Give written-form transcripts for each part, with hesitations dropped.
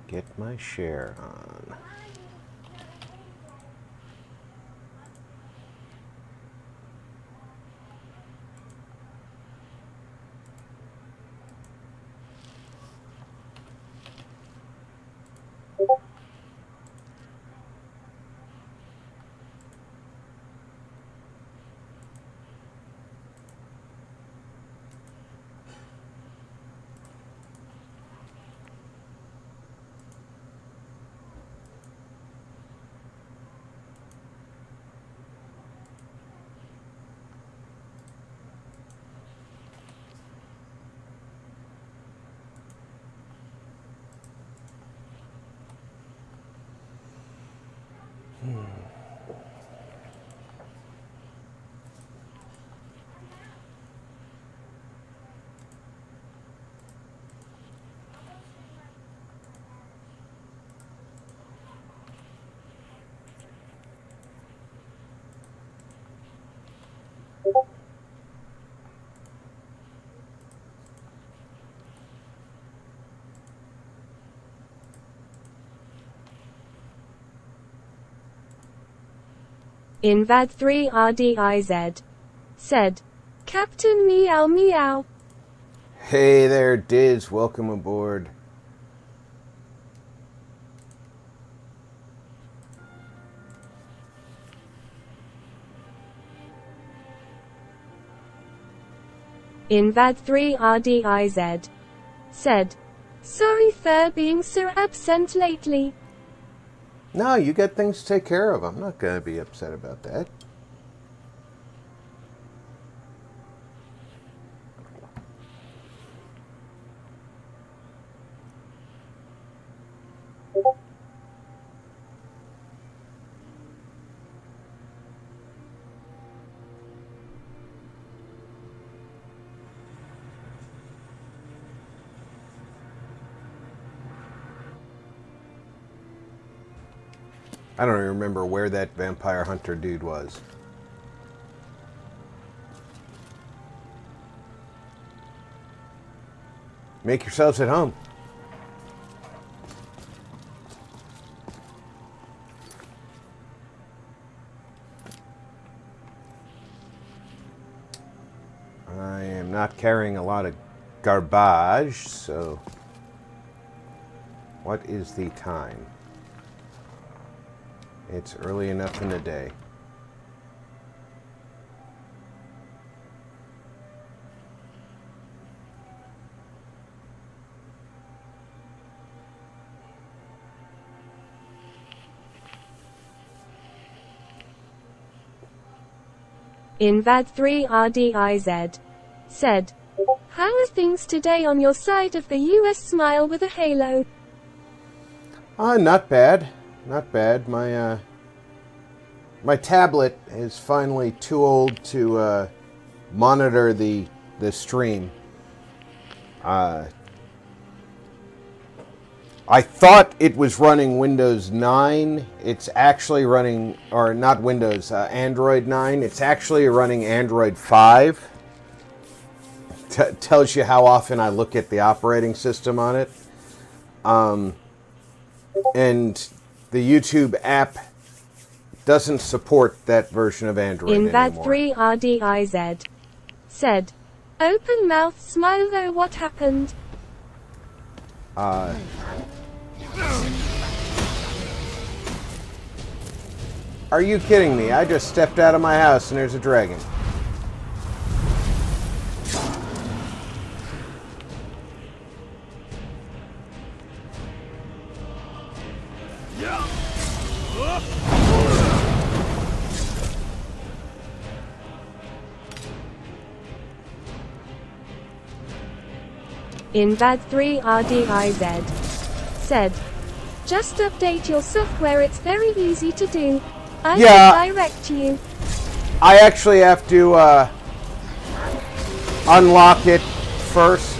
get my share on. Invad 3 RDIZ said, Captain Meow Meow. Hey there, Diz. Welcome aboard. Invad 3 RDIZ said, Sorry for being so absent lately. No, you got things to take care of. I'm not going to be upset about that. I don't even remember where that vampire hunter dude was. Make yourselves at home. I am not carrying a lot of garbage, so what is the time? It's early enough in the day. Invad 3 RDIZ said, How are things today on your side of the US smile with a halo? Not bad. Not bad. My tablet is finally too old to monitor the stream. I thought it was running Windows 9. It's actually running, or not Windows, Android 9. It's actually running Android 5. Tells you how often I look at the operating system on it. And the YouTube app doesn't support that version of Android anymore. Invad 3 RDIZ said, Open mouth smile though, what happened? Are you kidding me? I just stepped out of my house and there's a dragon. Invad 3 RDIZ said, Just update your software, it's very easy to do. I can direct you. I actually have to unlock it first.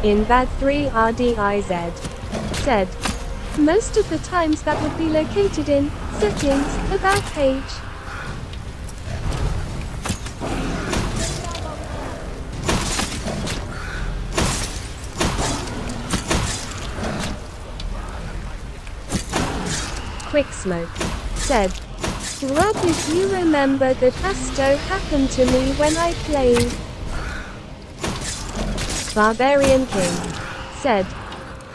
Invad 3 RDIZ said, Most of the times that would be located in Settings, About page. Quicksmoke said, Rob, if you remember that Asto happened to me when I played. Barbarian King said,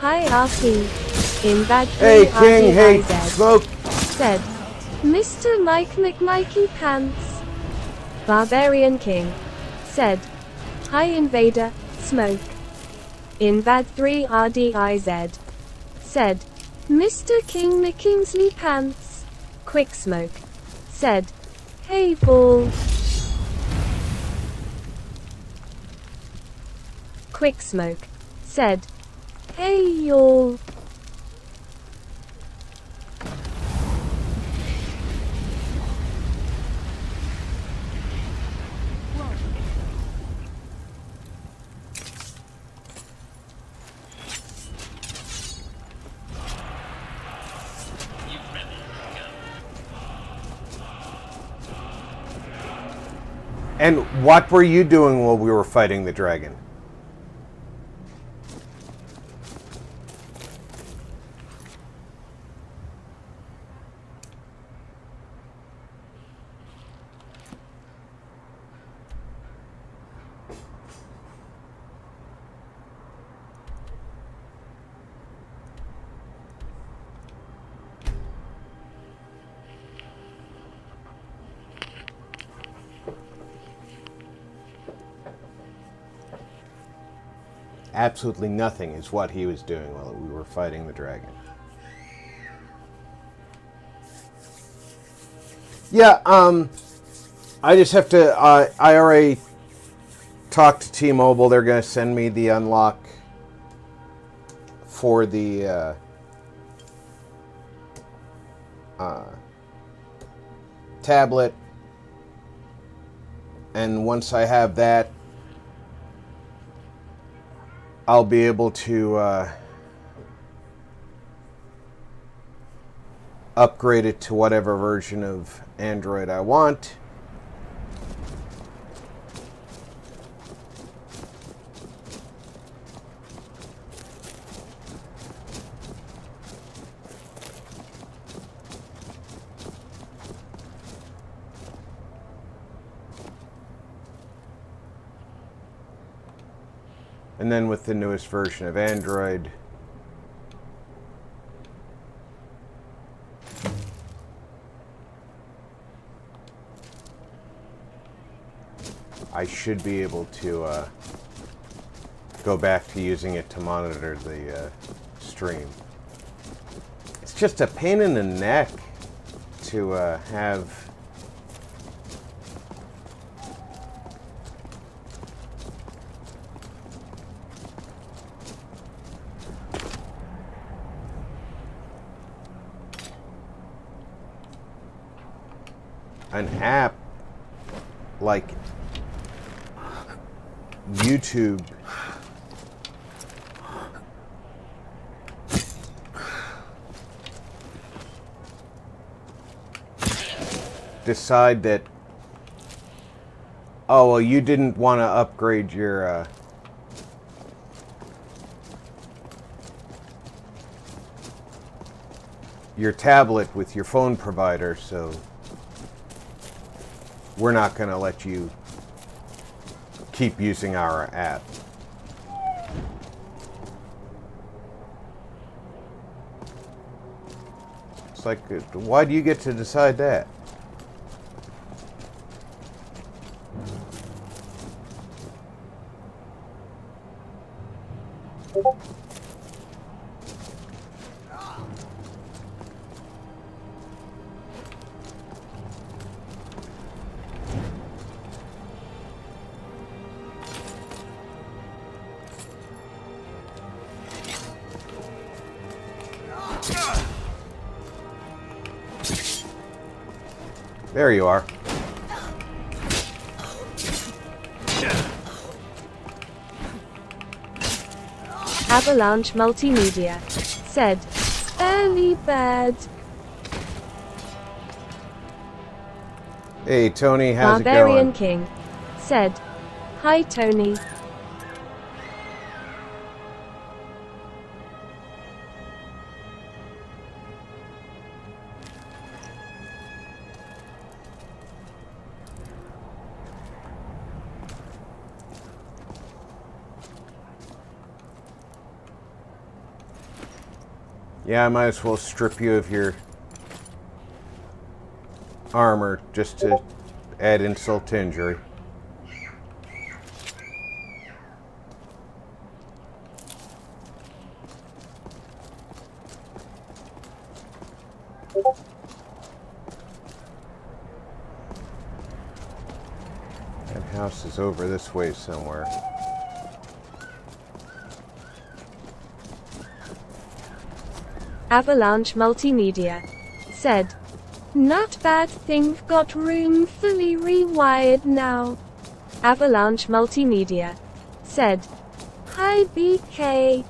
Hi RP. In bad Hey King, hey Smoke. Said, Mr. Mike McMikey Pants. Barbarian King said, Hi Invader, Smoke. Invad 3 RDIZ said, Mr. King McKingsley Pants. Quicksmoke said, Hey Ball. Quicksmoke said, Hey y'all. And what were you doing while we were fighting the dragon? Absolutely nothing is what he was doing while we were fighting the dragon. Yeah, I just have to, I already talked to T-Mobile. They're going to send me the unlock for the tablet. And once I have that, I'll be able to upgrade it to whatever version of Android I want. And then with the newest version of Android, I should be able to go back to using it to monitor the stream. It's just a pain in the neck to have an app like YouTube decide that, oh, well, you didn't want to upgrade your tablet with your phone provider, so we're not going to let you keep using our app. It's like, why do you get to decide that? There you are. Avalanche Multimedia said, Early bird. Hey Tony, how's Barbarian it going? King said, Hi Tony. Yeah, I might as well strip you of your armor just to add insult to injury. That house is over this way somewhere. Avalanche Multimedia said, "Not bad thing got room fully rewired now." Avalanche Multimedia said, "Hi BK."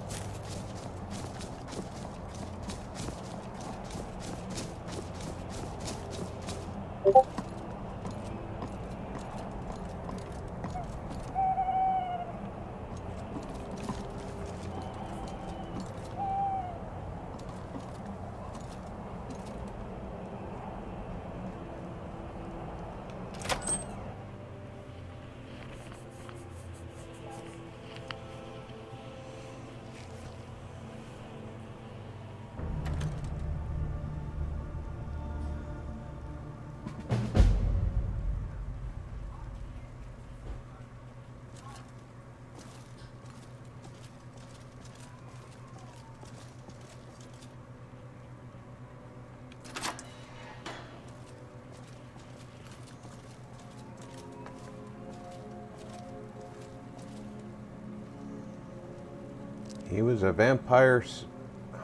He was a vampire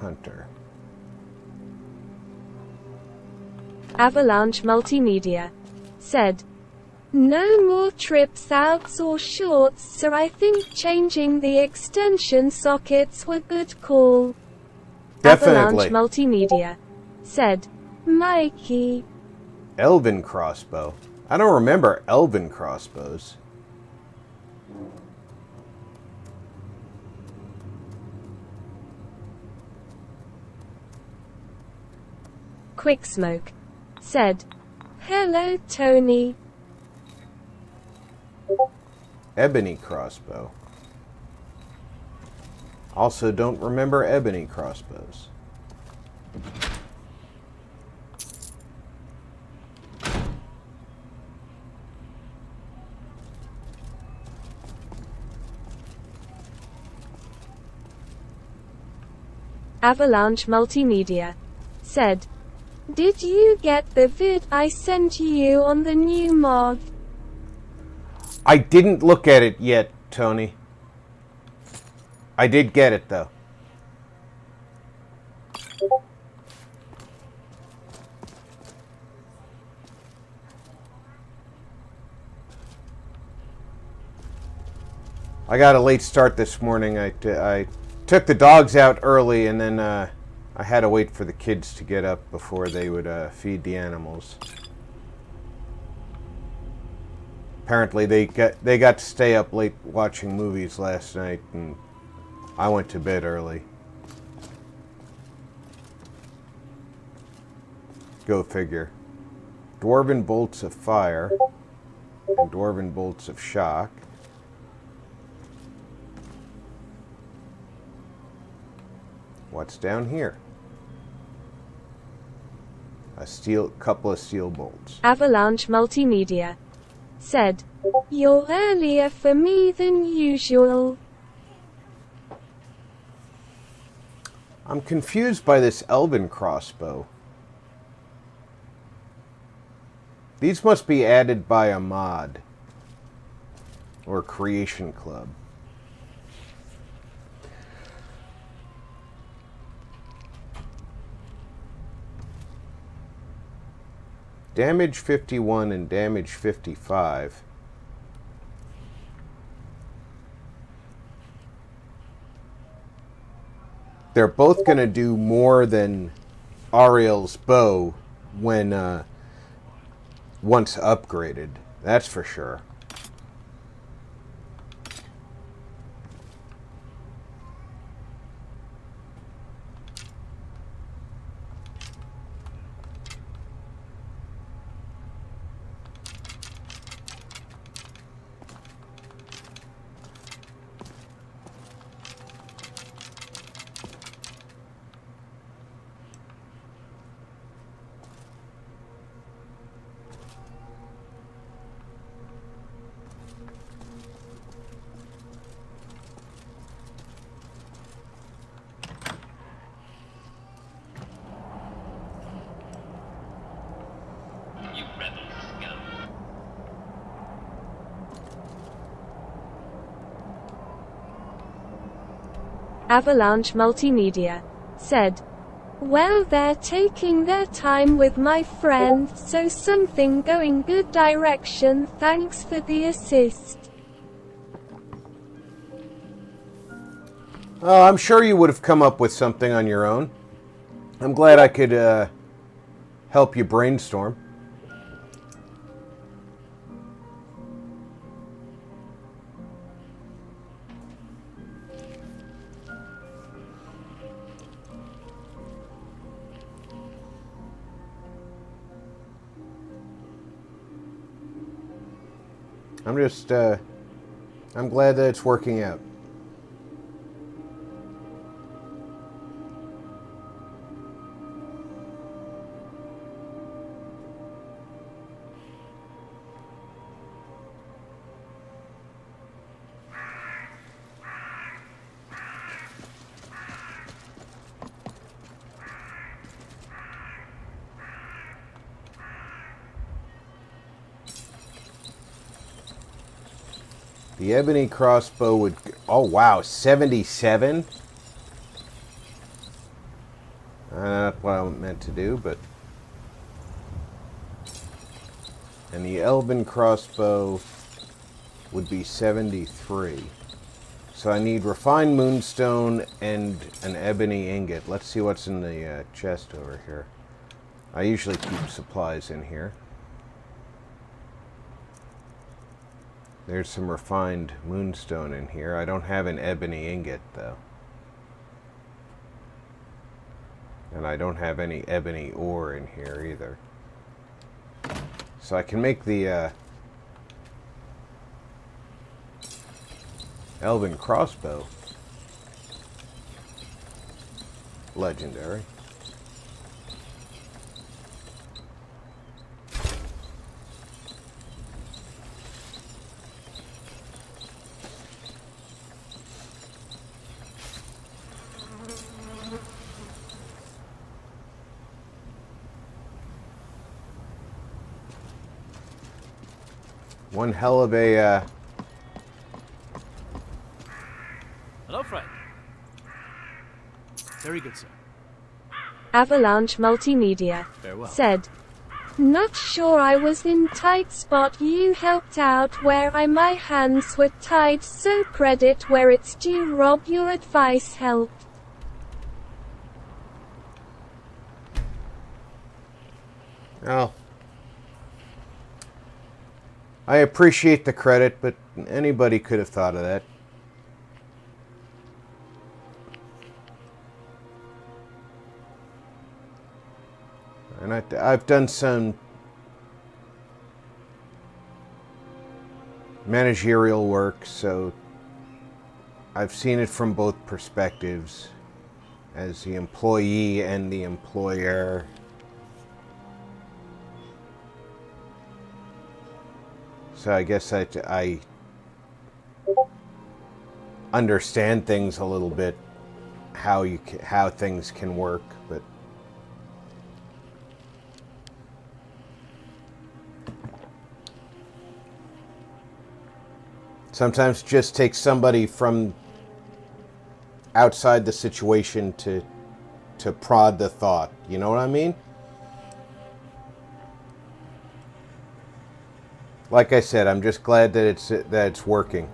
hunter. Avalanche Multimedia said, "No more trips outs or shorts, so I think changing the extension sockets were good call." Definitely. Avalanche Multimedia said, "Mikey." Elven crossbow. I don't remember elven crossbows. Quicksmoke said, "Hello Tony." Ebony crossbow. Also don't remember ebony crossbows. Avalanche Multimedia said, "Did you get the vid I sent you on the new mod?" I didn't look at it yet, Tony. I did get it, though. I got a late start this morning. I took the dogs out early, and then I had to wait for the kids to get up before they would feed the animals. Apparently, they got to stay up late watching movies last night, and I went to bed early. Go figure. Dwarven bolts of fire and dwarven bolts of shock. What's down here? A couple of steel bolts. Avalanche Multimedia said, "You're earlier for me than usual." I'm confused by this elven crossbow. These must be added by a mod or creation club. Damage 51 and damage 55. They're both going to do more than Ariel's bow when once upgraded. That's for sure. Avalanche Multimedia said, "Well, they're taking their time with my friend, so something going good direction. Thanks for the assist." Oh, I'm sure you would have come up with something on your own. I'm glad I could help you brainstorm. I'm glad that it's working out. The ebony crossbow would... Oh, wow. 77? Not what I meant to do, but... And the elven crossbow would be 73. So I need refined moonstone and an ebony ingot. Let's see what's in the chest over here. I usually keep supplies in here. There's some refined moonstone in here. I don't have an ebony ingot, though. And I don't have any ebony ore in here, either. So I can make the elven crossbow legendary. One hell of a... Hello, friend. Very good, sir. Avalanche Multimedia Farewell. said, "Not sure I was in tight spot. You helped out where my hands were tied, so credit where it's due. Rob, your advice helped." Oh. I appreciate the credit, but anybody could have thought of that. And I've done some managerial work, so I've seen it from both perspectives, as the employee and the employer. So I guess I understand things a little bit, how things can work, but sometimes it just takes somebody from outside the situation to prod the thought. You know what I mean? Like I said, I'm just glad that it's working.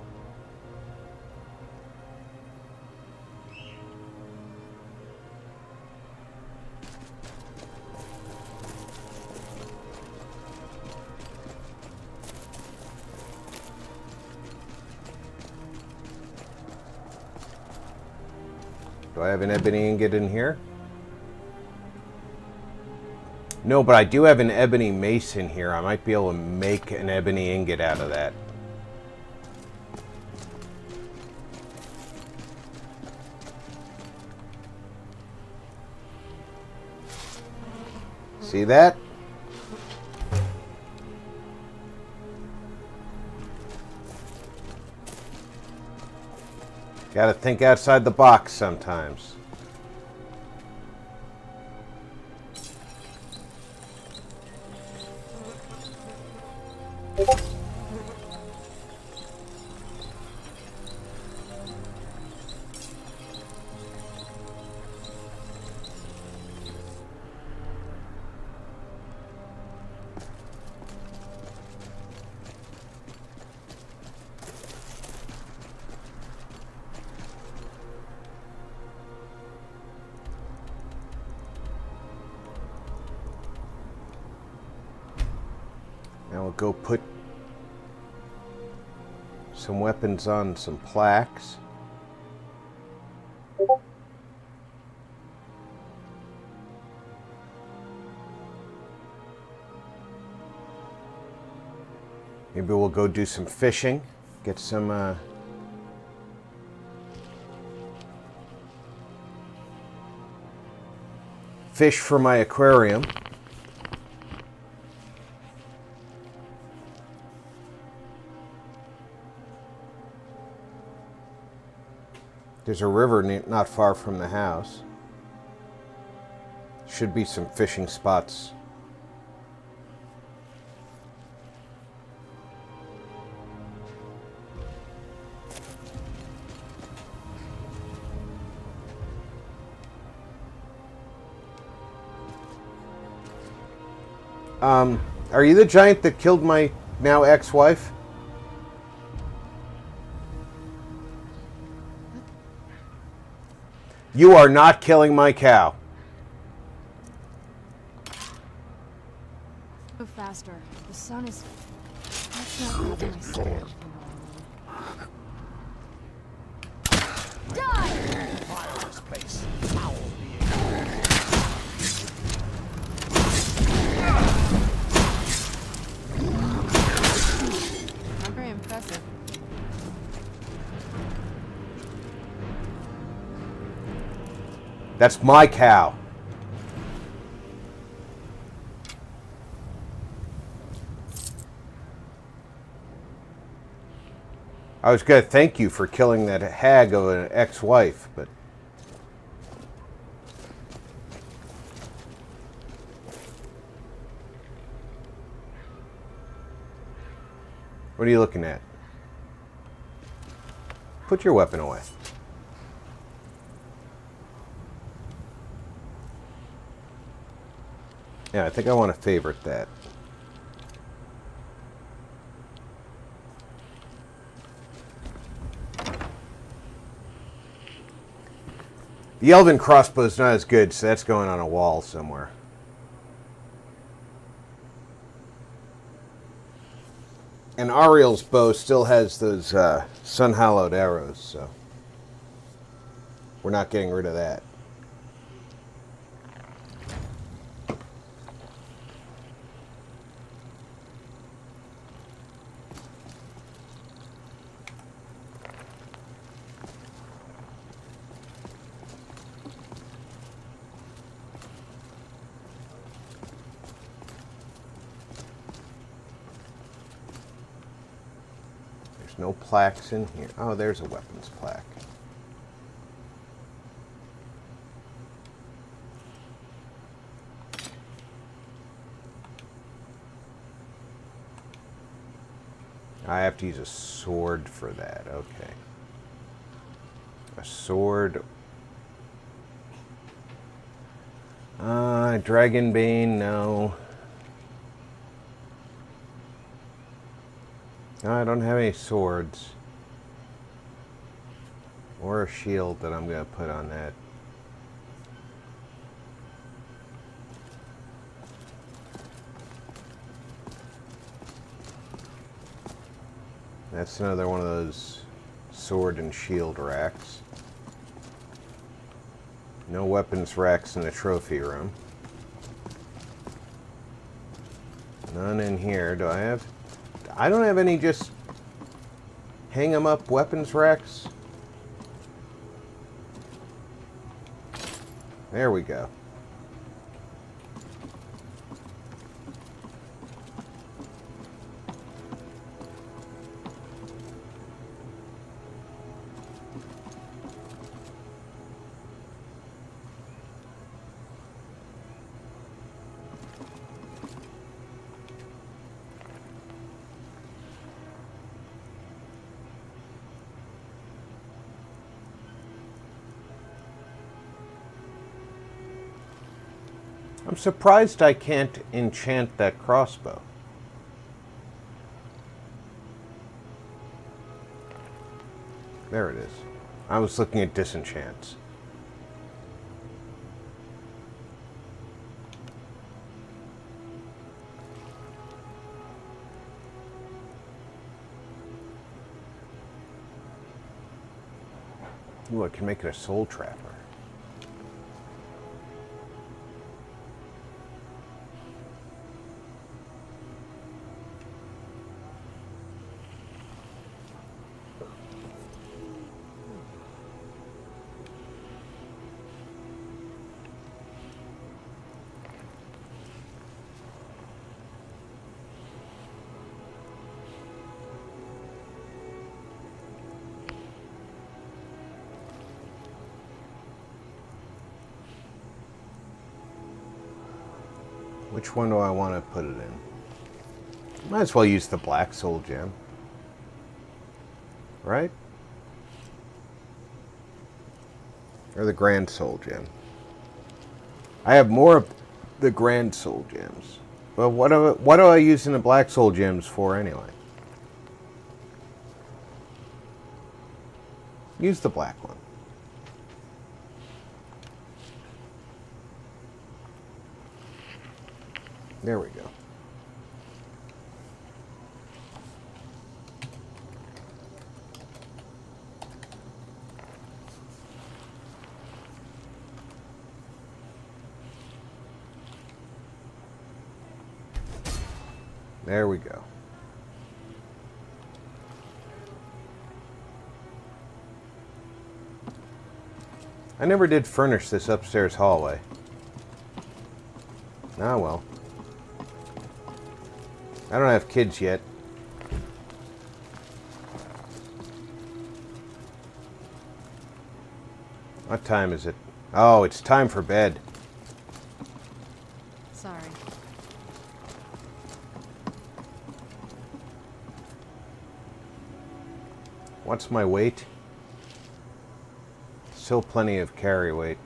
Do I have an ebony ingot in here? No, but I do have an ebony mace in here. I might be able to make an ebony ingot out of that. See that? Gotta think outside the box sometimes. I'll go put some weapons on some plaques. Maybe we'll go do some fishing, get some fish for my aquarium. There's a river not far from the house. Should be some fishing spots. Are you the giant that killed my now ex-wife? You are not killing my cow. Go faster. The sun is... That's not what I said. Die! Fire space. Not very impressive. That's my cow. I was going to thank you for killing that hag of an ex-wife, but... What are you looking at? Put your weapon away. Yeah, I think I want to favorite that. The elven crossbow's not as good, so that's going on a wall somewhere. And Ariel's bow still has those sun-hallowed arrows, so we're not getting rid of that. No plaques in here. Oh, there's a weapons plaque. I have to use a sword for that. Okay. A sword. Dragonbane, no. I don't have any swords or a shield that I'm going to put on that. That's another one of those sword and shield racks. No weapons racks in the trophy room. None in here. Do I have... I don't have any just hang 'em up weapons racks. There we go. I'm surprised I can't enchant that crossbow. There it is. I was looking at disenchants. Ooh, I can make it a soul trapper. Which one do I want to put it in? Might as well use the black soul gem. Right? Or the grand soul gem. I have more of the grand soul gems. But what do I use in the black soul gems for anyway? Use the black one. There we go. There we go. I never did furnish this upstairs hallway. Ah, well. I don't have kids yet. What time is it? Oh, it's time for bed. Sorry. What's my weight? Still plenty of carry weight.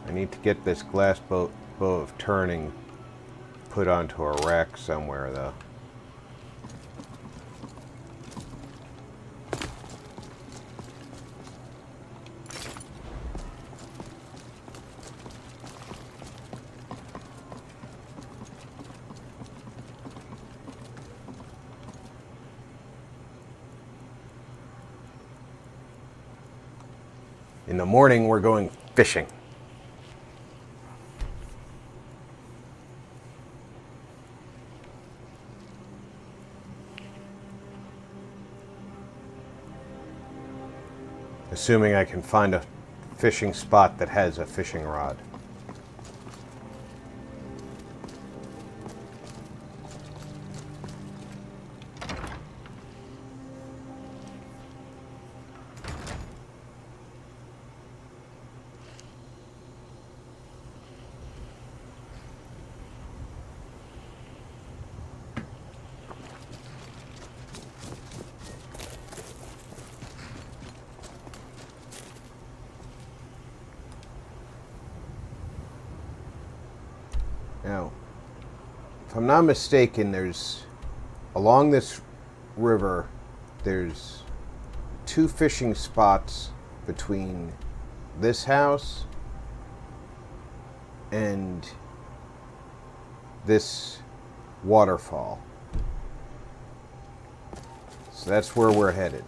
I need to get this glass bow of turning put onto a rack somewhere, though. In the morning, we're going fishing. Assuming I can find a fishing spot that has a fishing rod. Now, if I'm not mistaken, there's, along this river, there's 2 fishing spots between this house and this waterfall. So that's where we're headed.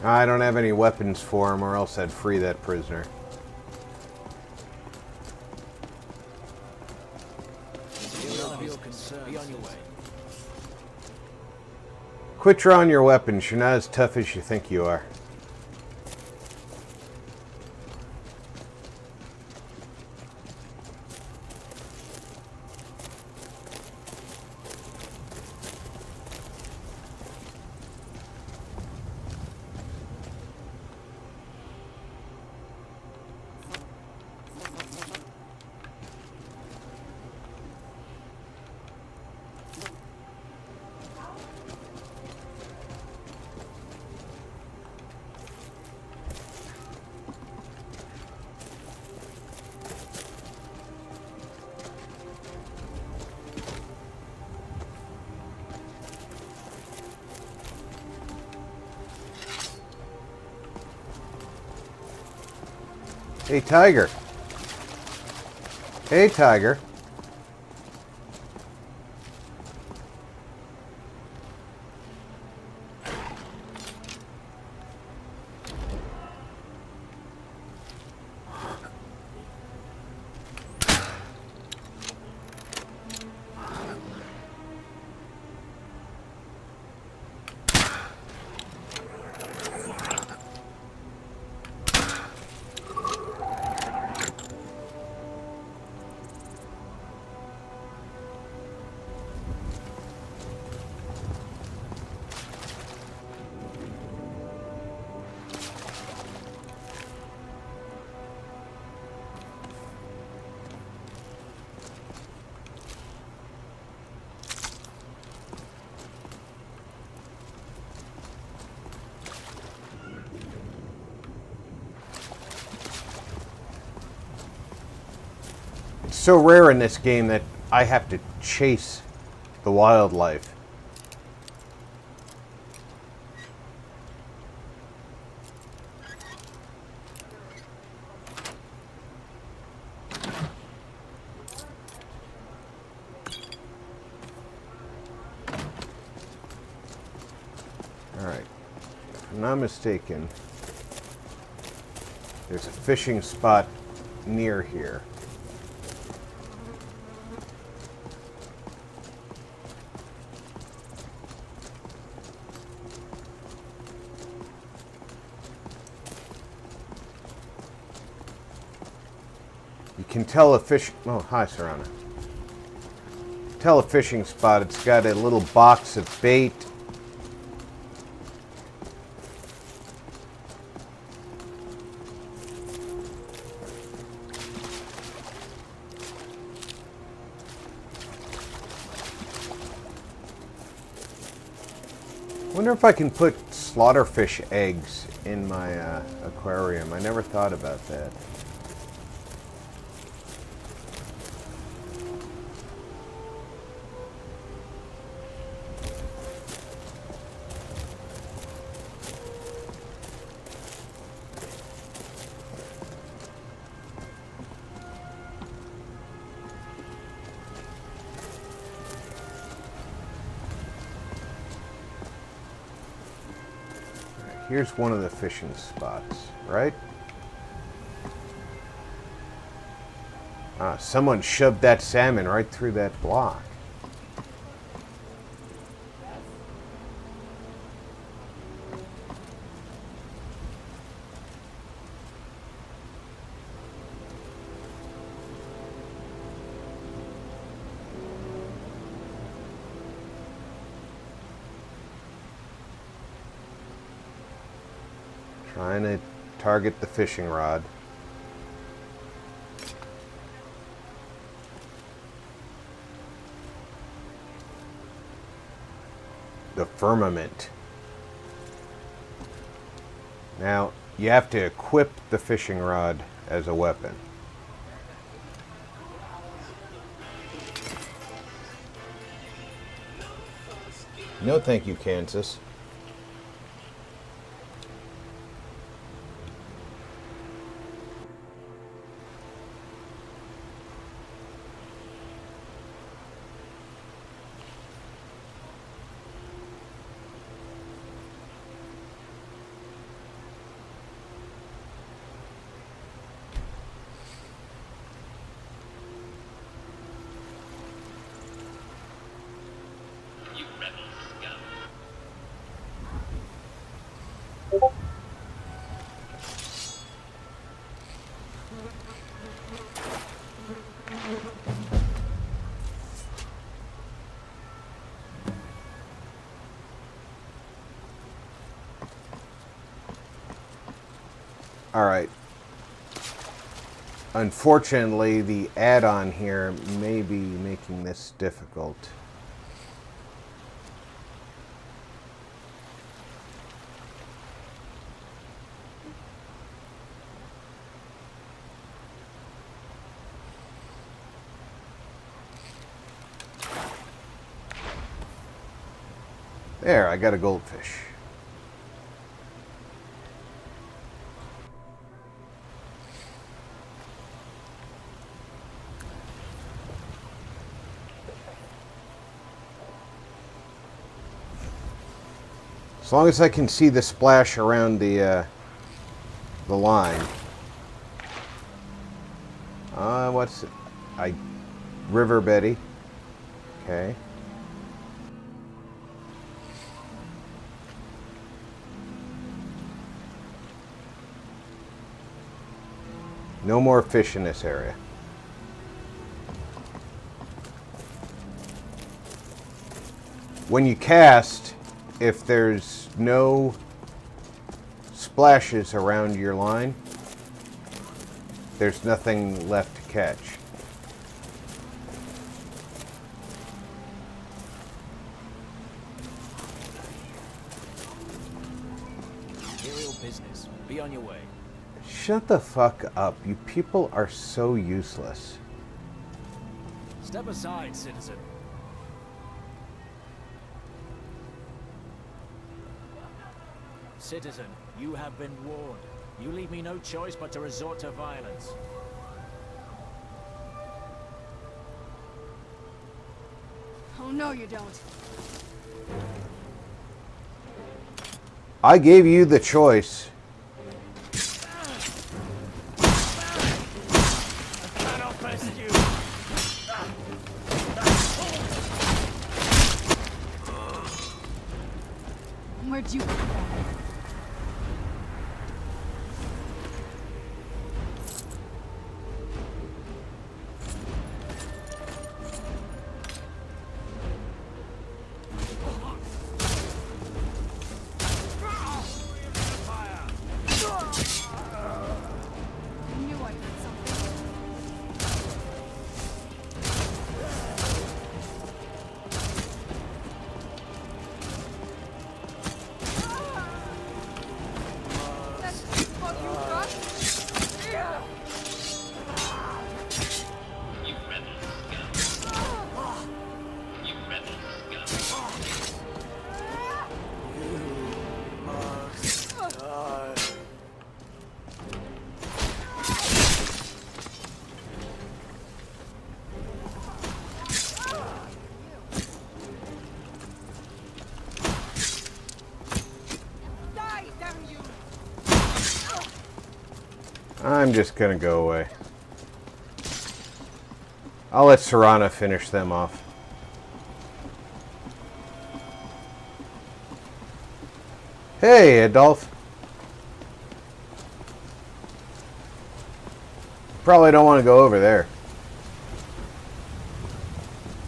I don't have any weapons for him, or else I'd free that prisoner. Be on your way. Quit drawing your weapons. You're not as tough as you think you are. Hey, Tiger. Hey, Tiger. It's so rare in this game that I have to chase the wildlife. Alright, if I'm not mistaken, there's a fishing spot near here. You can tell a fish. Oh, hi, Serana. Tell a fishing spot. It's got a little box of bait. I wonder if I can put slaughterfish eggs in my aquarium. I never thought about that. Here's one of the fishing spots, right? Ah, someone shoved that salmon right through that block. Trying to target the fishing rod. The firmament. Now, you have to equip the fishing rod as a weapon. No thank you, Kansas. Alright. Unfortunately, the add-on here may be making this difficult. There, I got a goldfish. As long as I can see the splash around the line. What's it? River Betty. Okay. No more fish in this area. When you cast, if there's no splashes around your line, there's nothing left to catch. Imperial business. Be on your way. Shut the fuck up. You people are so useless. Step aside, citizen. Citizen, you have been warned. You leave me no choice but to resort to violence. Oh, no, you don't. I gave you the choice. Where'd you come from? I knew I heard something. That's what you got? Yeah. You rebel scum. You rebel scum. Die, damn you! I'm just gonna go away. I'll let Serana finish them off. Hey, Adolf. Probably don't want to go over there.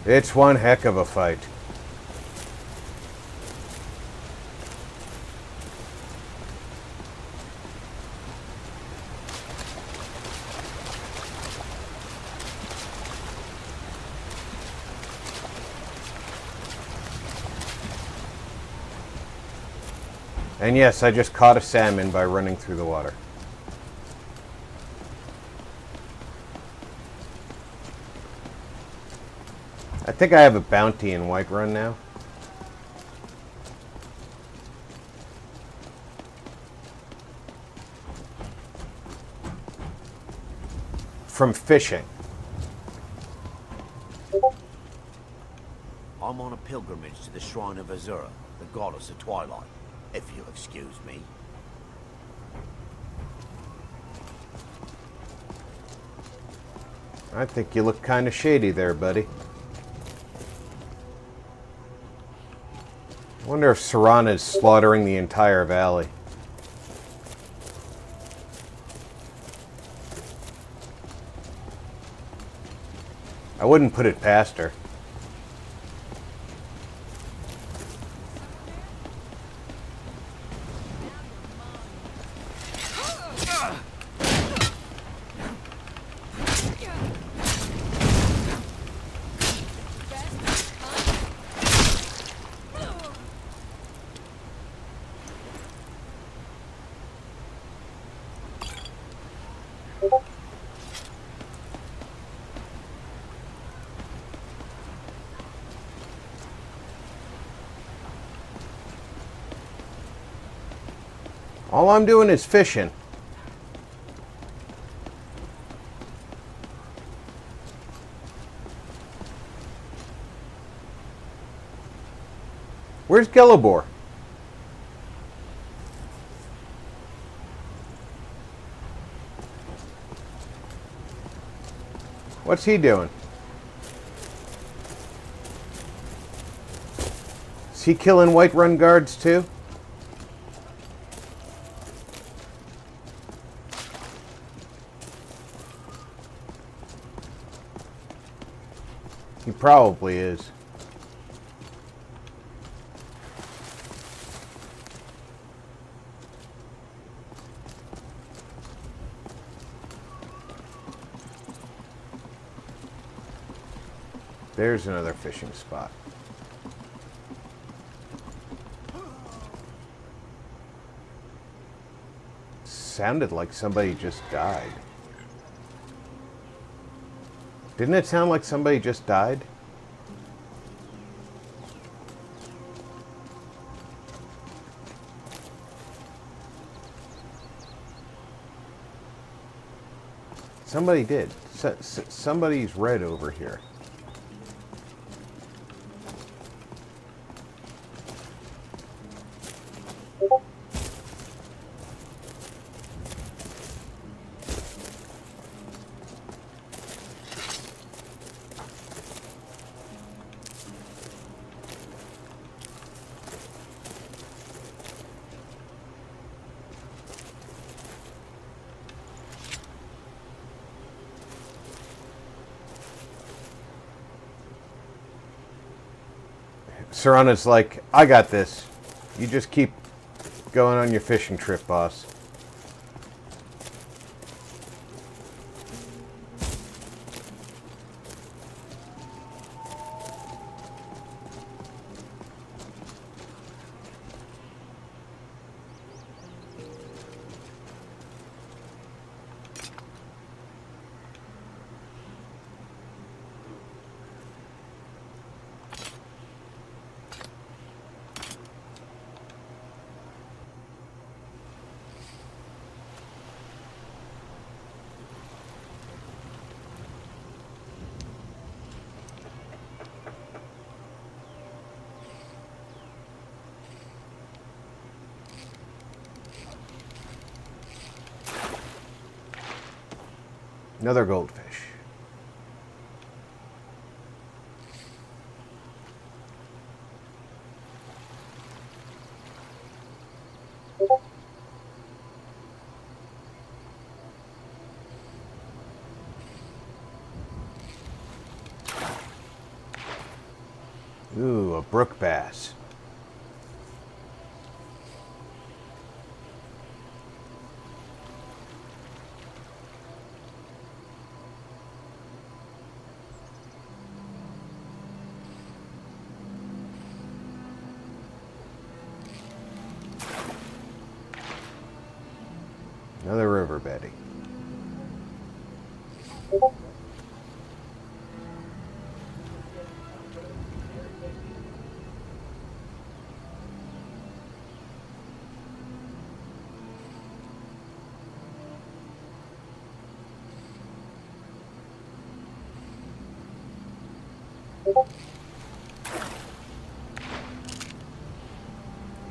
It's one heck of a fight. And yes, I just caught a salmon by running through the water. I think I have a bounty in Whiterun now. From fishing. I'm on a pilgrimage to the shrine of Azura, the goddess of twilight, if you'll excuse me. I think you look kind of shady there, buddy. I wonder if Serana is slaughtering the entire valley. I wouldn't put it past her. All I'm doing is fishing. Where's Gelibor? What's he doing? Is he killing Whiterun guards too? He probably is. There's another fishing spot. Sounded like somebody just died. Didn't it sound like somebody just died? Somebody did. Somebody's red over here. Serana's like, I got this. You just keep going on your fishing trip, boss. Another goldfish. Ooh, a brook bass. Another river Betty.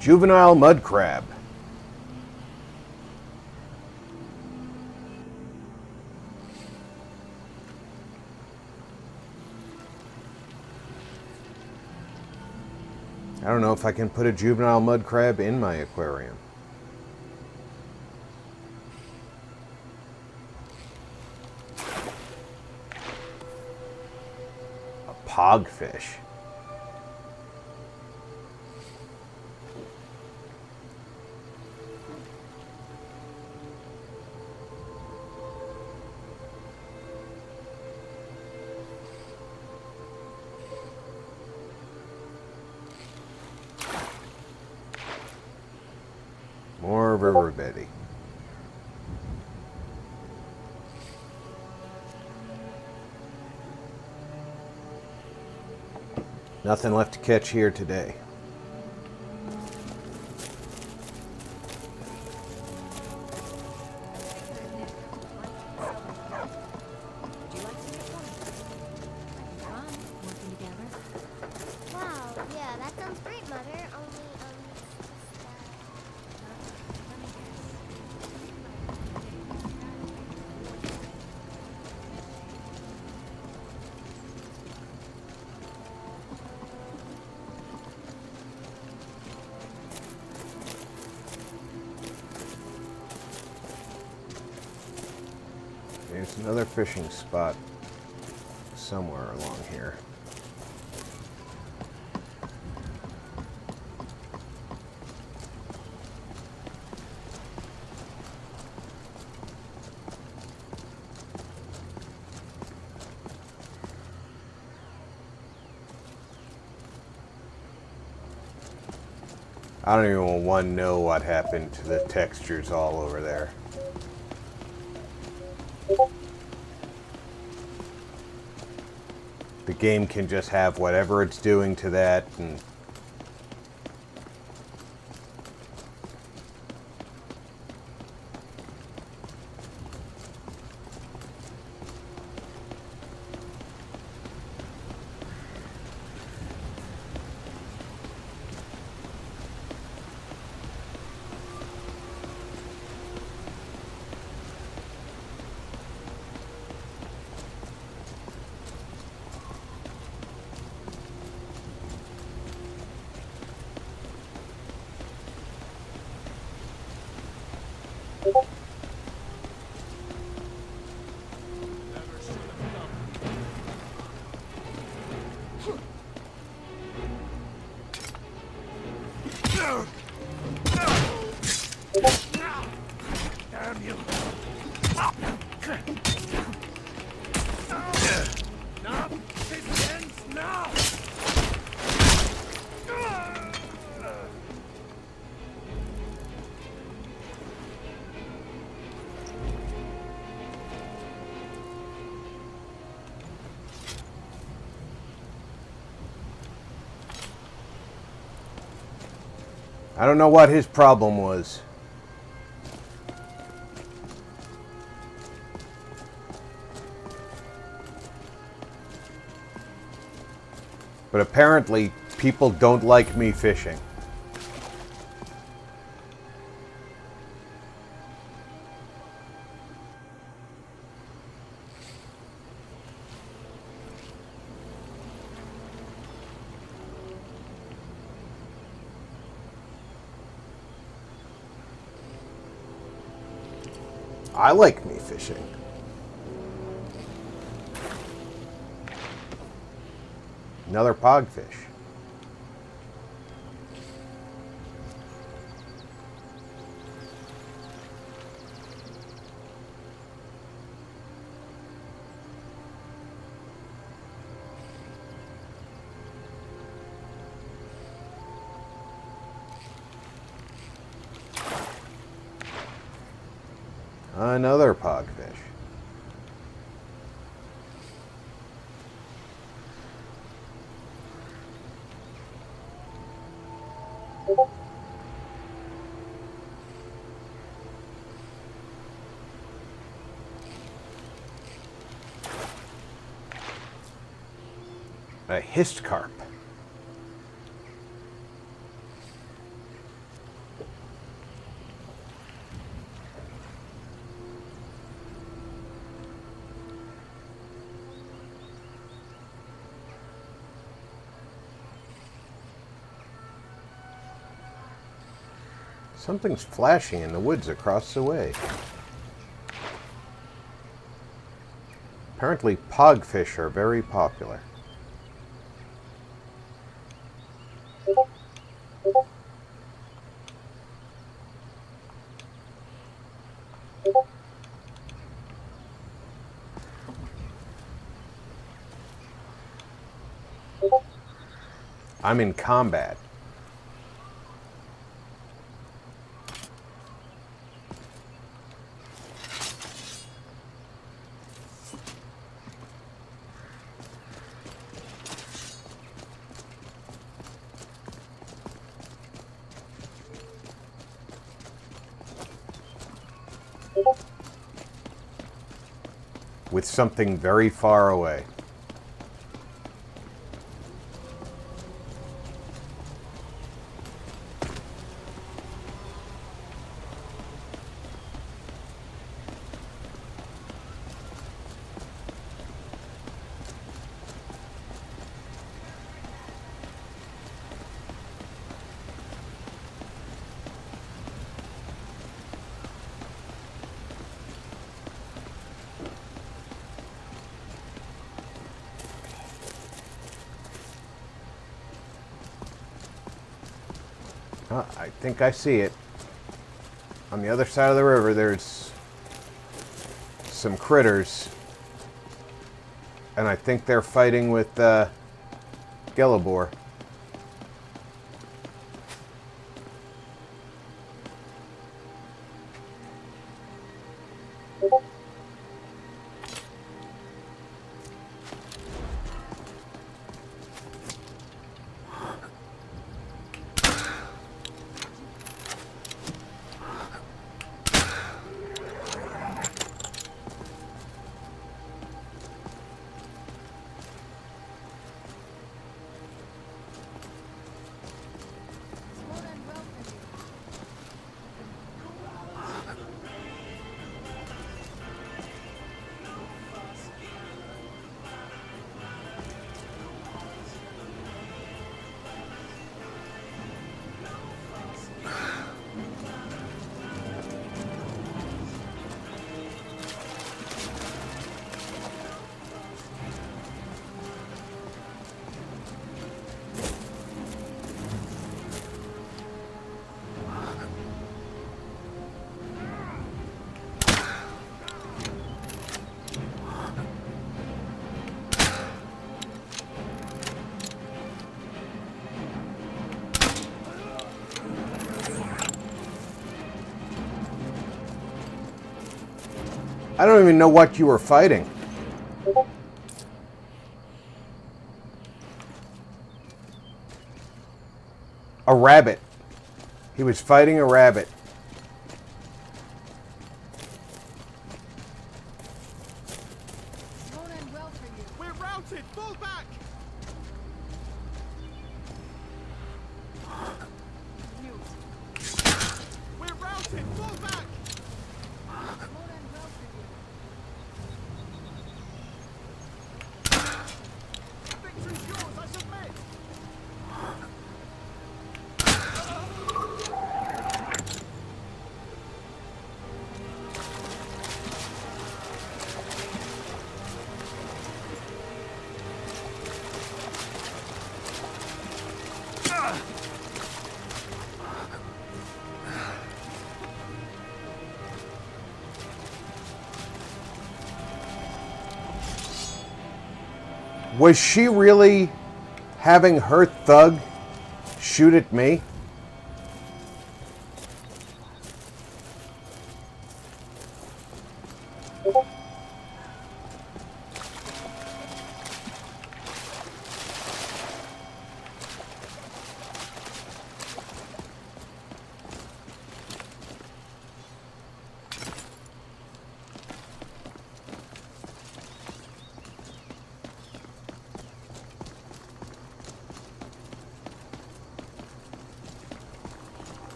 Juvenile mud crab. I don't know if I can put a juvenile mud crab in my aquarium. pogfish. More river Betty. Nothing left to catch here today. Wow, yeah, that sounds great, Mother. Only, There's another fishing spot somewhere along here. I don't even want to know what happened to the textures all over there. The game can just have whatever it's doing to that, and I don't know what his problem was. But apparently, people don't like me fishing. I like me fishing. Another pogfish. Another pogfish. A hissed carp. Something's flashing in the woods across the way. Apparently, pogfish are very popular. I'm in combat. With something very far away. I think I see it. On the other side of the river, there's some critters. And I think they're fighting with Gelibor. I don't even know what you were fighting. A rabbit. He was fighting a rabbit. We're routed! Fall back! We're routed! Fall back! Victory's yours! I submit! Was she really having her thug shoot at me?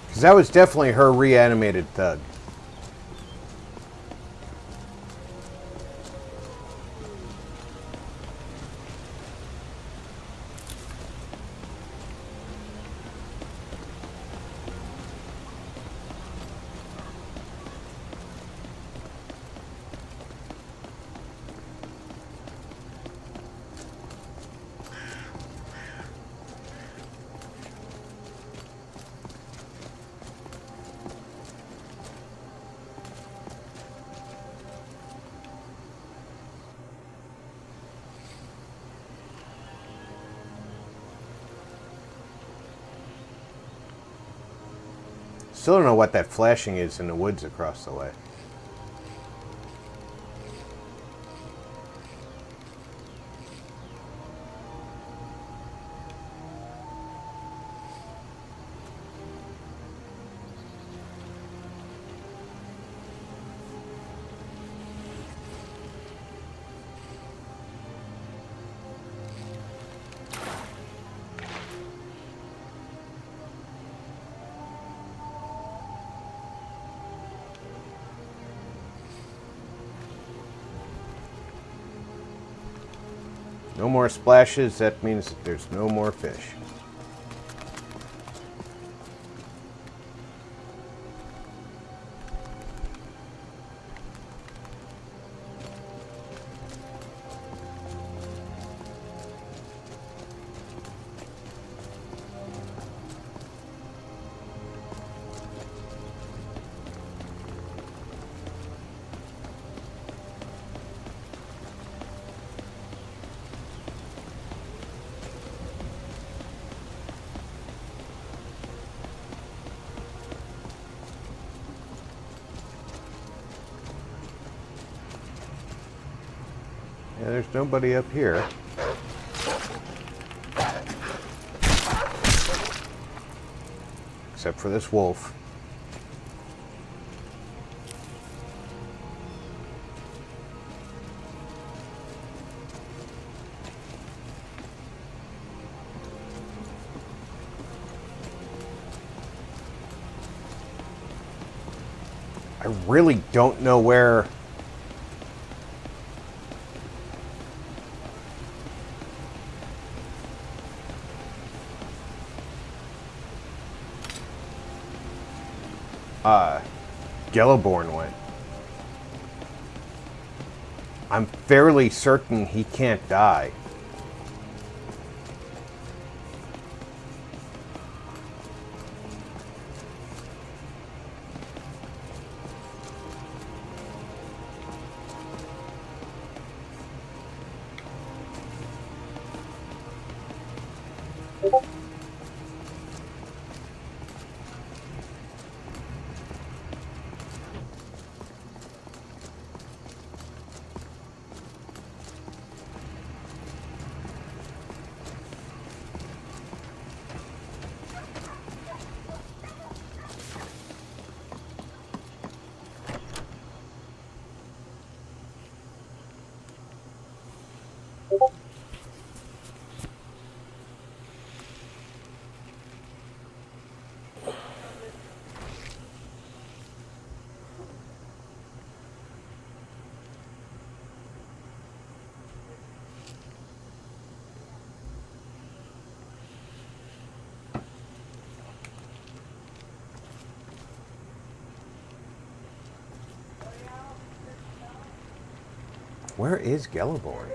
Because that was definitely her reanimated thug. Still don't know what that flashing is in the woods across the way. No more splashes, that means that there's no more fish. Yeah, there's nobody up here. Except for this wolf. I really don't know where Gelliborn went. I'm fairly certain he can't die. Where is Gelliborn?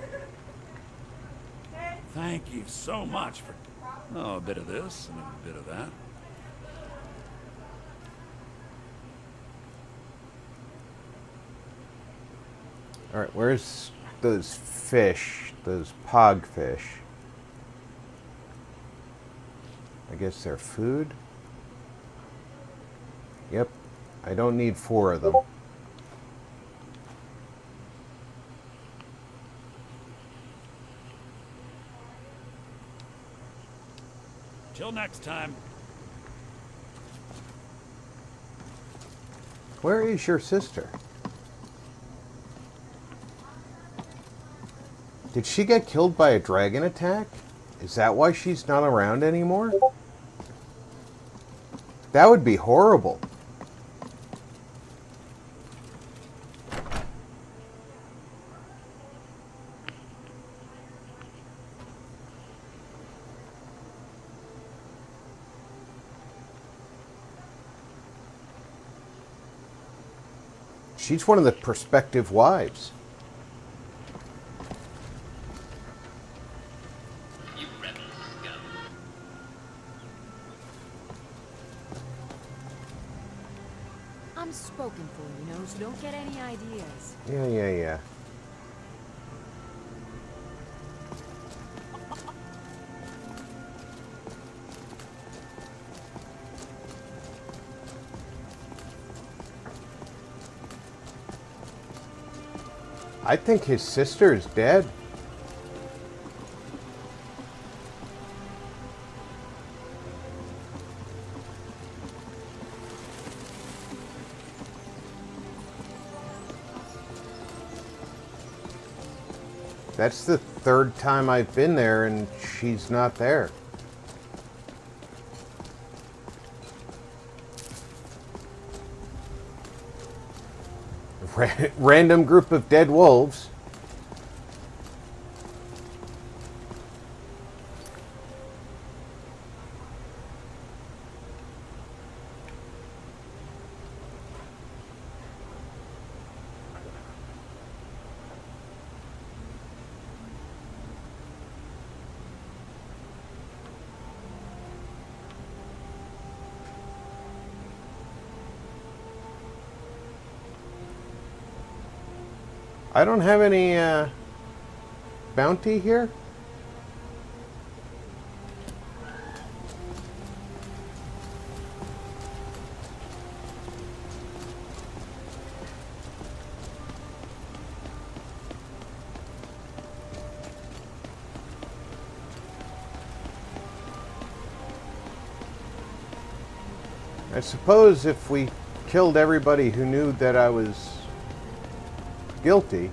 Thank you so much for... Oh, a bit of this and a bit of that. Alright, where's those fish? Those pogfish? I guess they're food? Yep. I don't need 4 of them. Till next time. Where is your sister? Did she get killed by a dragon attack? Is that why she's not around anymore? That would be horrible. She's one of the prospective wives. You rebel scum. I'm spoken for, you know, so don't get any ideas. Yeah. I think his sister is dead. That's the third time I've been there and she's not there. Random group of dead wolves. I don't have any bounty here. I suppose if we killed everybody who knew that I was guilty.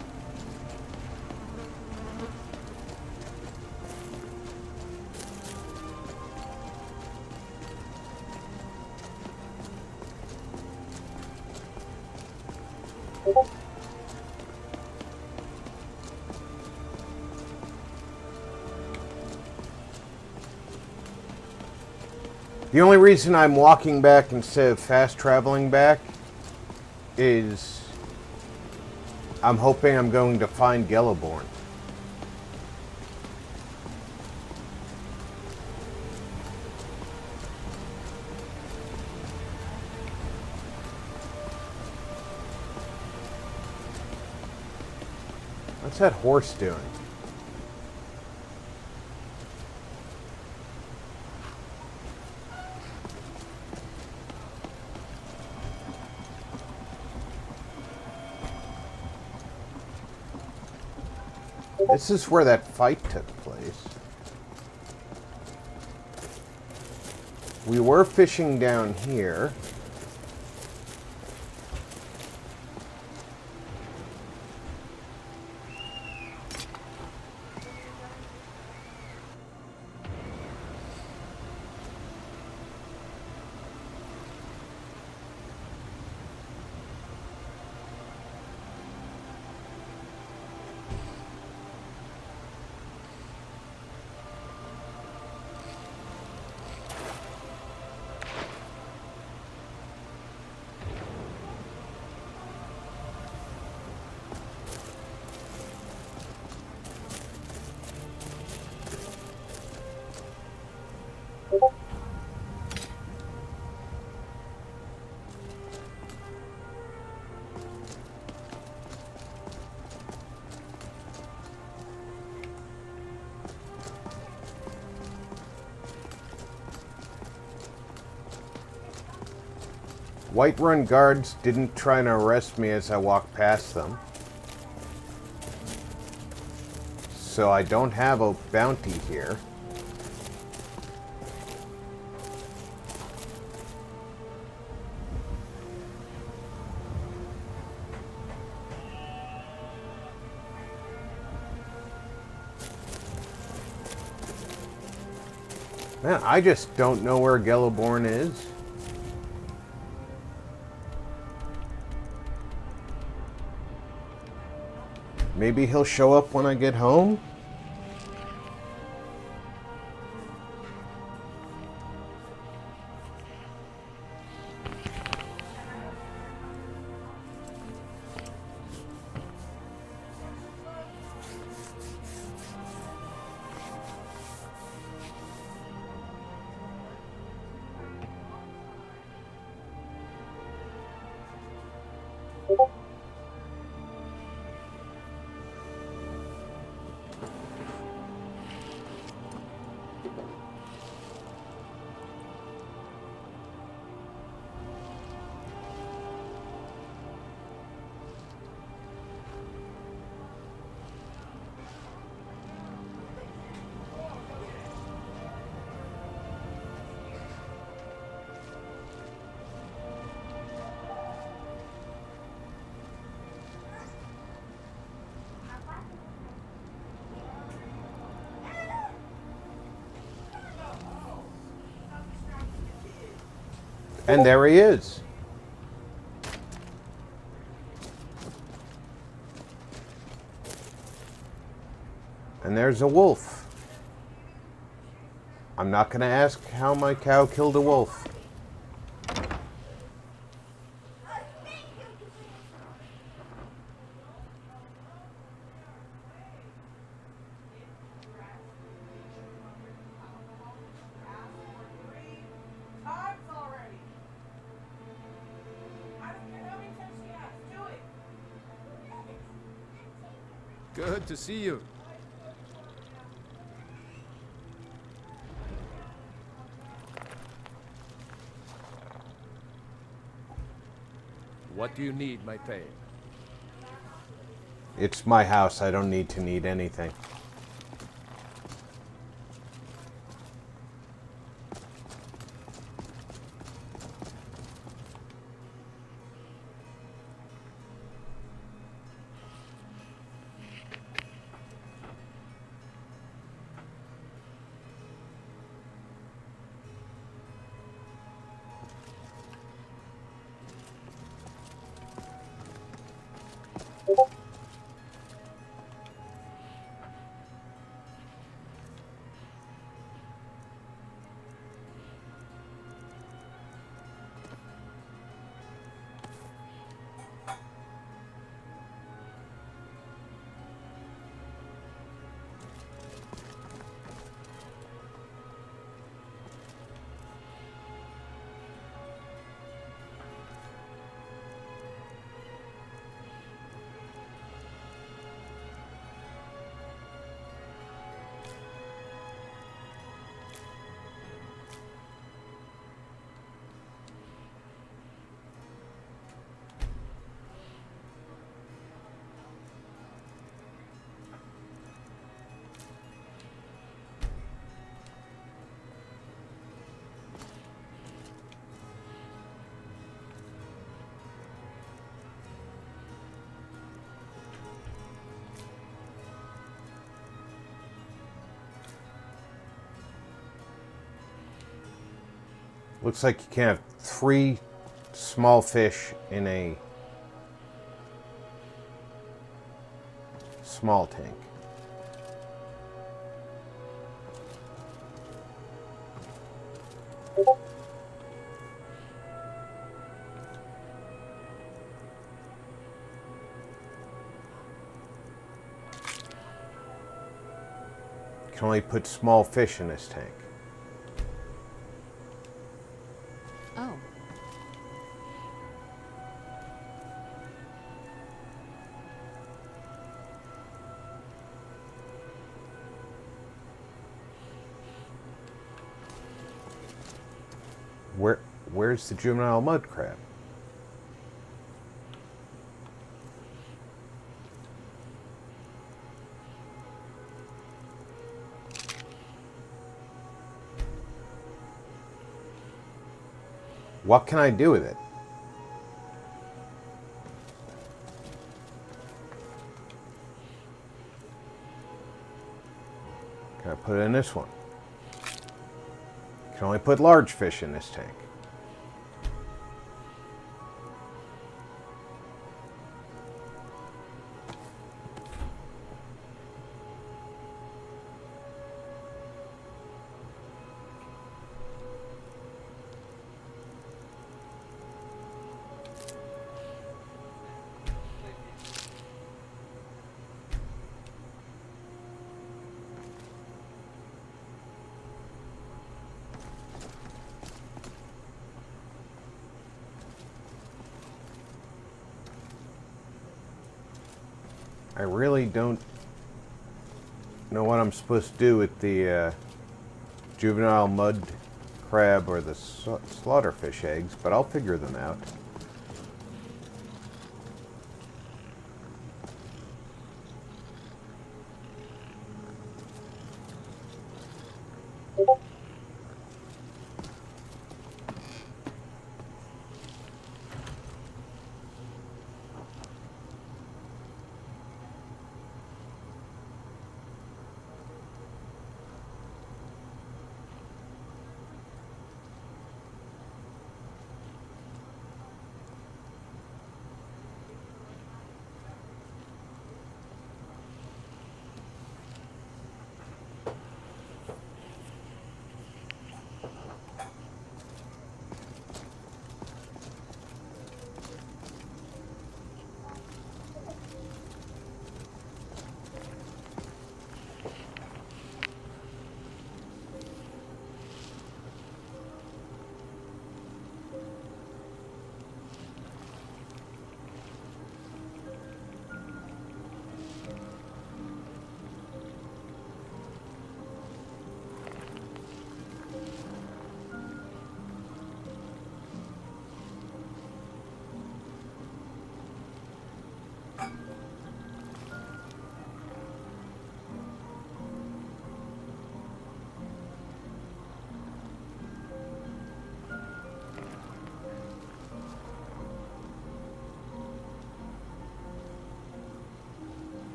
The only reason I'm walking back instead of fast traveling back is I'm hoping I'm going to find Yellowborn. What's that horse doing? This is where that fight took place. We were fishing down here. Whiterun guards didn't try to arrest me as I walked past them. So I don't have a bounty here. Man, I just don't know where Yellowborn is. Maybe he'll show up when I get home? And there he is. And there's a wolf. I'm not going to ask how my cow killed a wolf. Good to see you. What do you need, my pay? It's my house. I don't need to need anything. Looks like you can have 3 small fish in a small tank. You can only put small fish in this tank. Oh. Where's the juvenile mud crab? What can I do with it? Can I put it in this one? Can only put large fish in this tank. I really don't know what I'm supposed to do with the juvenile mud crab or the slaughterfish eggs, but I'll figure them out.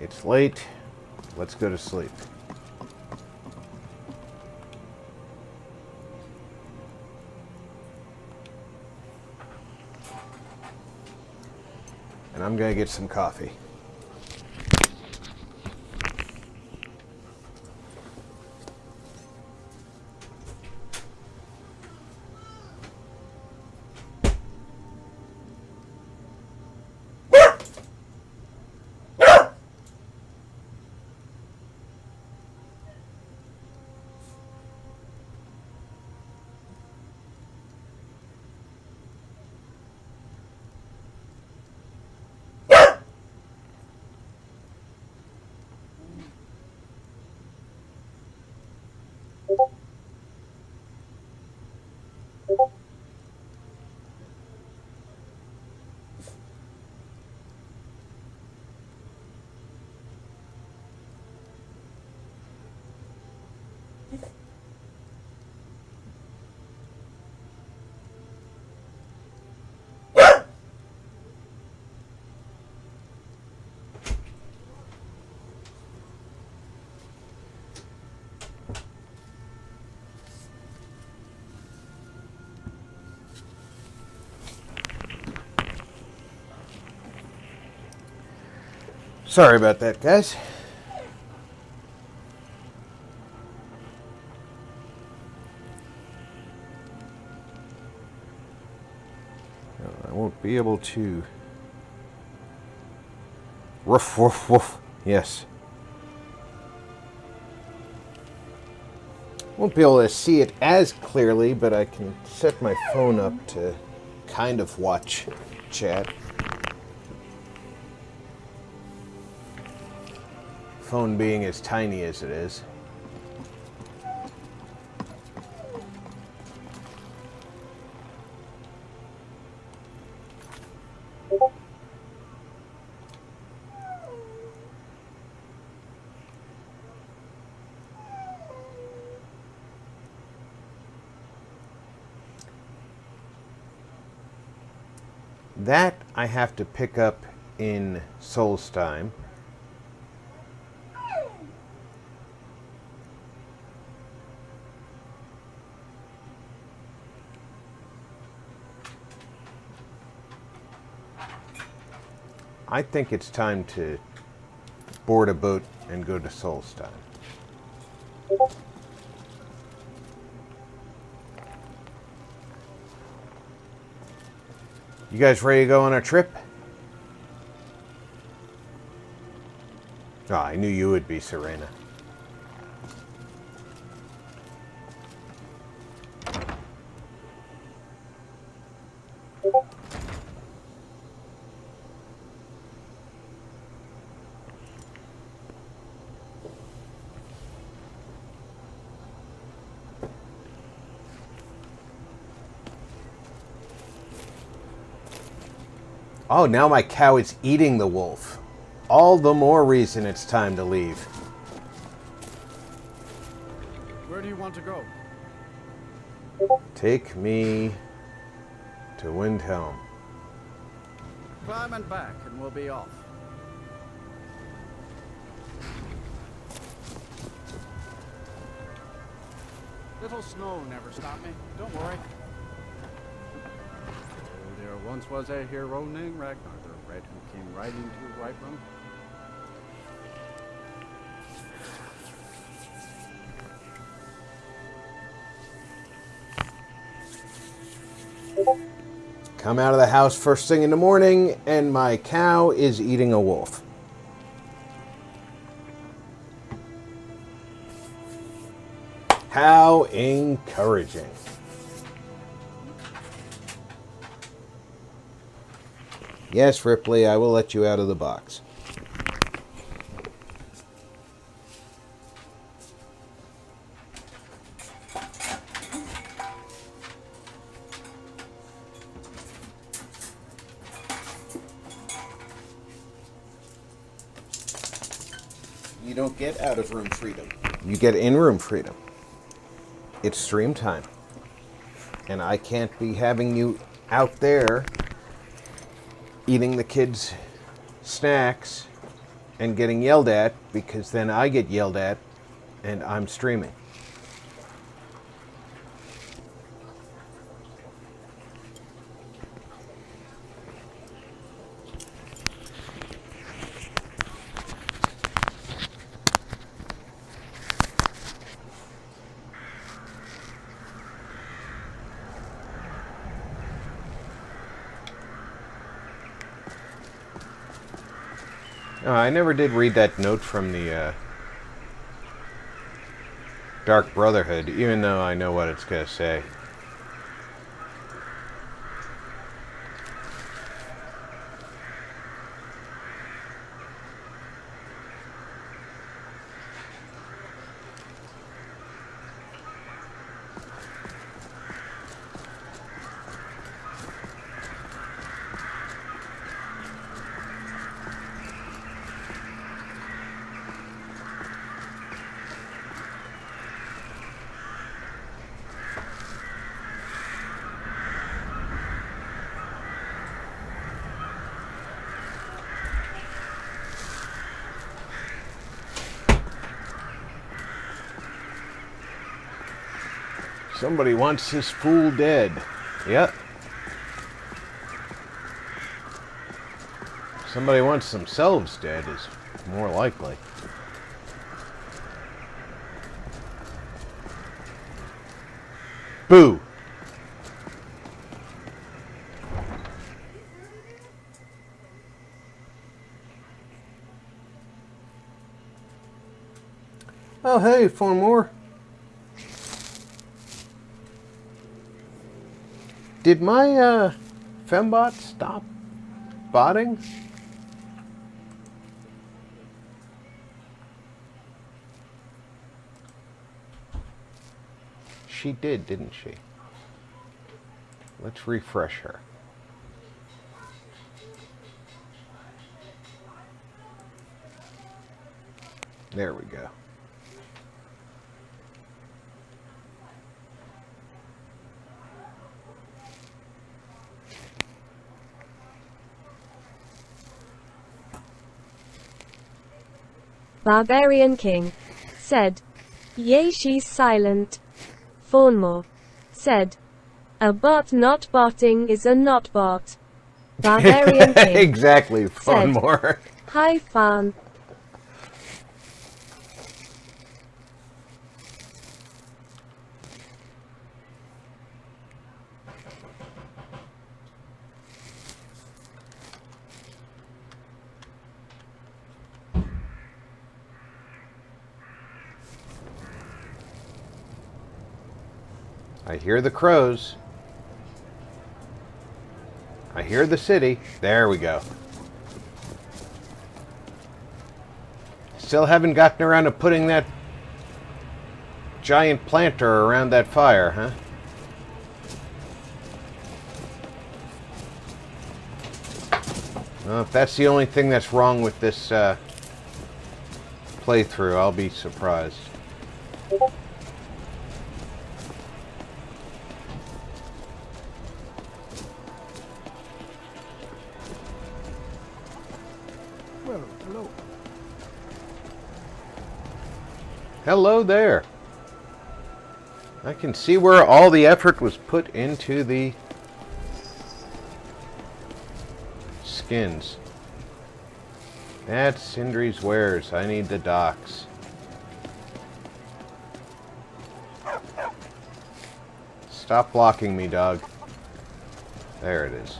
It's late. Let's go to sleep. And I'm gonna get some coffee. Sorry about that, guys. I won't be able to... Woof, woof, woof. Yes. Won't be able to see it as clearly, but I can set my phone up to kind of watch chat. Phone being as tiny as it is. That I have to pick up in Solstheim. I think it's time to board a boat and go to Solstheim. You guys ready to go on a trip? Oh, I knew you would be, Serena. Oh, now my cow is eating the wolf. All the more reason it's time to leave. Where do you want to go? Take me to Windhelm. Climb and back, and we'll be off. Little snow never stopped me. Don't worry. There once was a hero named Ragnar the Red who came riding to Whiterun. Come out of the house first thing in the morning, and my cow is eating a wolf. How encouraging. Yes, Ripley, I will let you out of the box. you don't get out-of-room freedom. You get in-room freedom. It's stream time. And I can't be having you out there eating the kids' snacks and getting yelled at, because then I get yelled at and I'm streaming. Oh, I never did read that note from the Dark Brotherhood, even though I know what it's going to say. Somebody wants this fool dead. Yep. Somebody wants themselves dead is more likely. Boo! Oh, hey, 4 more. Did my fembot stop botting? She did, didn't she? Let's refresh her. There we go. Barbarian King said, "Yea, she's silent." Fawnmore said, "A bot not botting is a not bot." Barbarian King exactly, said, Fawnmore. "Hi, Fawn." I hear the crows. I hear the city. There we go. Still haven't gotten around to putting that giant planter around that fire, huh? Well, if that's the only thing that's wrong with this playthrough, I'll be surprised. Well, hello. Hello there. I can see where all the effort was put into the skins. That's Sindri's wares. I need the docks. Stop blocking me, dog. There it is.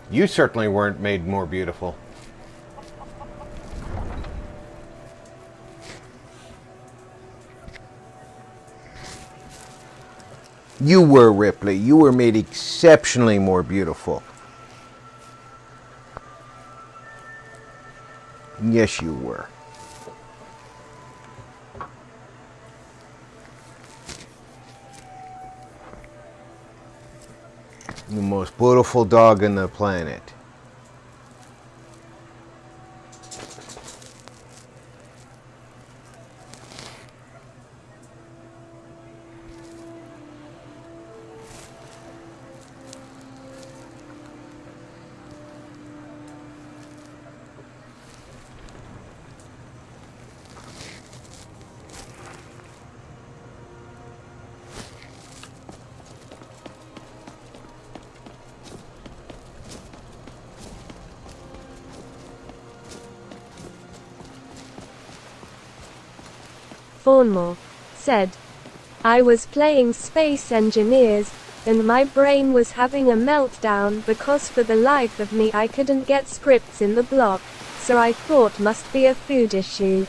You certainly weren't made more beautiful. You were, Ripley. You were made exceptionally more beautiful. Yes, you were. The most beautiful dog on the planet. Fawnmore, said, I was playing Space Engineers, and my brain was having a meltdown because for the life of me I couldn't get scripts in the block, so I thought must be a food issue.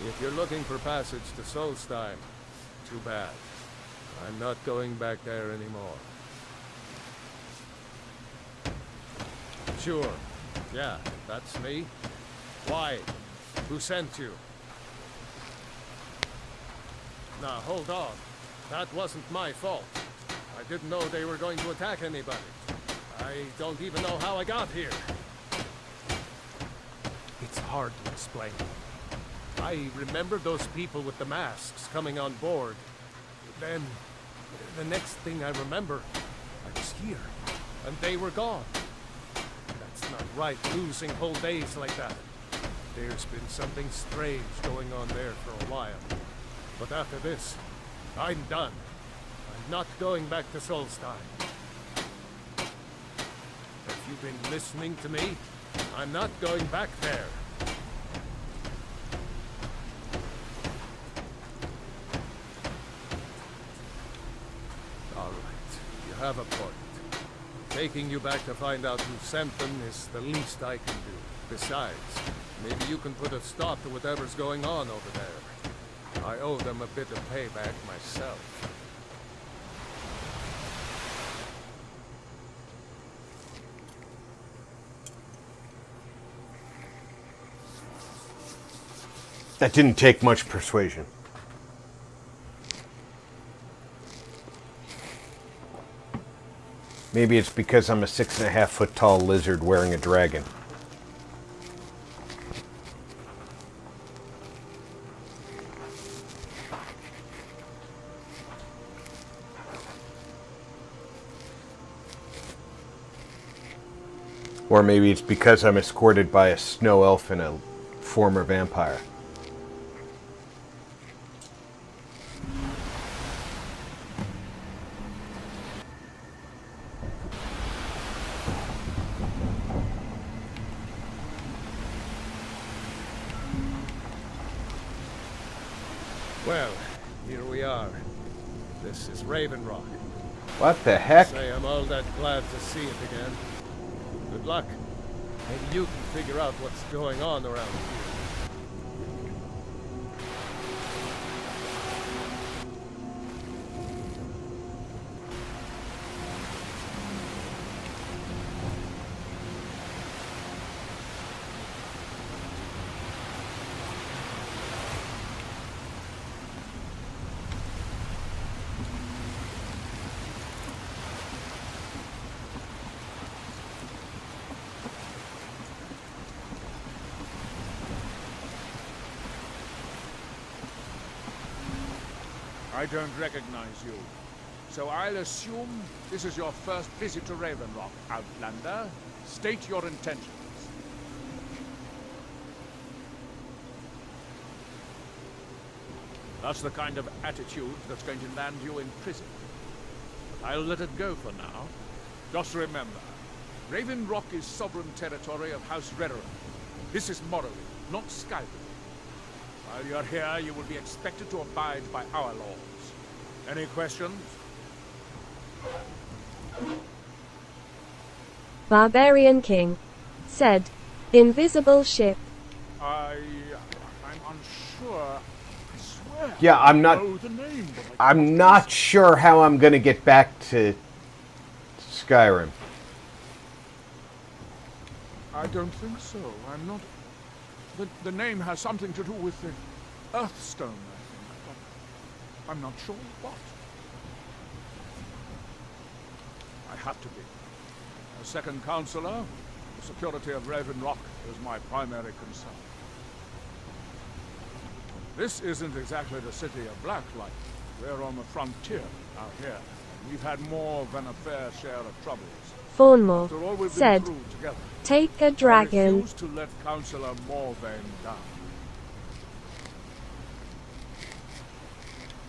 If you're looking for passage to Solstheim, too bad. I'm not going back there anymore. Sure. Yeah, that's me. Why? Who sent you? Now, hold on. That wasn't my fault. I didn't know they were going to attack anybody. I don't even know how I got here. It's hard to explain. I remember those people with the masks coming on board. Then, the next thing I remember, I was here, and they were gone. That's not right, losing whole days like that. There's been something strange going on there for a while. But after this, I'm done. I'm not going back to Solstheim. Have you been listening to me? I'm not going back there. All right, you have a point. Taking you back to find out who sent them is the least I can do. Besides, maybe you can put a stop to whatever's going on over there. I owe them a bit of payback myself. That didn't take much persuasion. Maybe it's because I'm a 6.5 foot tall lizard wearing a dragon. Or maybe it's because I'm escorted by a snow elf and a former vampire. Well, here we are. This is Raven Rock. What the heck? Say I'm all that glad to see it again. Good luck. Maybe you can figure out what's going on around here. I don't recognize you. So I'll assume this is your first visit to Raven Rock. Outlander, state your intentions. That's the kind of attitude that's going to land you in prison. But I'll let it go for now. Just remember, Raven Rock is sovereign territory of House Redoran. This is Morrowind, not Skyrim. While you're here, you will be expected to abide by our laws. Any questions? Barbarian King said, invisible ship. I'm unsure. I swear. Yeah, I'm not. I know the name, but I'm not sure how I'm gonna get back to Skyrim. I don't think so. I'm not. The name has something to do with the Earthstone, I think, but I'm not sure what. I have to be. As second counselor, the security of Raven Rock is my primary concern. This isn't exactly the city of Blacklight. We're on the frontier out here. We've had more than a fair share of troubles. Fawnmore After all we've been said, through together, take a I dragon. refuse to let Councillor Morvain down.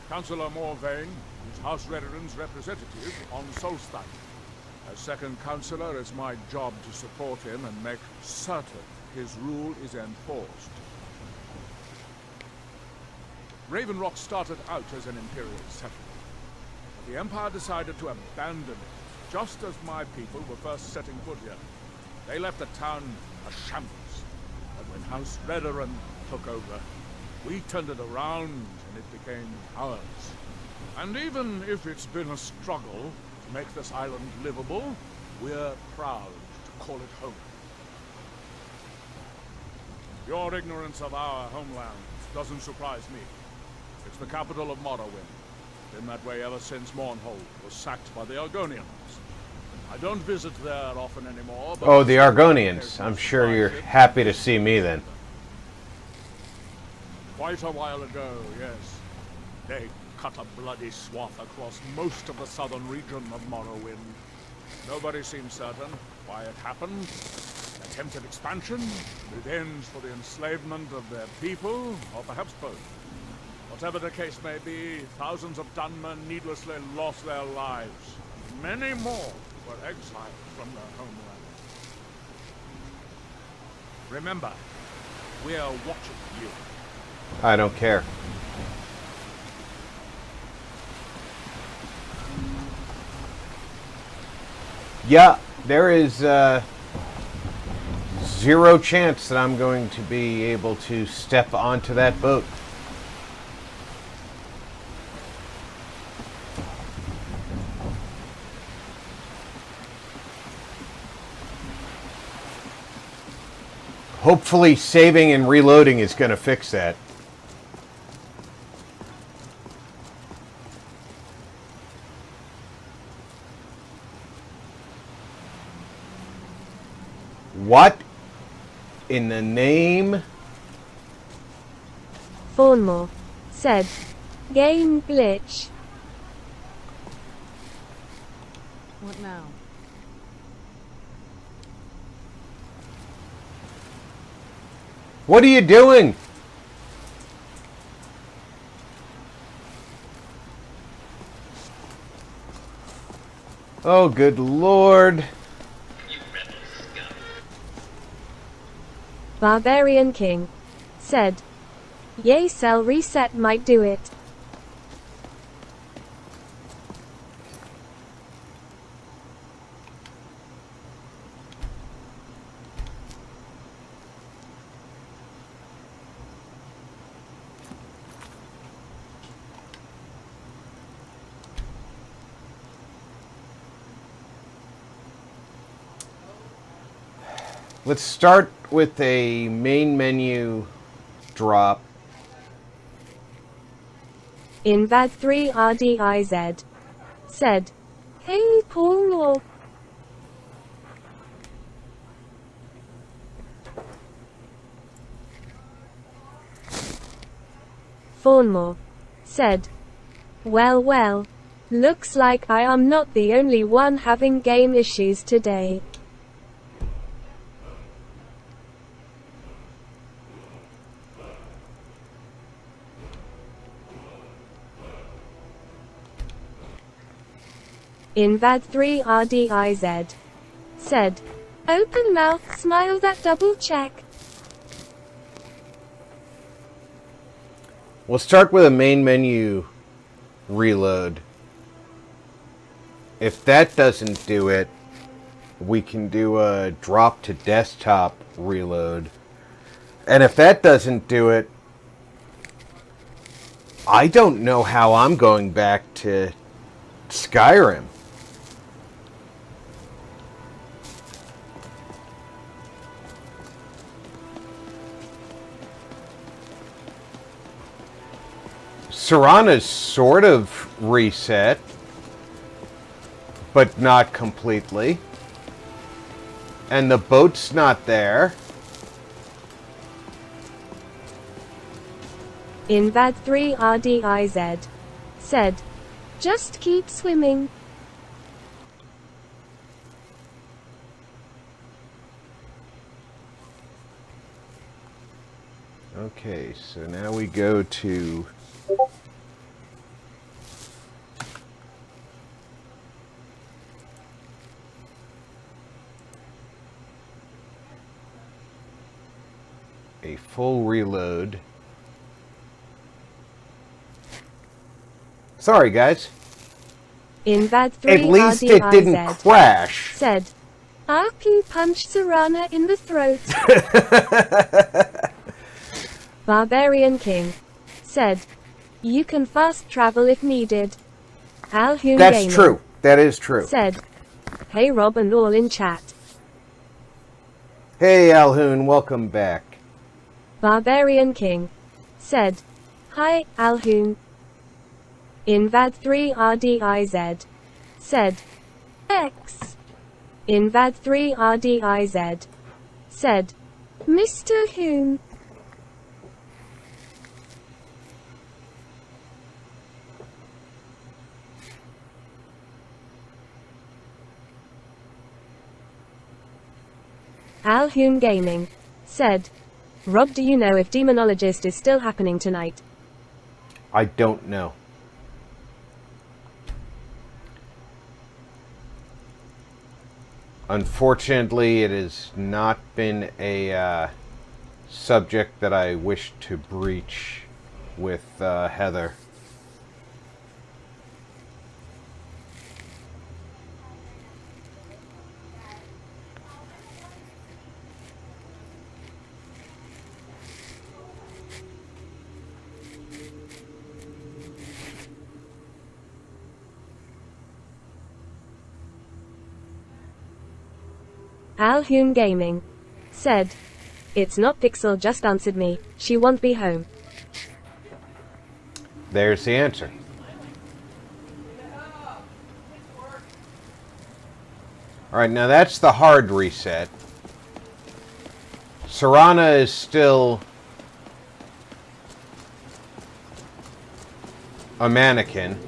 Councillor Morvain is House Redoran's representative on Solstheim. As second counselor, it's my job to support him and make certain his rule is enforced. Raven Rock started out as an imperial settlement. But the Empire decided to abandon it, just as my people were first setting foot here. They left the town a shambles. And when House Redoran took over, we turned it around and it became ours. And even if it's been a struggle to make this island livable, we're proud to call it home. Your ignorance of our homeland doesn't surprise me. It's the capital of Morrowind. Been that way ever since Mournhold was sacked by the Argonians. I don't visit there often anymore, but... Oh, the Argonians. I'm sure you're happy to see me then. Quite a while ago, yes. They cut a bloody swath across most of the southern region of Morrowind. Nobody seems certain why it happened. Attempted expansion, revenge for the enslavement of their people, or perhaps both. Whatever the case may be, thousands of Dunmen needlessly lost their lives. Many more were exiled from their homeland. Remember, we are watching you. I don't care. Yeah, there is zero chance that I'm going to be able to step onto that boat. Hopefully saving and reloading is going to fix that. What in the name? Thornmore said, game glitch. What now? What are you doing? Oh, good Lord. Barbarian King said, yay, cell reset might do it. Let's start with a main menu drop. Invad 3 RDIZ said, hey Paul. Thornmore said, well, looks like I am not the only one having game issues today. Invad 3 RDIZ said, open mouth smile that double check. We'll start with a main menu reload. If that doesn't do it, we can do a drop to desktop reload. And if that doesn't do it, I don't know how I'm going back to Skyrim. Serana's sort of reset, but not completely. And the boat's not there. Invad 3 RDIZ said, just keep swimming. Okay, so now we go to a full reload. Sorry, guys. Invad 3 At least it didn't crash. Said, RP punch Serana in the throat. Barbarian King. Said, you can fast travel if needed. Alduin That's Gaming. true. That is true. Said, hey Rob and all in chat. Hey Alduin, welcome back. Barbarian King. Said, hi Alduin. Invad 3 RDIZ. Said, X. Invad 3 RDIZ. Said, Mr. Hoon. Alduin Gaming. Said, Rob, do you know if Demonologist is still happening tonight? I don't know. Unfortunately, it has not been a subject that I wish to breach with Heather. Alduin Gaming. Said, it's not Pixel just answered me, she won't be home. There's the answer. Alright, now that's the hard reset. Serana is still a mannequin.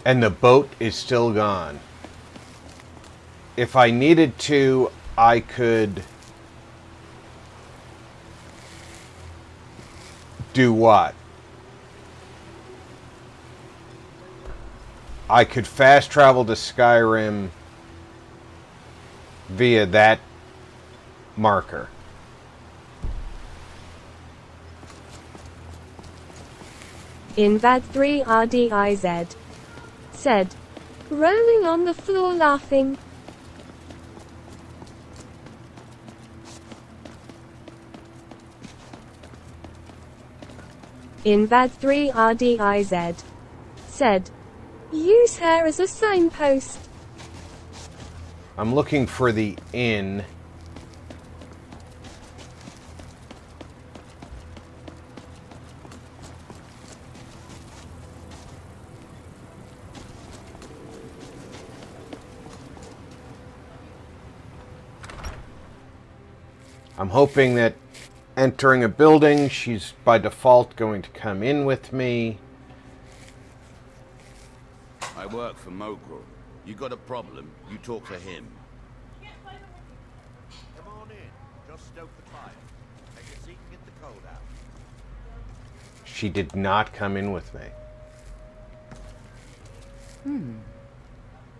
And the boat is still gone. If I needed to, I could do what? I could fast travel to Skyrim via that marker. Invad 3 RDIZ. Said, rolling on the floor laughing. Invad 3 RDIZ. Said, use her as a signpost. I'm looking for the inn. I'm hoping that entering a building, she's by default going to come in with me. I work for Mogul. You got a problem, you talk to him. Come on in. Just stoke the fire. Take a seat and get the cold out. She did not come in with me.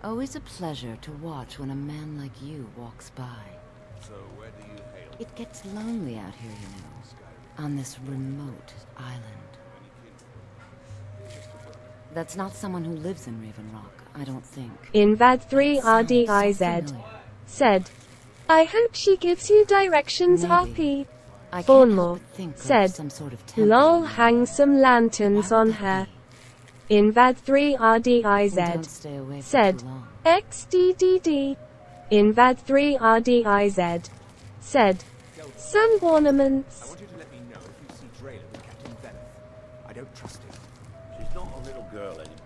Always a pleasure to watch when a man like you walks by. So where do you hail? It gets lonely out here, you know, on this remote island. That's not someone who lives in Raven Rock, I don't think. Invad 3 Sounds so RDIZ. familiar. Said, I hope she gives you directions, Maybe. RP. I can't Bournemouth help but think of said, some sort of temple lol, in there. hang some lanterns Why would on that her. be? Invad 3 We don't RDIZ. stay away for Said, too long. XDDD. Invad 3 RDIZ. Said, some I ornaments. want you to let me know if you see Drayla with Captain Veleth. I don't trust him. She's not a little girl anymore.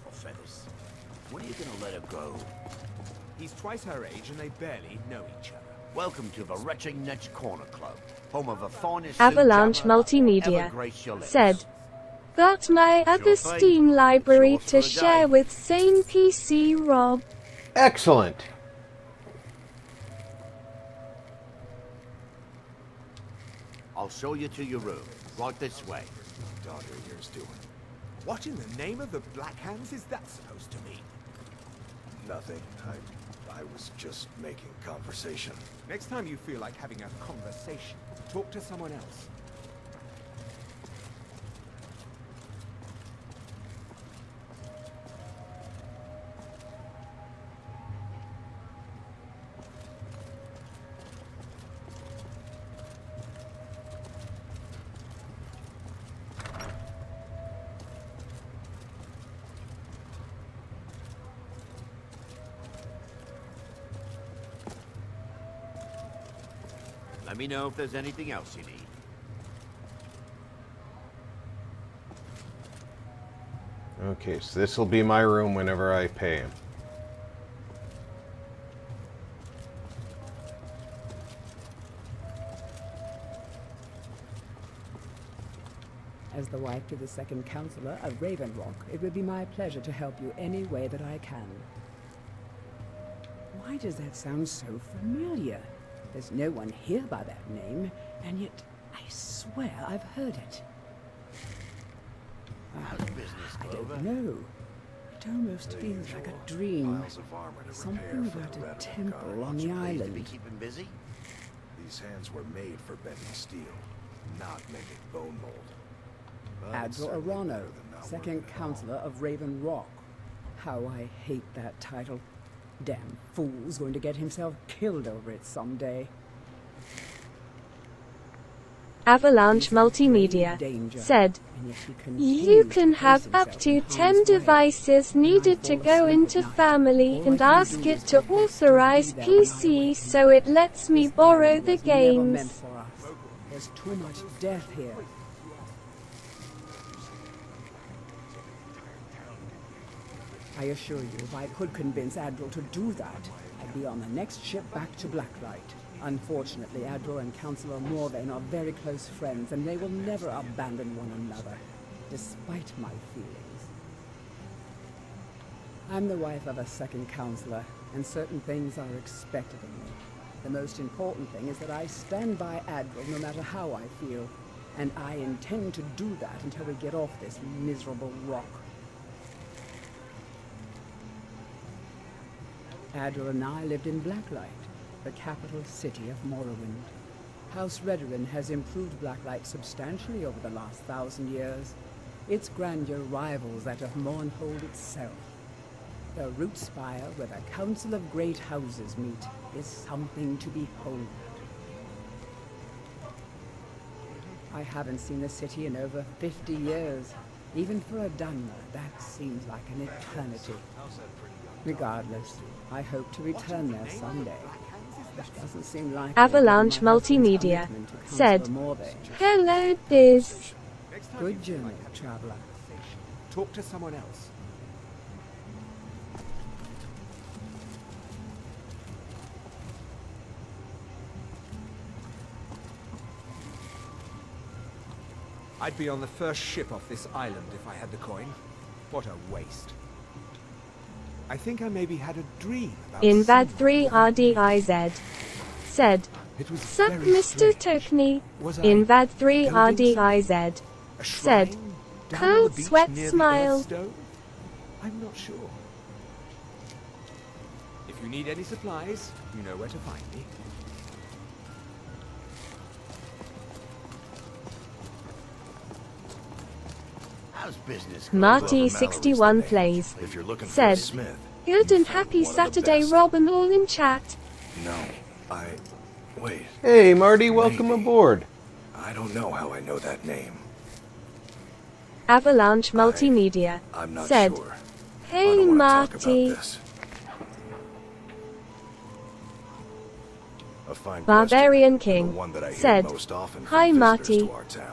Oh, feathers. When are you gonna let her go? He's twice her age and they barely know each other. Welcome to the Retching Netch Corner Club, home of the finest Avalanche suit jammer Multimedia. ever graced your lips. Said, got my other thing. Steam library Yours to for a share day. with Sane PC Rob. Excellent. I'll show you to your room. Right this way. Daughter of yours doing. What in the name of the Black Hands is that supposed to mean? Nothing. I I was just making conversation. Next time you feel like having a conversation, talk to someone else. Let me know if there's anything else you need. Okay, so this will be my room whenever I pay him. As the wife to the second counselor of Raven Rock, it would be my pleasure to help you any way that I can. Why does that sound so familiar? There's no one here by that name, and yet I swear I've heard it. I don't know. It almost feels like a dream. Something about a temple on the island. Be keeping busy? These hands were made for bending steel, not making bone mold. Admiral Arano, second counselor of Raven Rock. How I hate that title. Damn fool's going to get himself killed over it someday. Avalanche Multimedia said, "You can have up to 10 devices needed to go into family and ask it to authorize PC so it lets me borrow the games." There's too much death here. I assure you, if I could convince Admiral to do that, I'd be on the next ship back to Blacklight. Unfortunately, Admiral and Councillor Morvain are very close friends, and they will never abandon one another, despite my feelings. I'm the wife of a second counselor, and certain things are expected of me. The most important thing is that I stand by Admiral no matter how I feel, and I intend to do that until we get off this miserable rock. Admiral and I lived in Blacklight, the capital city of Morrowind. House Redoran has improved Blacklight substantially over the last 1,000 years. Its grandeur rivals that of Mournhold itself. The root spire where the Council of Great Houses meet is something to behold. I haven't seen the city in over 50 years. Even for a Dunmer, that seems like an eternity. Regardless, I hope to return there someday. Which doesn't seem like Avalanche Multimedia said, "Hello, Diz. Good journey, traveler. Talk to someone else. I'd be on the first ship off this island if I had the coin. What a waste. I think I maybe had a dream about Invad 3 RDIZ said, "Sup, Mr. Tokney." Invad 3 RDIZ said, "Cold sweat smile." I'm not sure. If you need any supplies, you know where to find me. How's business? Marty61 plays said, "Good and happy Saturday, Rob and all in chat." No, wait. Hey, Marty, welcome aboard. I don't know how I know that name. Avalanche Multimedia I'm not said, sure. "Hey, Marty." A fine Barbarian question, King the one that I hear said, most often from "Hi, visitors Marty." to our town.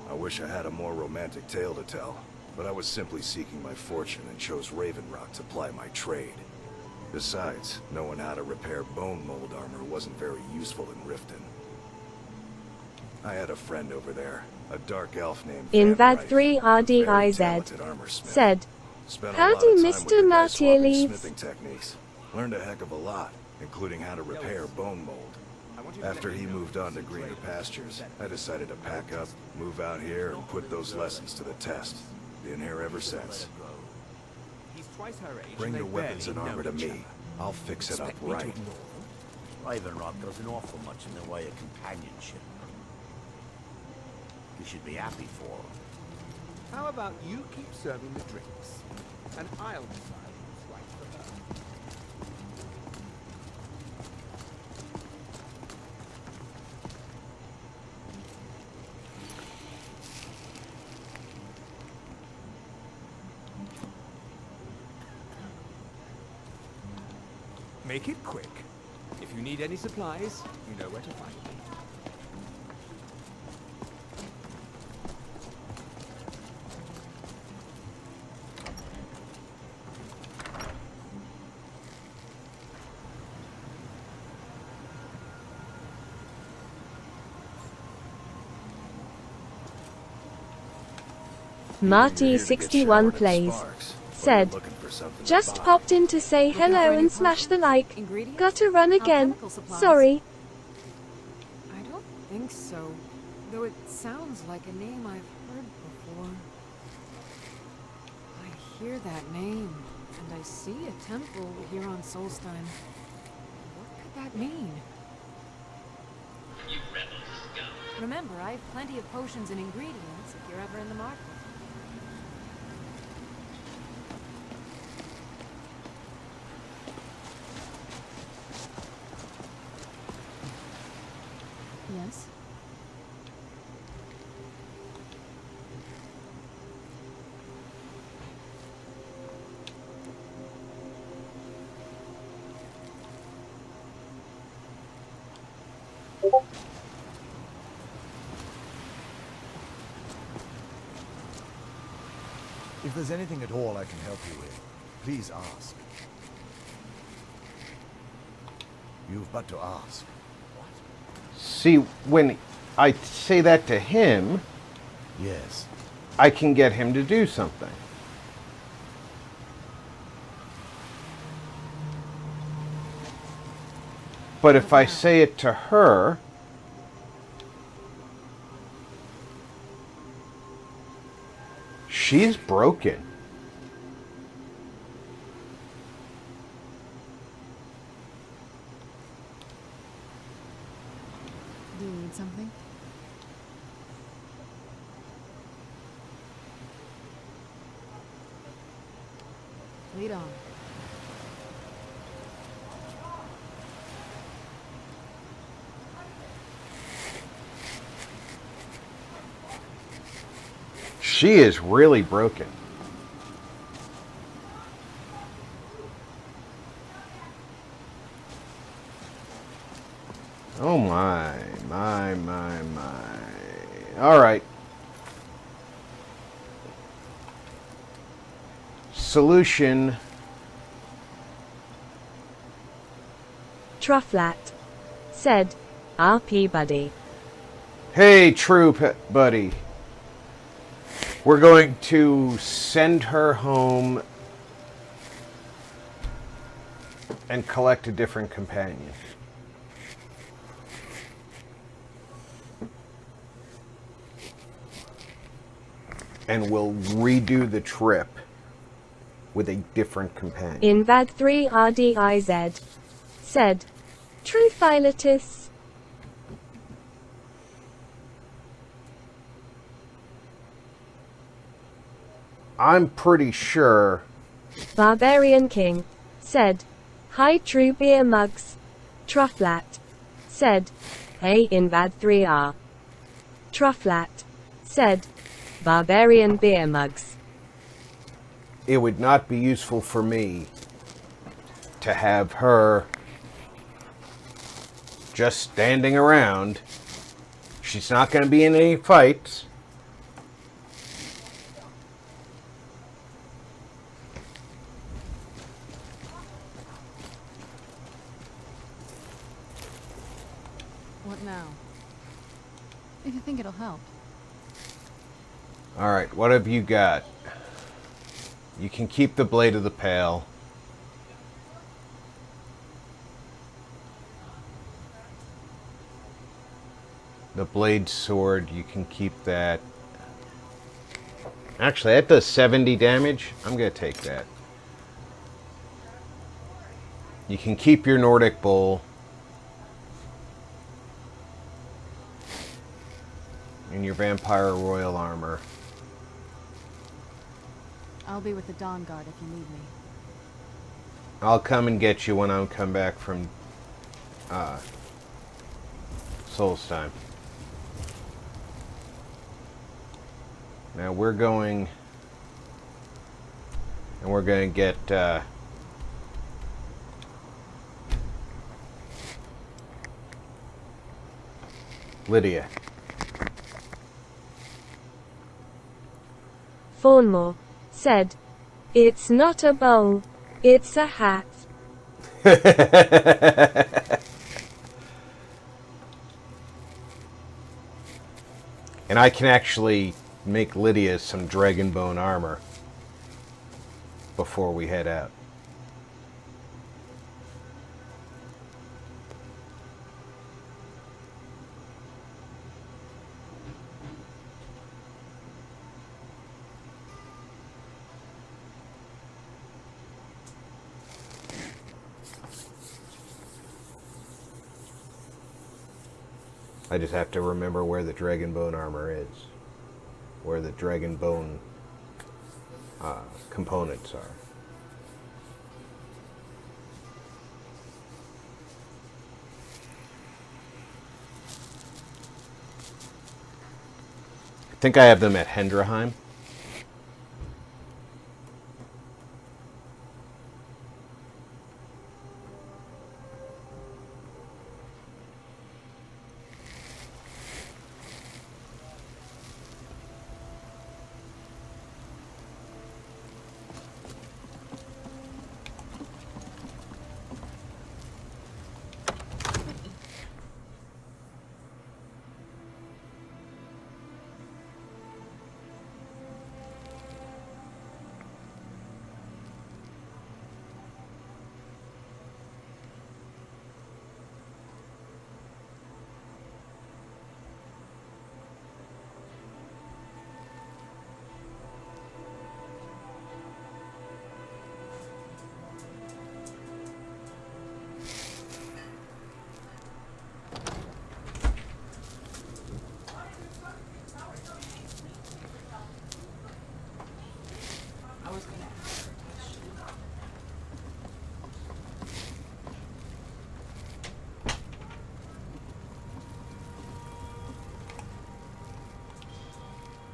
I wish I had a more romantic tale to tell, but I was simply seeking my fortune and chose Raven Rock to ply my trade. Besides, knowing how to repair bone mold armor wasn't very useful in Riften. I had a friend over there, a dark elf named Invad 3 RDIZ said, "Howdy, Mr. Martierleaves." Techniques. Learned a heck of a lot, including how to repair bone mold. After he moved on to greener pastures, I decided to pack up, move out here, and put those lessons to the test. Been here ever since. Bring your weapons and armor to me. I'll fix it up Expect me to right. ignore them? Raven Rock doesn't offer much in the way of companionship. You should be happy for her. How about you keep serving the drinks, and I'll decide what's right for her. Make it quick. If you need any supplies, you know where to find me. Marty61 plays. Said, just popped in to say hello and smash the like. Gotta run again. Sorry. I don't think so. Though it sounds like a name I've heard before. I hear that name, and I see a temple here on Solstein. What could that mean? You rebel scum. Remember, I have plenty of potions and ingredients if you're ever in the market. Yes? If there's anything at all I can help you with, please ask. You've but to ask. See, when I say that to him, Yes. I can get him to do something. But if I say it to her, she's broken. Do you need something? Lead on. She is really broken. Oh my. All right. Solution. Trufflat. Said, RP buddy. Hey, buddy. We're going to send her home and collect a different companion. And we'll redo the trip with a different companion. Invad 3 RDIZ. Said, True Philetus. I'm pretty sure. Barbarian King. Said, Hi True Beer Mugs. Trufflat. Said, Hey Invad 3R. Trufflat. Said, Barbarian Beer Mugs. It would not be useful for me to have her just standing around. She's not going to be in any fights. What now? If you think it'll help. All right, what have you got? You can keep the blade of the pail. The blade sword, you can keep that. Actually, that does 70 damage. I'm going to take that. You can keep your Nordic bowl. And your vampire royal armor. I'll be with the Dawn Guard if you need me. I'll come and get you when I come back from Solstheim. Now we're going, and we're going to get Lydia. Fawnmore said, "It's not a bowl, it's a hat." And I can actually make Lydia some dragonbone armor before we head out. I just have to remember where the dragonbone armor is, where the dragonbone components are. I think I have them at Hendraheim.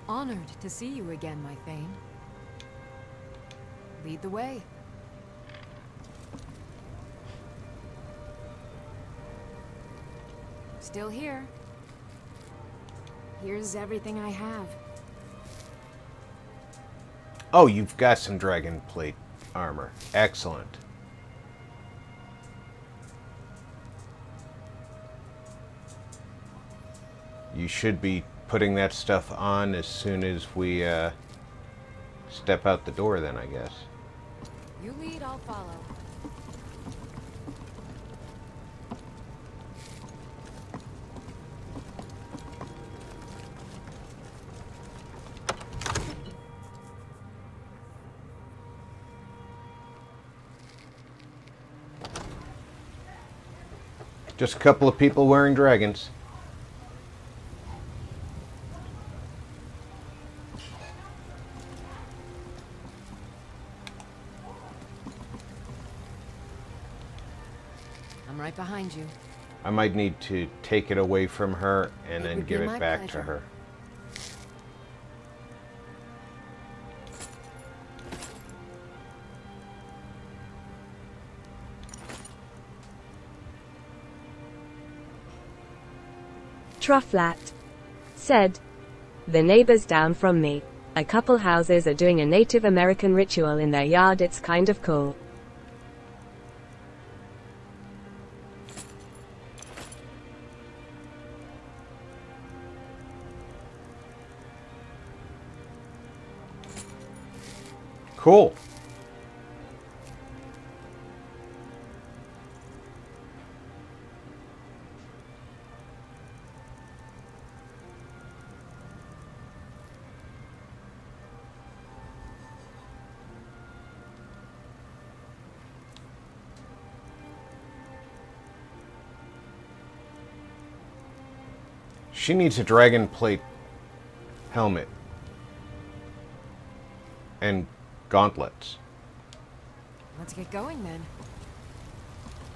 Honored to see you again, my Thane. Lead the way. Still here. Here's everything I have. Oh, you've got some dragon plate armor. Excellent. You should be putting that stuff on as soon as we step out the door then, I guess. You lead, I'll follow. Just a couple of people wearing dragons. I'm right behind you. I might need to take it away from her and then would give be it my back pleasure. to her. Trufflat said, "The neighbors down from me. A couple houses are doing a Native American ritual in their yard. It's kind of cool." Cool. She needs a dragon plate helmet. And gauntlets. Let's get going then.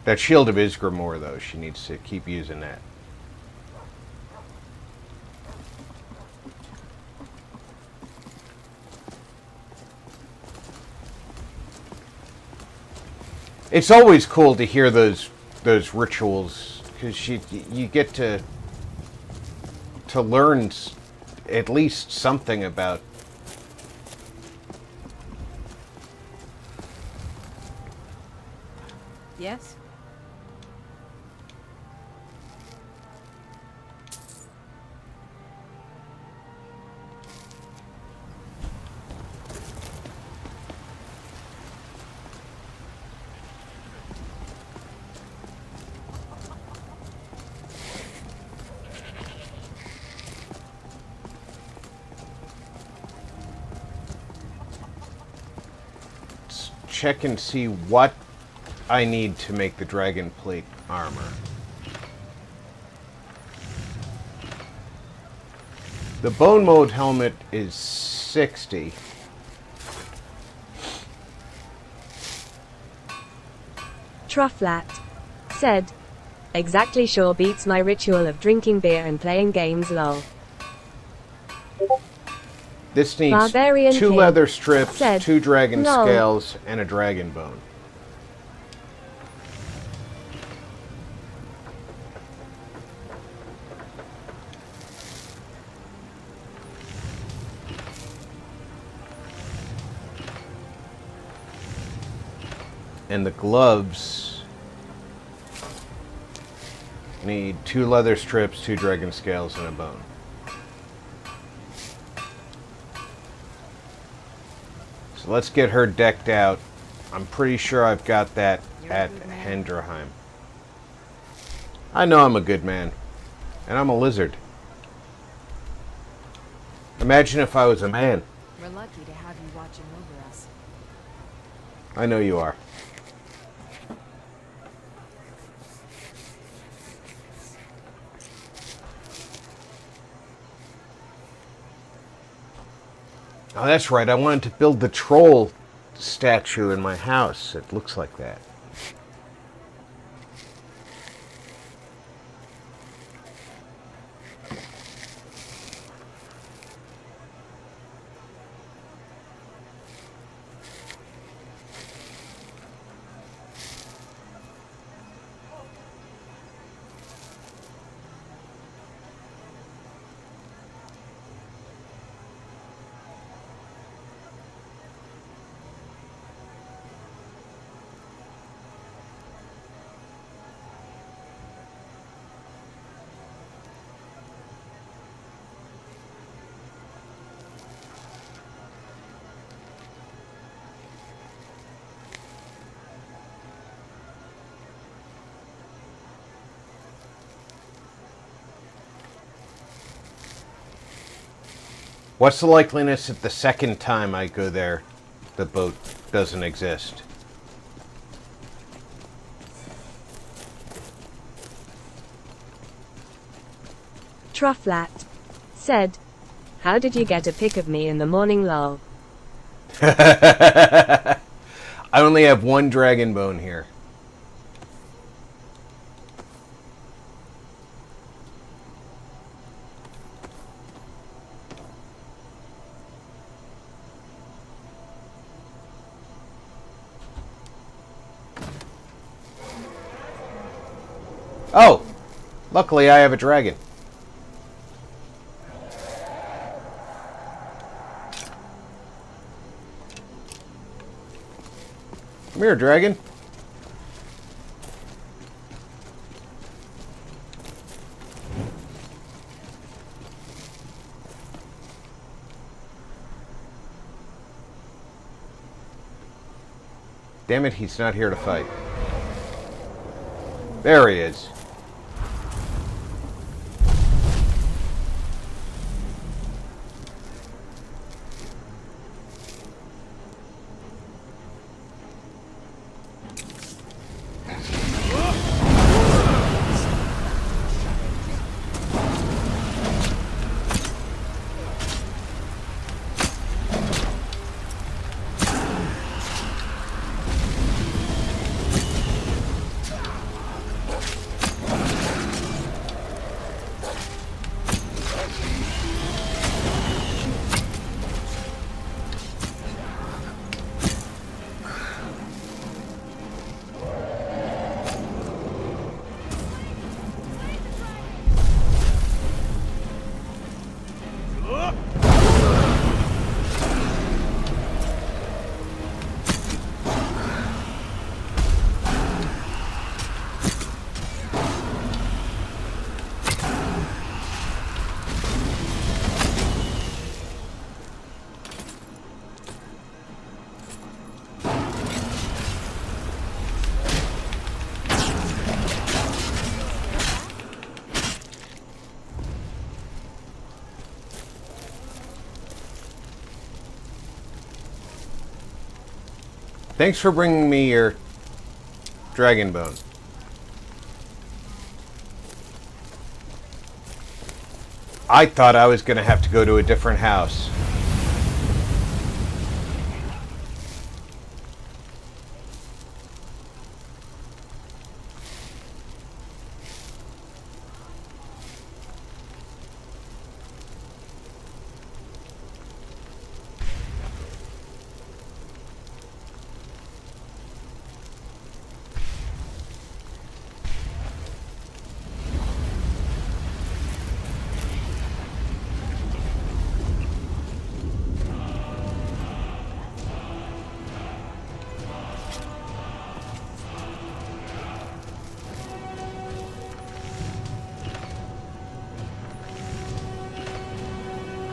That Shield of Isgrimor, though, she needs to keep using that. It's always cool to hear those rituals, because you get to learn at least something about. Yes? Let's check and see what I need to make the dragon plate armor. The bone mold helmet is 60. Trufflat said, exactly sure beats my ritual of drinking beer and playing games lol. This needs Barbarian 2 King leather strips, said, 2 dragon lol. scales, and a dragon bone. And the gloves need 2 leather strips, 2 dragon scales, and a bone. So let's get her decked out. I'm pretty sure I've got that at Hendraheim. I know I'm a good man. And I'm a lizard. Imagine if I was a man. We're lucky to have you watching over us. I know you are. Oh, that's right. I wanted to build the troll statue in my house. It looks like that. What's the likeliness that the second time I go there, the boat doesn't exist? Trufflat said, how did you get a pic of me in the morning lol? I only have 1 dragon bone here. Oh! Luckily I have a dragon. Come here, dragon. Damn it, he's not here to fight. There he is. Thanks for bringing me your dragon bone. I thought I was going to have to go to a different house.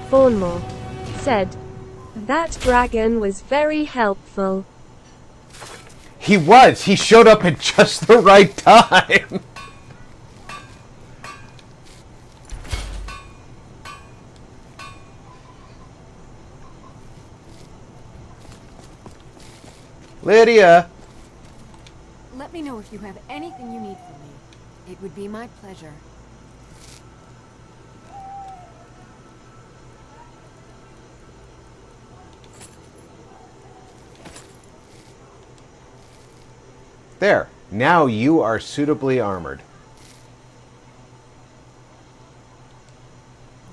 Thornmore said, "That dragon was very helpful." He was! He showed up at just the right time! Lydia! Let me know if you have anything you need from me. It would be my pleasure. There. Now you are suitably armored.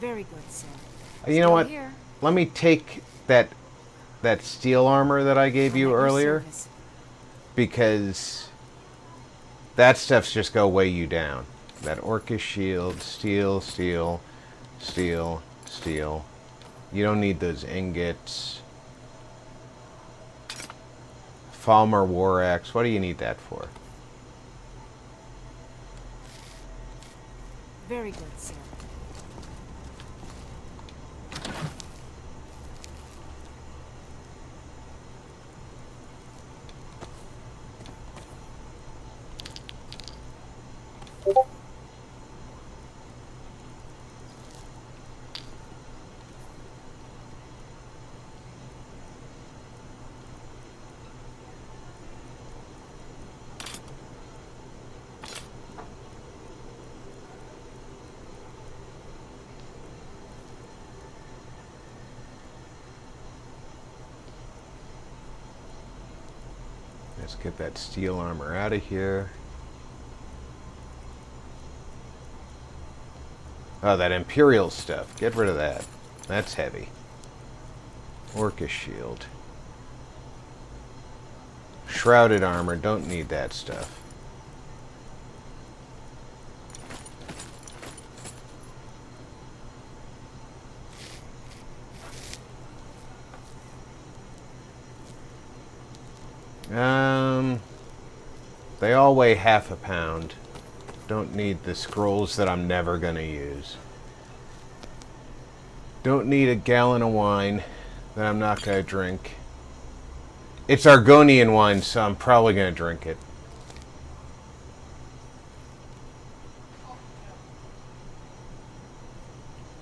Very good, sir. You know Still what? here. Let me take that steel armor that I gave you earlier. Because that stuff's just gonna weigh you down. That Orcish shield, steel, steel, steel, steel. You don't need those ingots. Falmer War Axe. What do you need that for? Very good, sir. Let's get that steel armor out of here. Oh, that Imperial stuff. Get rid of that. That's heavy. Orcish shield. Shrouded armor. Don't need that stuff. They all weigh half a pound. Don't need the scrolls that I'm never gonna use. Don't need a gallon of wine that I'm not gonna drink. It's Argonian wine, so I'm probably gonna drink it.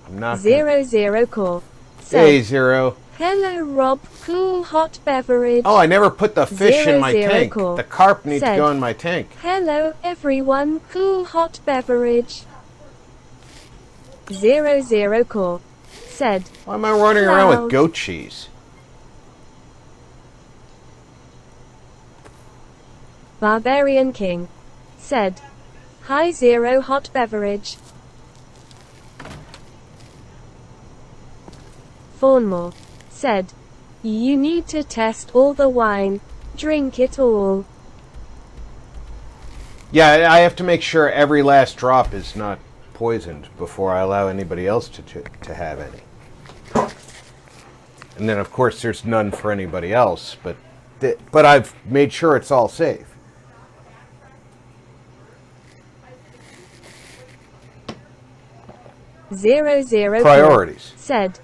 I'm not Zero Core said, Hey, Zero. "Hello, Rob. Cool hot beverage." Oh, I never put the fish in my tank. Core The carp needs to said, go in my tank. "Hello, everyone. Cool hot beverage." Zero Core said, Why am I running around with "Loud." goat cheese? Barbarian King said, "Hi, Zero hot beverage." Thornmore said, "You need to test all the wine. Drink it all." Yeah, I have to make sure every last drop is not poisoned before I allow anybody else to have any. And then, of course, there's none for anybody else, but I've made sure it's all safe. Zero Priorities. said,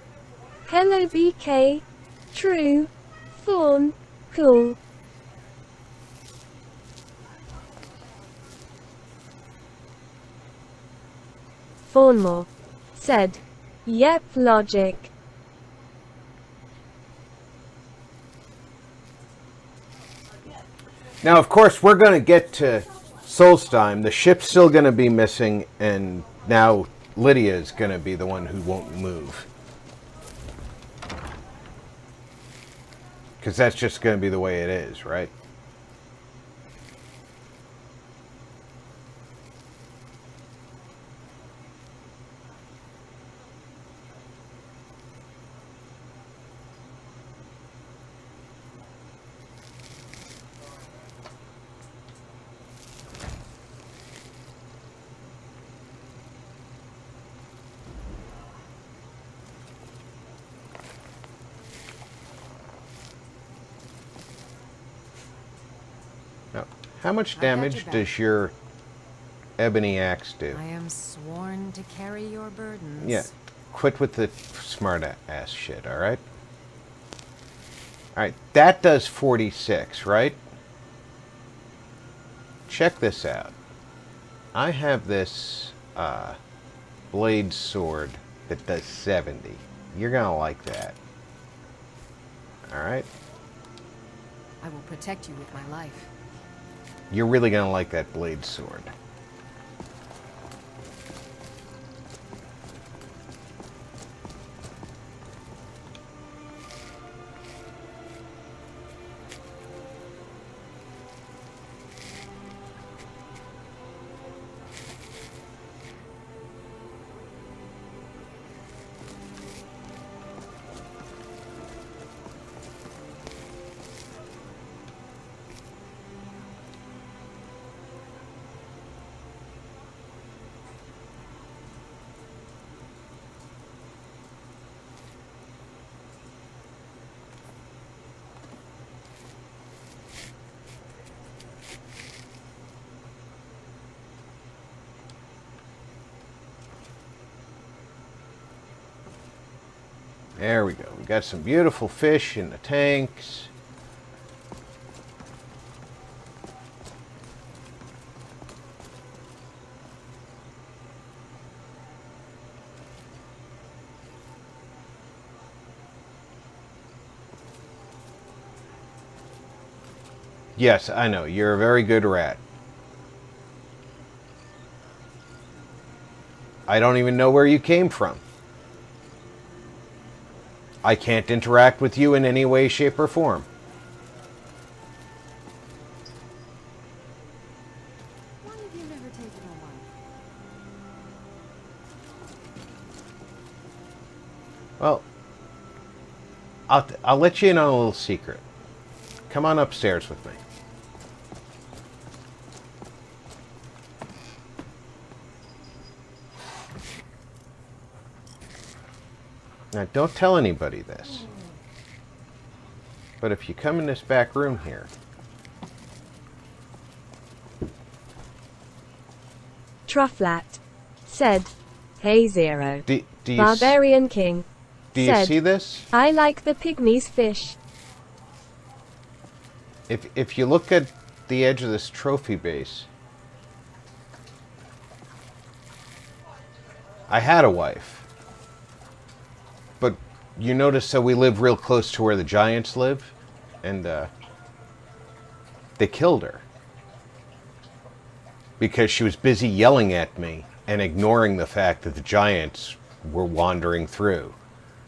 "Hello, BK. True. Thorn. Cool." Thornmore said, "Yep, logic." Now, of course, we're going to get to Solstheim. The ship's still going to be missing, and now Lydia is going to be the one who won't move. Because that's just going to be the way it is, right? How much damage does your ebony axe do? I am sworn to carry your burdens. Yeah, quit with the smart ass shit, alright? Alright, that does 46, right? Check this out. I have this blade sword that does 70. You're gonna like that. Alright? I will protect you with my life. You're really gonna like that blade sword. There we go. We got some beautiful fish in the tanks. Yes, I know. You're a very good rat. I don't even know where you came from. I can't interact with you in any way, shape, or form. Why have you never taken a wife? Well, I'll let you in on a little secret. Come on upstairs with me. Now, don't tell anybody this. But if you come in this back room here... Trufflat said, "Hey Zero, Do you Barbarian King." Do you said, see this? "I like the pygmies fish." If you look at the edge of this trophy base... I had a wife. But you notice that we live real close to where the giants live, and they killed her because she was busy yelling at me and ignoring the fact that the giants were wandering through.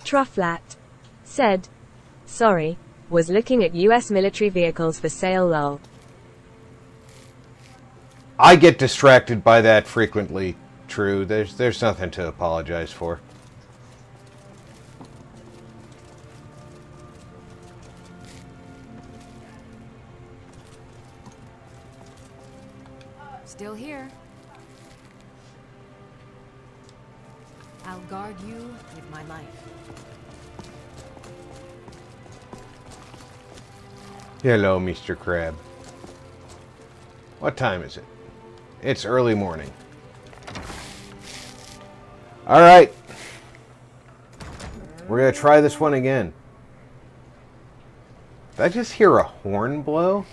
Trufflat said, "Sorry, was looking at US military vehicles for sale lol." I get distracted by that frequently, True. There's nothing to apologize for. Still here. I'll guard you with my life. Hello, Mr. Crab. What time is it? It's early morning. Alright. We're going to try this one again. Did I just hear a horn blow?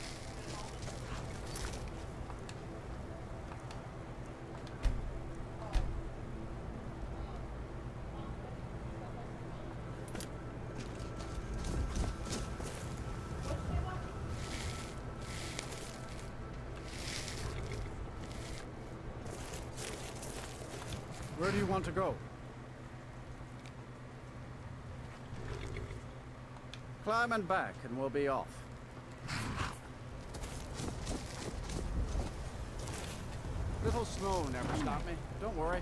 Where do you want to go? Climb and back, and we'll be off. Little snow never stopped me. Don't worry.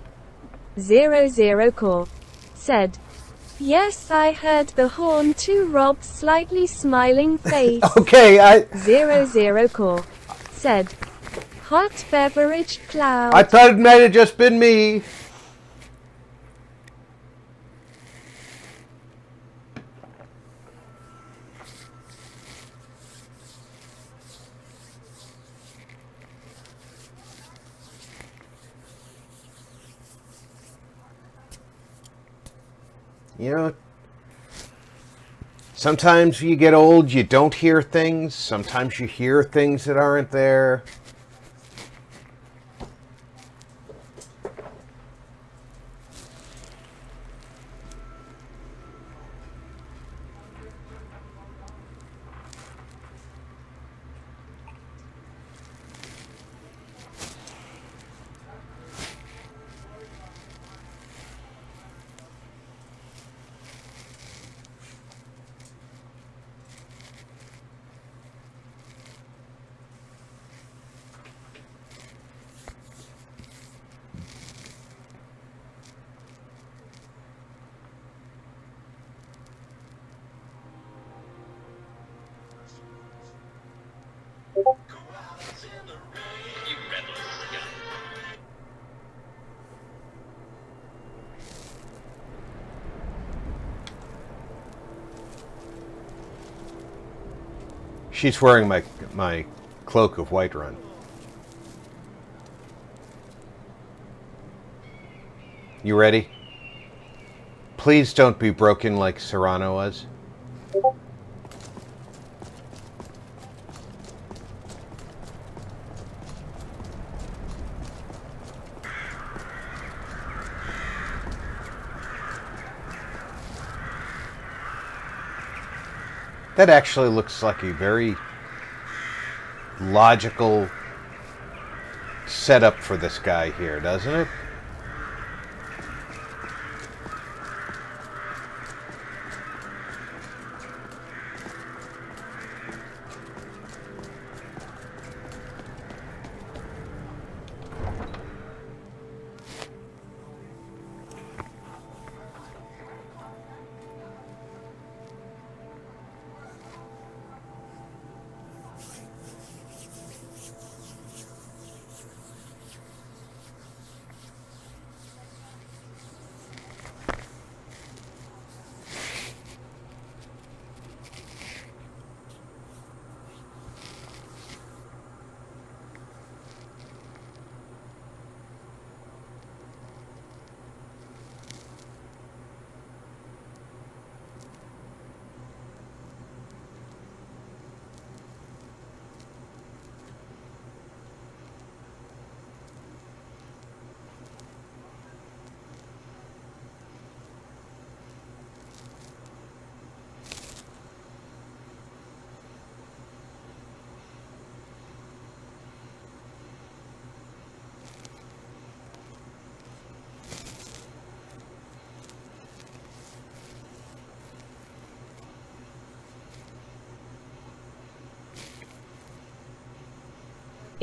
00 Core said, "Yes, I heard the horn too." Rob's slightly smiling face. Okay, 00 Core said, "Hot beverage cloud." I thought it might have just been me. You know, sometimes you get old, you don't hear things. Sometimes you hear things that aren't there. She's wearing my cloak of Whiterun. You ready? Please don't be broken like Serrano was. That actually looks like a very logical setup for this guy here, doesn't it?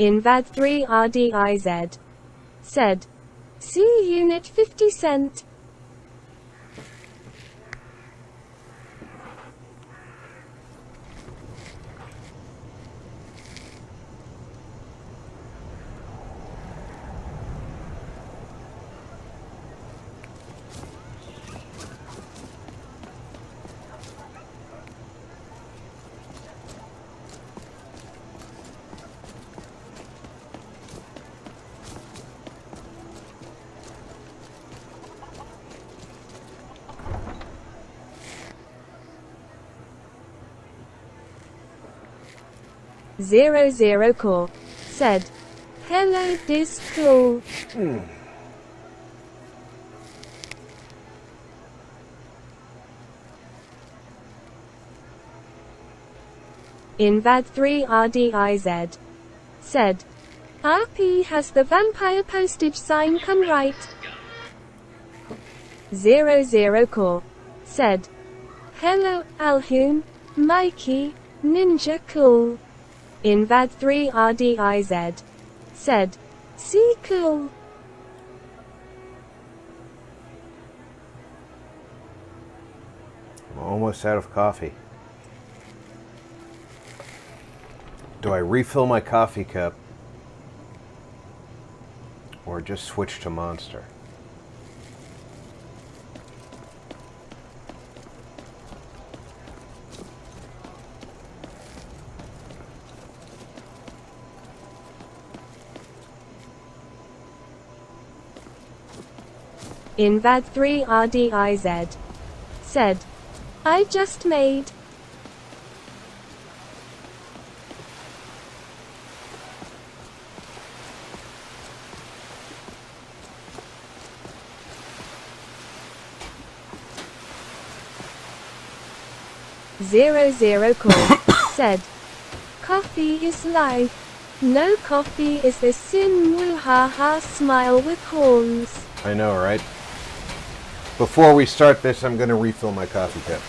Invad 3 RDIZ said, "See unit 50 cent." Zero Core said, "Hello Disco." Invad 3 RDIZ said, "RP has the vampire postage sign come right." 00 Core said, "Hello, Alduin, Mikey, Ninja Cool." Invad 3 RDIZ said, "See cool." I'm almost out of coffee. Do I refill my coffee cup or just switch to Monster? Invad 3 RDIZ said, "I just made." Zero Core said, "Coffee is life. No coffee is a sin." Woo ha ha, smile with horns. I know, right? Before we start this, I'm going to refill my coffee cup.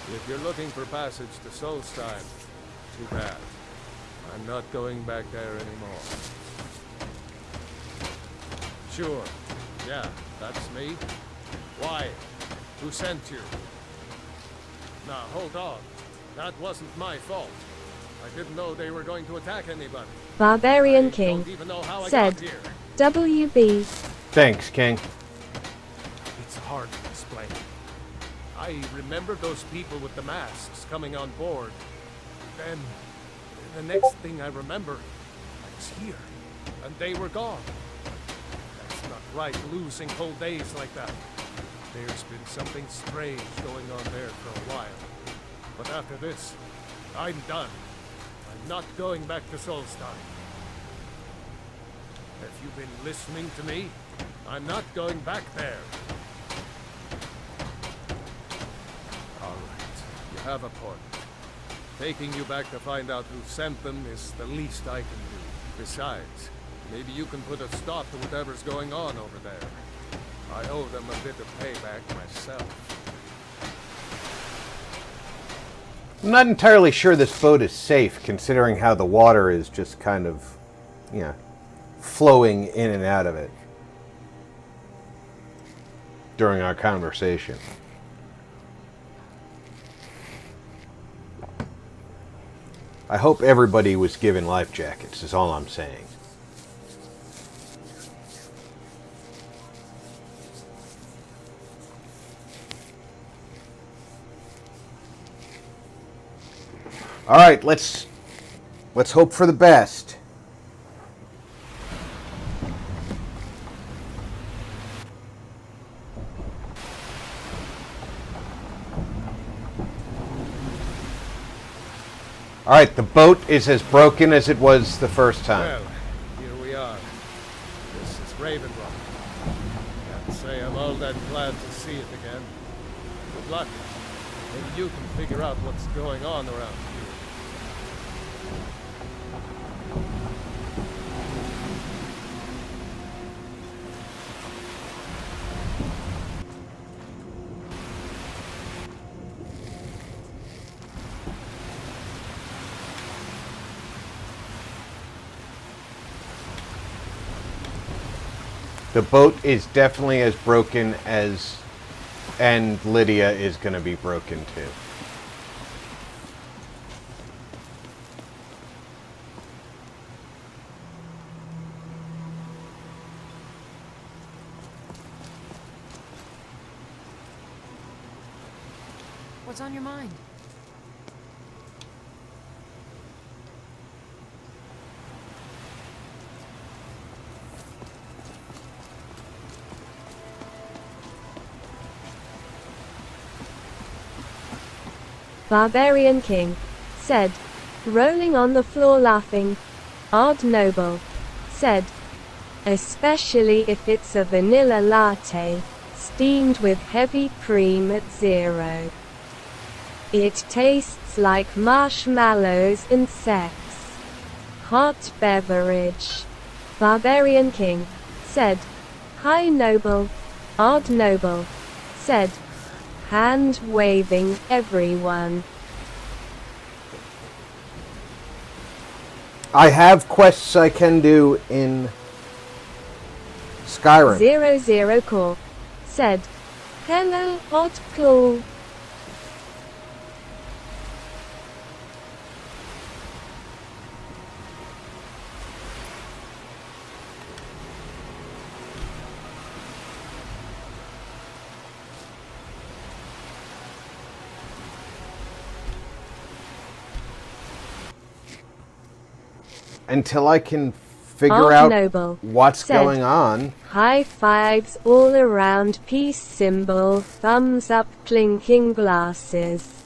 If you're looking for passage to Solstheim, too bad. I'm not going back there anymore. Sure. Yeah, that's me. Why? Who sent you? Now, hold on. That wasn't my fault. I didn't know they were going to attack anybody. Barbarian King Don't even know how I said, got here. "WB." Thanks, King. It's hard to explain. I remember those people with the masks coming on board. Then, the next thing I remember, I was here, and they were gone. That's not right, losing whole days like that. There's been something strange going on there for a while. But after this, I'm done. I'm not going back to Solstheim. Have you been listening to me? I'm not going back there. You have a point. Taking you back to find out who sent them is the least I can do. Besides, maybe you can put a stop to whatever's going on over there. I owe them a bit of payback myself. I'm not entirely sure this boat is safe, considering how the water is just kind of, flowing in and out of it during our conversation. I hope everybody was given life jackets, is all I'm saying. All right, let's hope for the best. All right, the boat is as broken as it was the first time. Well, here we are. This is Raven Rock. Can't say I'm all that glad to see it again. Good luck. Maybe you can figure out what's going on around here. The boat is definitely as broken as... And Lydia is going to be broken too. What's on your mind? Barbarian King said, rolling on the floor laughing. Odd Noble said, especially if it's a vanilla latte, steamed with heavy cream at 0. It tastes like marshmallows and sex. Hot beverage. Barbarian King said, hi Noble. Odd Noble said, hand waving everyone. I have quests I can do in Skyrim. 00 Core said, hello Odd Cool. Until I can figure Odd out Noble what's said, going on. high fives all around, peace symbol, thumbs up, clinking glasses.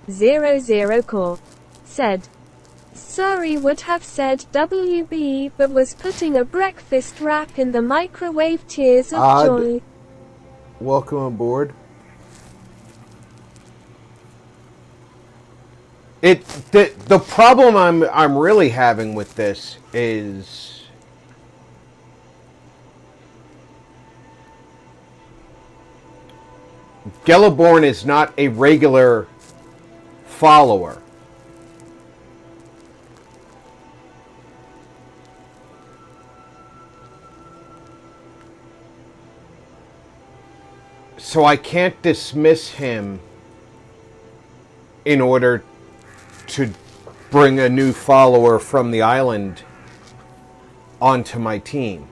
00 Core said, sorry, would have said WB but was putting a breakfast wrap in the microwave, tears of Odd. joy. Welcome aboard. The problem I'm really having with this is Gelaborn is not a regular follower. So I can't dismiss him in order to bring a new follower from the island onto my team.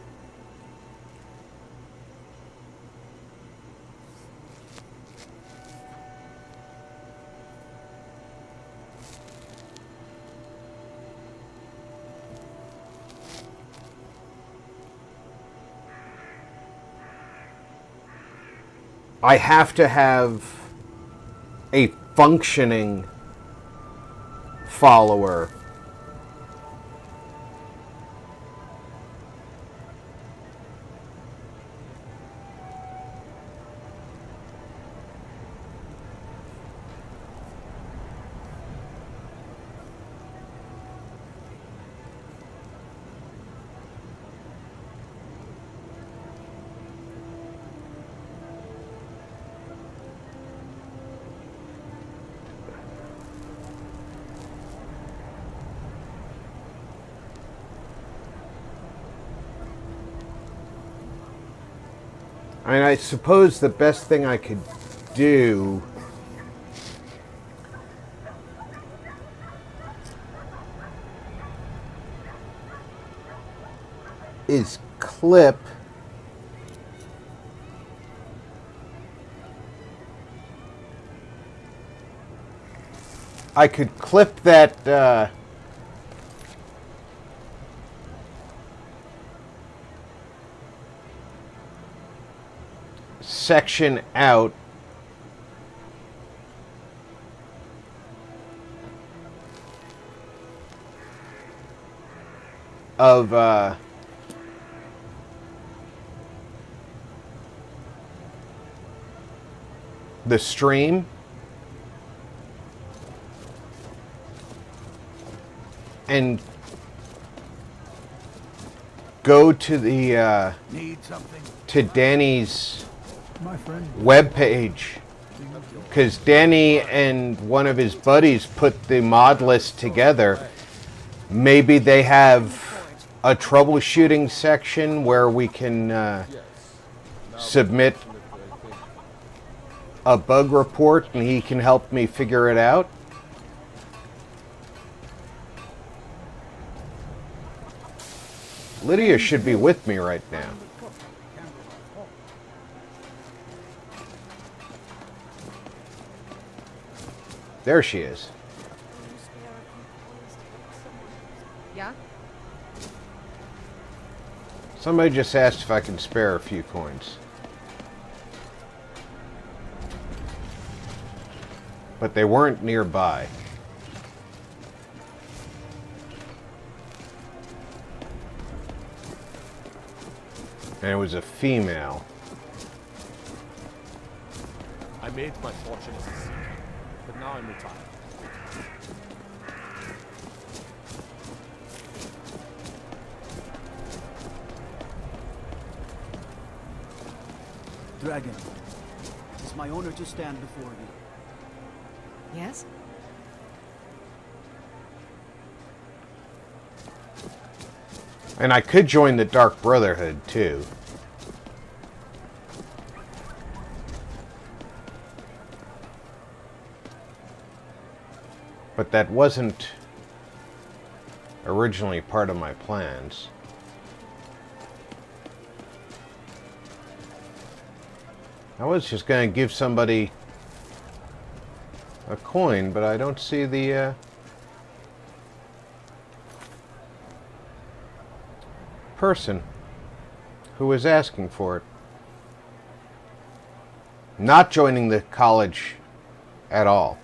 I have to have a functioning follower I mean, I suppose the best thing I could do is clip I could clip that section out of the stream and go to the to Danny's webpage, because Danny and one of his buddies put the mod list together. Maybe they have a troubleshooting section where we can submit a bug report and he can help me figure it out? Lydia should be with me right now. There she is. Yeah? Somebody just asked if I can spare a few coins. But they weren't nearby. And it was a female. I made my fortune as a seeker, but now I'm retired. Dragon, it's my honor to stand before you. Yes? And I could join the Dark Brotherhood, too. But that wasn't originally part of my plans. I was just going to give somebody a coin, but I don't see the person who was asking for it. Not joining the college at all.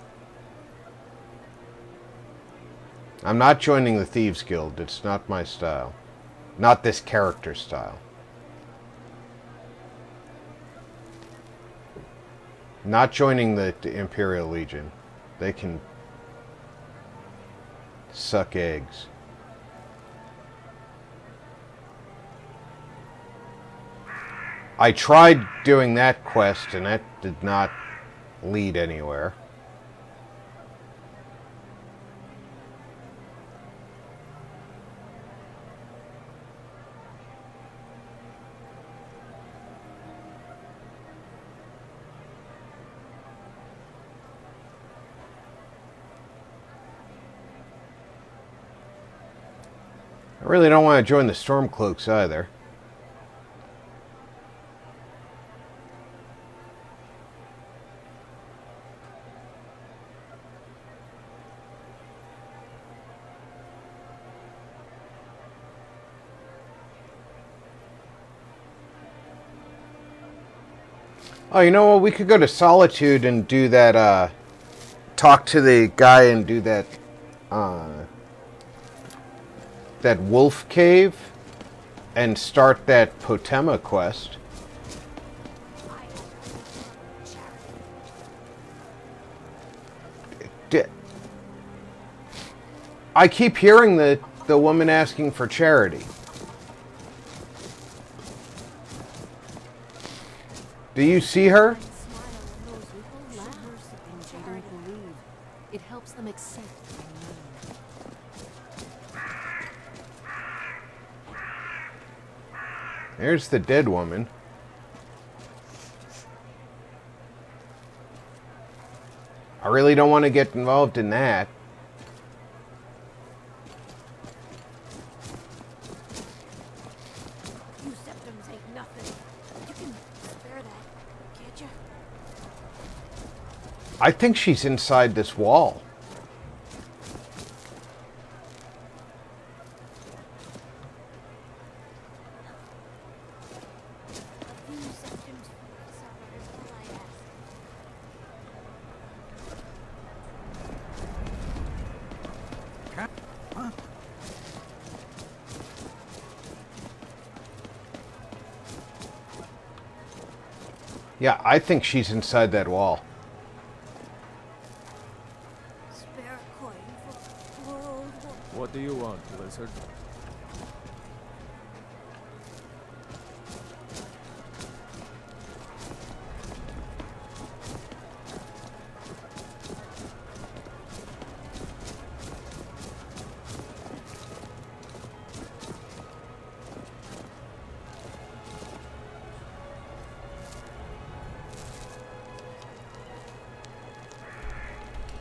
I'm not joining the Thieves Guild. It's not my style. Not this character style. Not joining the Imperial Legion. They can suck eggs. I tried doing that quest and that did not lead anywhere. I really don't want to join the Stormcloaks either. Oh, you know what? We could go to Solitude and do that, talk to the guy and do that, that wolf cave and start that Potema quest. I keep hearing the woman asking for charity. Do you see her? It helps them accept. There's the dead woman. I really don't want to get involved in that. You septums ain't nothing. You can spare that, can't you? I think she's inside this wall. Yeah, I think she's inside that wall. Spare a coin for world war. What do you want, Lizard?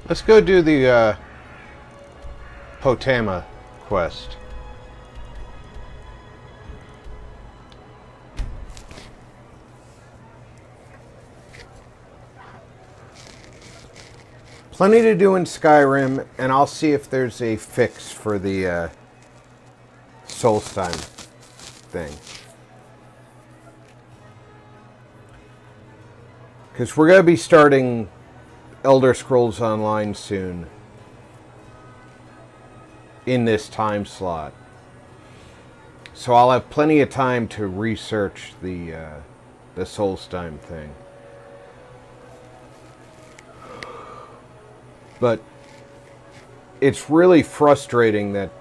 Let's go do the Potama quest. Plenty to do in Skyrim, and I'll see if there's a fix for the Solstheim thing. Because we're going to be starting Elder Scrolls Online soon in this time slot. So I'll have plenty of time to research the Solstheim thing. But it's really frustrating that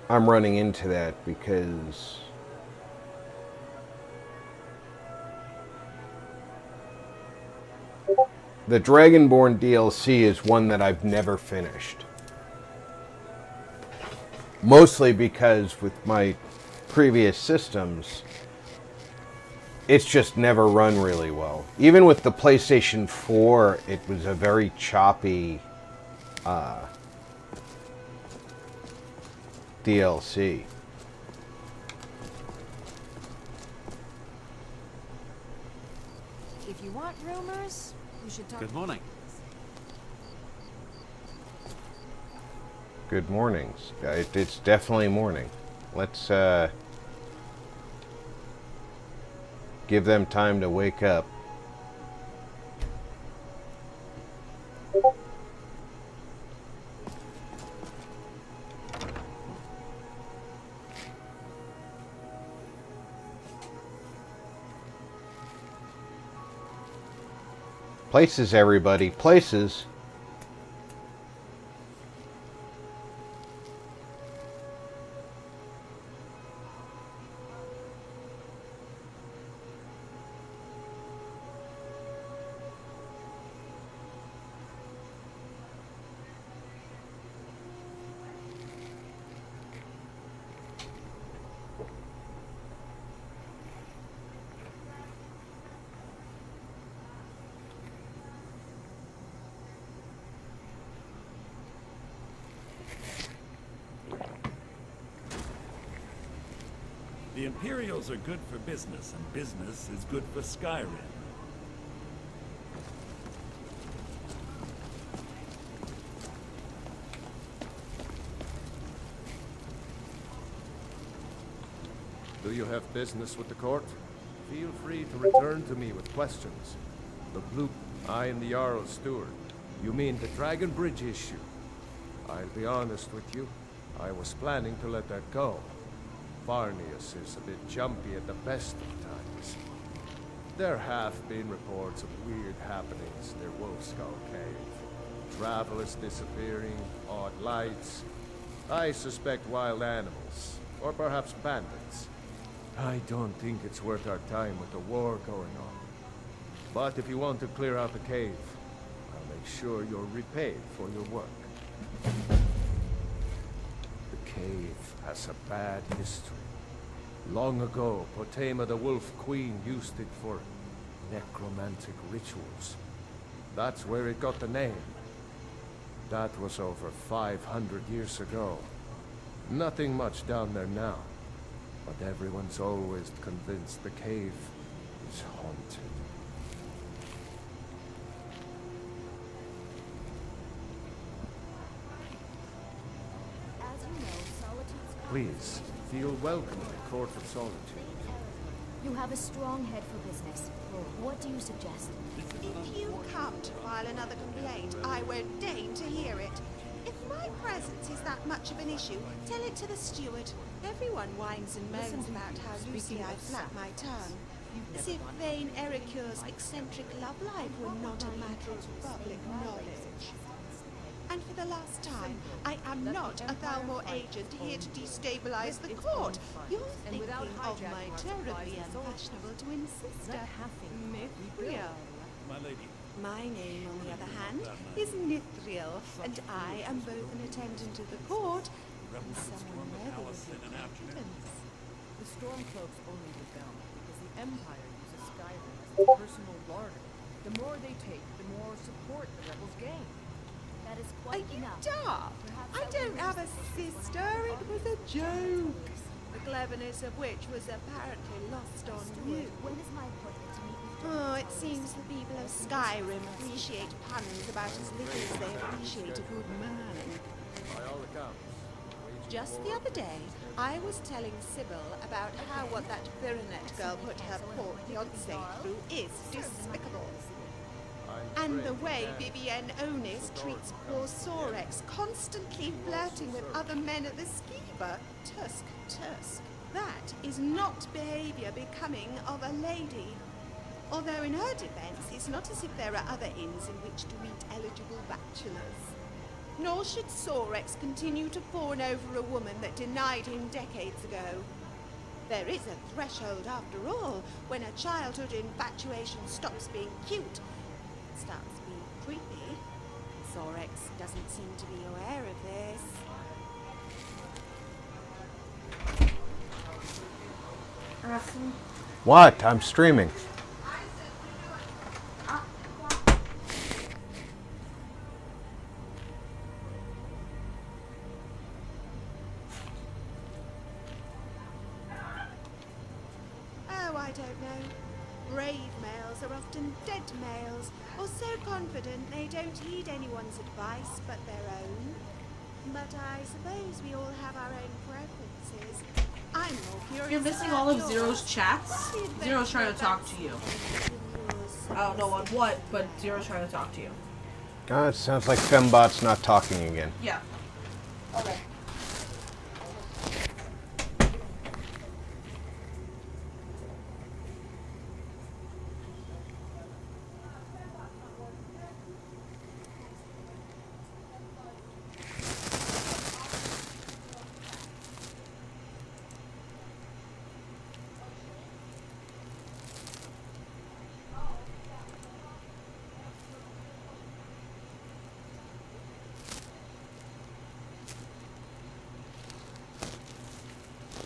I'm running into that, because the Dragonborn DLC is one that I've never finished. Mostly because with my previous systems, it's just never run really well. Even with the PlayStation 4, it was a very choppy DLC. If you want rumors, you should talk. Good morning. Good mornings. It's definitely morning. Let's give them time to wake up. Places, everybody. Places. The Imperials are good for business, and business is good for Skyrim. Do you have business with the court? Feel free to return to me with questions. The blue... I am the Jarl's steward. You mean the Dragon Bridge issue? I'll be honest with you. I was planning to let that go. Varnius is a bit jumpy at the best of times. There have been reports of weird happenings near Wolfskull Cave. Travelers disappearing, odd lights. I suspect wild animals, or perhaps bandits. I don't think it's worth our time with the war going on. But if you want to clear out the cave, I'll make sure you're repaid for your work. The cave has a bad history. Long ago, Potama the Wolf Queen used it for necromantic rituals. That's where it got the name. That was over 500 years ago. Nothing much down there now. But everyone's always convinced the cave is haunted. Please, feel welcome at the Court of Solitude. You have a strong head for business. What do you suggest? If you come to file another complaint, I won't deign to hear it. If my presence is that much of an issue, tell it to the steward. Everyone whines and moans about how loosely I flap my tongue. As if vain Ericure's eccentric love life were not a matter of public knowledge. And for the last time, I am not a Thalmor agent here to destabilize the court. You're thinking of my terribly unfashionable twin sister, Mithril. My lady. My name, on the other hand, is Mithril, and I am both an attendant of the court and someone worthy of your confidence. The Stormcloaks only rebel because the Empire uses Skyrim as its personal larder. The more they take, the more support the rebels gain. That is Are quite you enough. daft? I don't have a sister. It was a joke. The cleverness of which was apparently lost on you. When is my appointment to meet with Oh, it seems the people of Skyrim appreciate puns about as little as they appreciate a good man. By all accounts. Just the other day, I was telling Sybil about how what that Virinet girl put her poor fiancé through is despicable. And the way Vivienne Onis treats poor Sorex, constantly flirting with other men at the skeever. Tusk, tusk. That is not behaviour becoming of a lady. Although in her defence, it's not as if there are other inns in which to meet eligible bachelors. Nor should Sorex continue to fawn over a woman that denied him decades ago. There is a threshold, after all, when a childhood infatuation stops being cute and starts being creepy. Sorex doesn't seem to be aware of this. What? I'm streaming. Oh, I don't know. Brave males are often dead males, or so confident they don't heed anyone's advice but their own. But I suppose we all have our own preferences. I'm more curious. You're missing about all of yours. Zero's chats. Zero's trying to talk to you. I don't know on what, but Zero's trying to talk to you. Oh, it sounds like Fembot's not talking again. Yeah. Okay.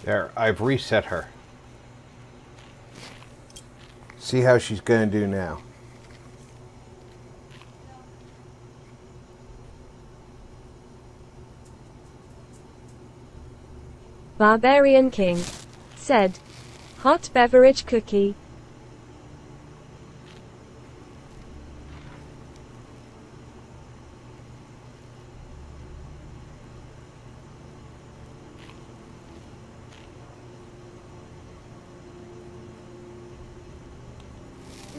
There, I've reset her. See how she's going to do now. Barbarian King said, hot beverage cookie.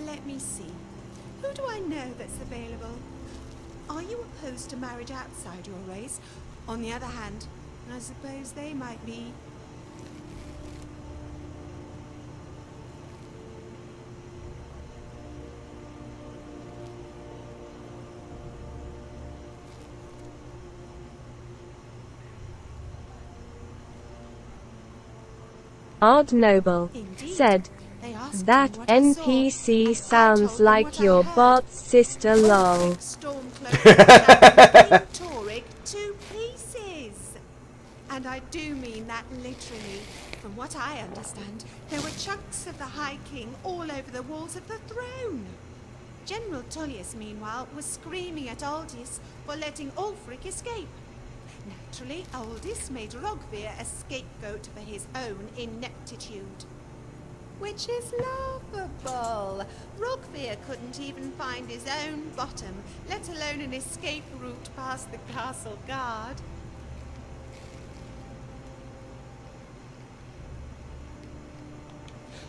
Let me see. Who do I know that's available? Are you opposed to marriage outside your race? On the other hand, I suppose they might be. Ard Noble said, that NPC sounds like your bot's sister lol. Torig to pieces. And I do mean that literally. From what I understand, there were chunks of the High King all over the walls of the throne. General Tullius, meanwhile, was screaming at Aldis for letting Ulfric escape. Naturally, Aldis made Rogvir a scapegoat for his own ineptitude. Which is laughable. Rogvir couldn't even find his own bottom, let alone an escape route past the castle guard.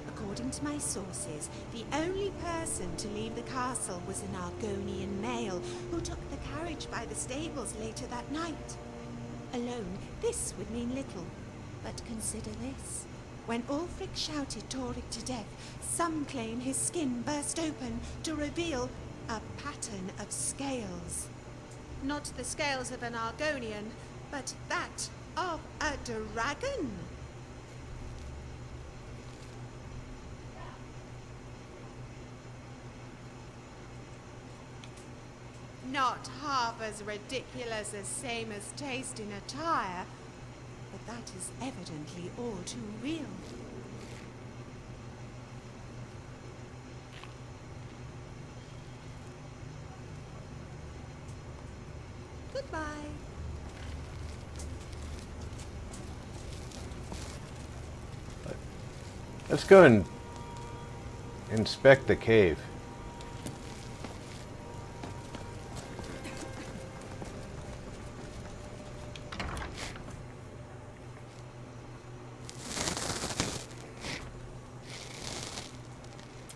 According to my sources, the only person to leave the castle was an Argonian male who took the carriage by the stables later that night. Alone, this would mean little. But consider this. When Ulfric shouted Torig to death, some claim his skin burst open to reveal a pattern of scales. Not the scales of an Argonian, but that of a dragon. Not half as ridiculous as same as taste in attire, but that is evidently all too real. Goodbye. Let's go and inspect the cave.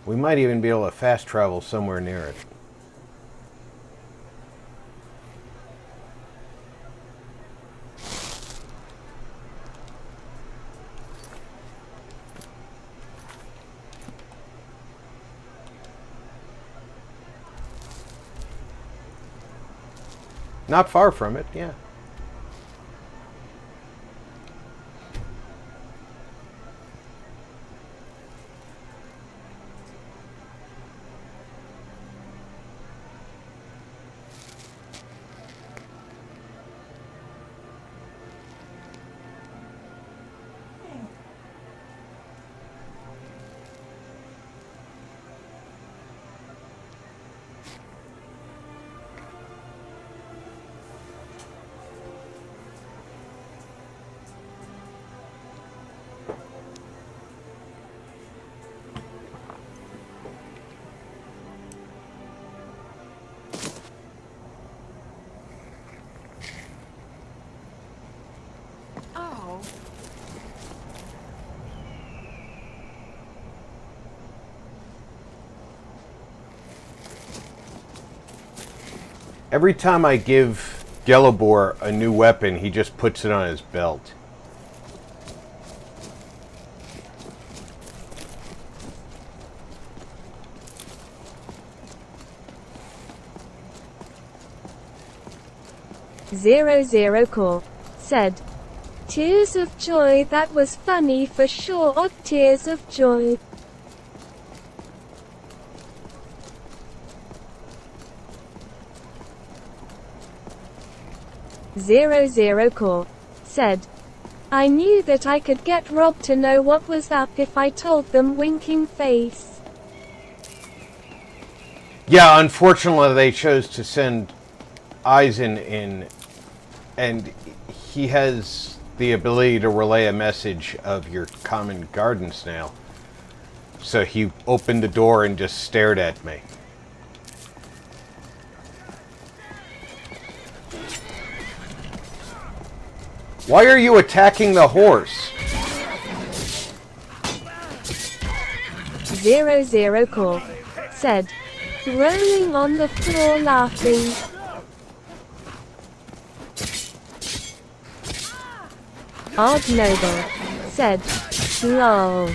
We might even be able to fast travel somewhere near it. Not far from it, yeah. Oh. Every time I give Gelibor a new weapon, he just puts it on his belt. Zero Core said, "Tears of joy, that was funny for sure. Odd tears of joy." Zero Core said, "I knew that I could get Rob to know what was up if I told them. Winking face." Yeah, unfortunately they chose to send Eisen in, and he has the ability to relay a message of your common garden snail. So he opened the door and just stared at me. Why are you attacking the horse? Zero Core said, rolling on the floor laughing. Odd Noble said, lol.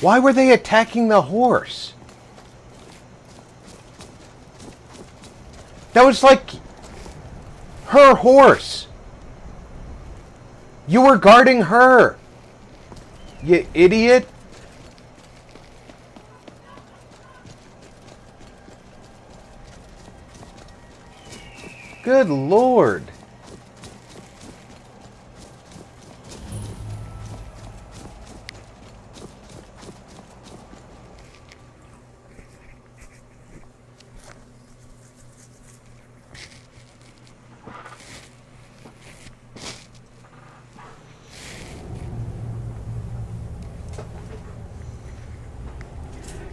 Why were they attacking the horse? That was like her horse. You were guarding her. You idiot. Good Lord.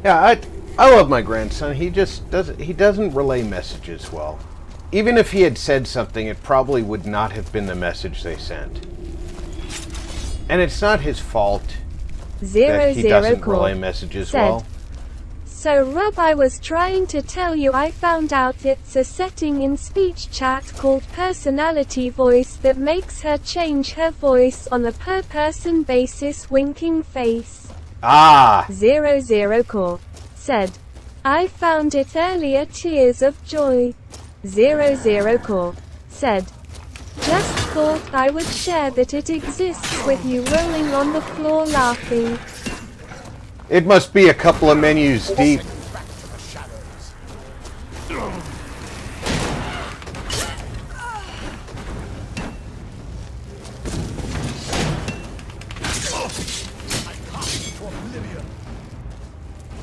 Yeah, I love my grandson. He doesn't relay messages well. Even if he had said something, it probably would not have been the message they sent. And it's not his fault that he doesn't relay messages well. So Rob, I was trying to tell you, I found out it's a setting in speech chat called personality voice that makes her change her voice on a per person basis. Winking face. Ah! Zero Core said, I found it earlier. Tears of joy. 00 Core said, just thought I would share that it exists with you, rolling on the floor laughing. It must be a couple of menus deep.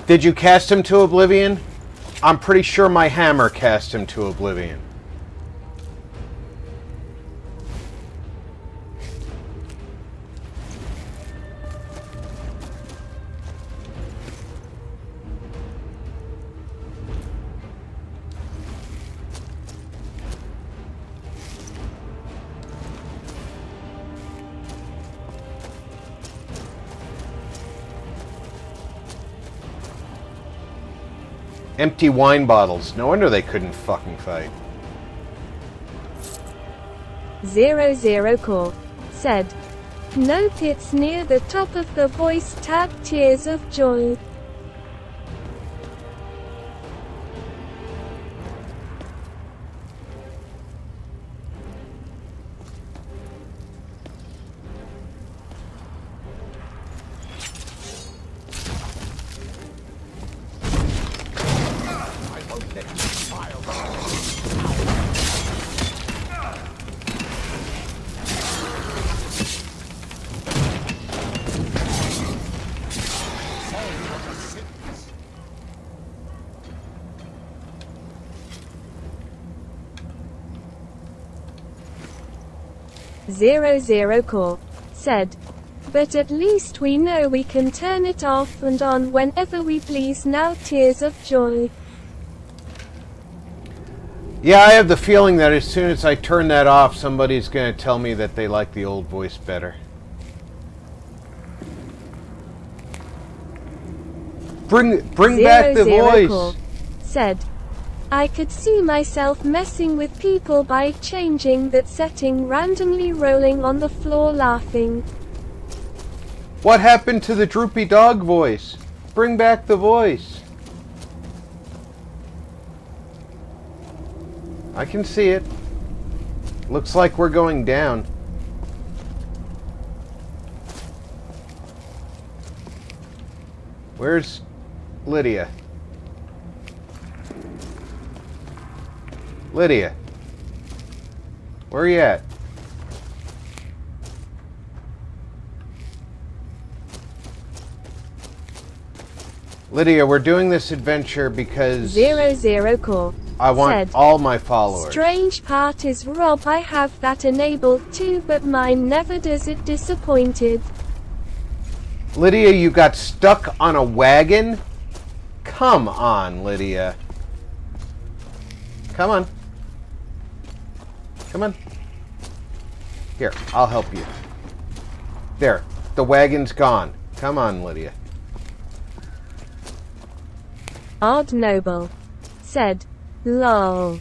Did you cast him to oblivion? I'm pretty sure my hammer cast him to oblivion. Empty wine bottles. No wonder they couldn't fucking fight. 00 Core said, nope, it's near the top of the voice tag. Tears of joy. Zero Core said, but at least we know we can turn it off and on whenever we please now. Tears of joy. Yeah, I have the feeling that as soon as I turn that off, somebody's going to tell me that they like the old voice better. Bring back the voice. Core said, I could see myself messing with people by changing that setting, randomly rolling on the floor laughing. What happened to the droopy dog voice? Bring back the voice. I can see it. Looks like we're going down. Where's Lydia? Lydia, where are you at? Lydia, we're doing this adventure because 00 Core I want said, all my followers. Strange part is, Rob, I have that enabled too, but mine never does it. Disappointed. Lydia, you got stuck on a wagon? Come on, Lydia. Come on. Come on. Here, I'll help you. There, the wagon's gone. Come on, Lydia. Odd Noble said, lol.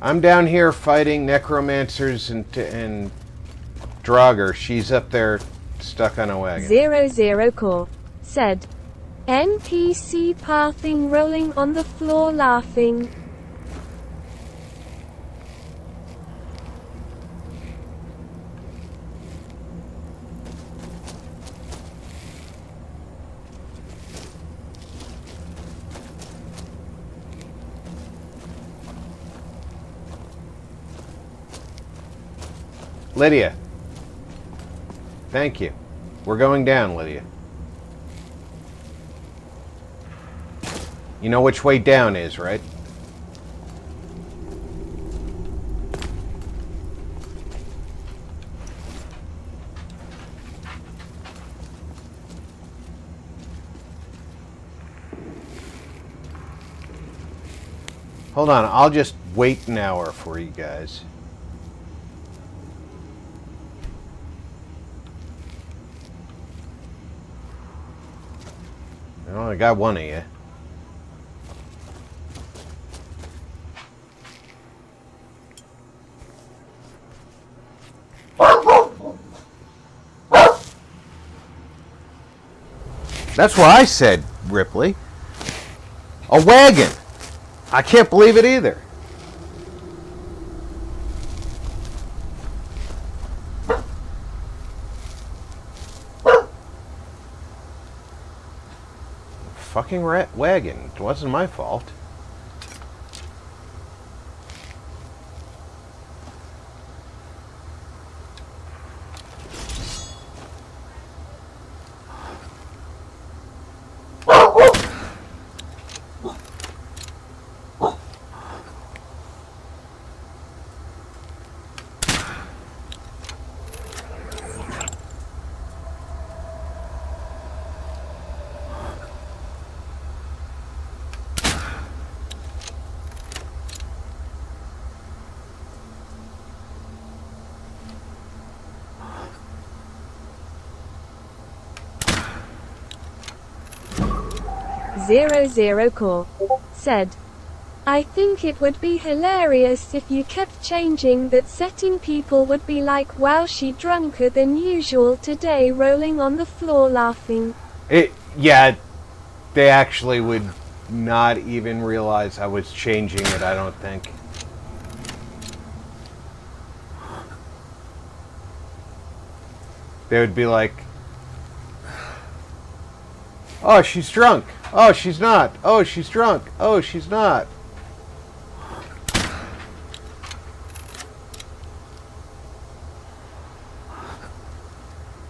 I'm down here fighting necromancers and Draugr. She's up there stuck on a wagon. 00 Core said, NPC pathing, rolling on the floor laughing. Lydia. Thank you. We're going down, Lydia. You know which way down is, right? Hold on, I'll just wait an hour for you guys. Oh, I got one of you. That's what I said, Ripley. A wagon. I can't believe it either. Fucking wagon. It wasn't my fault. Zero Core said, I think it would be hilarious if you kept changing that setting. People would be like, wow, she drunker than usual today, rolling on the floor laughing. Yeah, they actually would not even realize I was changing it, I don't think. They would be like, oh, she's drunk. Oh, she's not. Oh, she's drunk. Oh, she's not.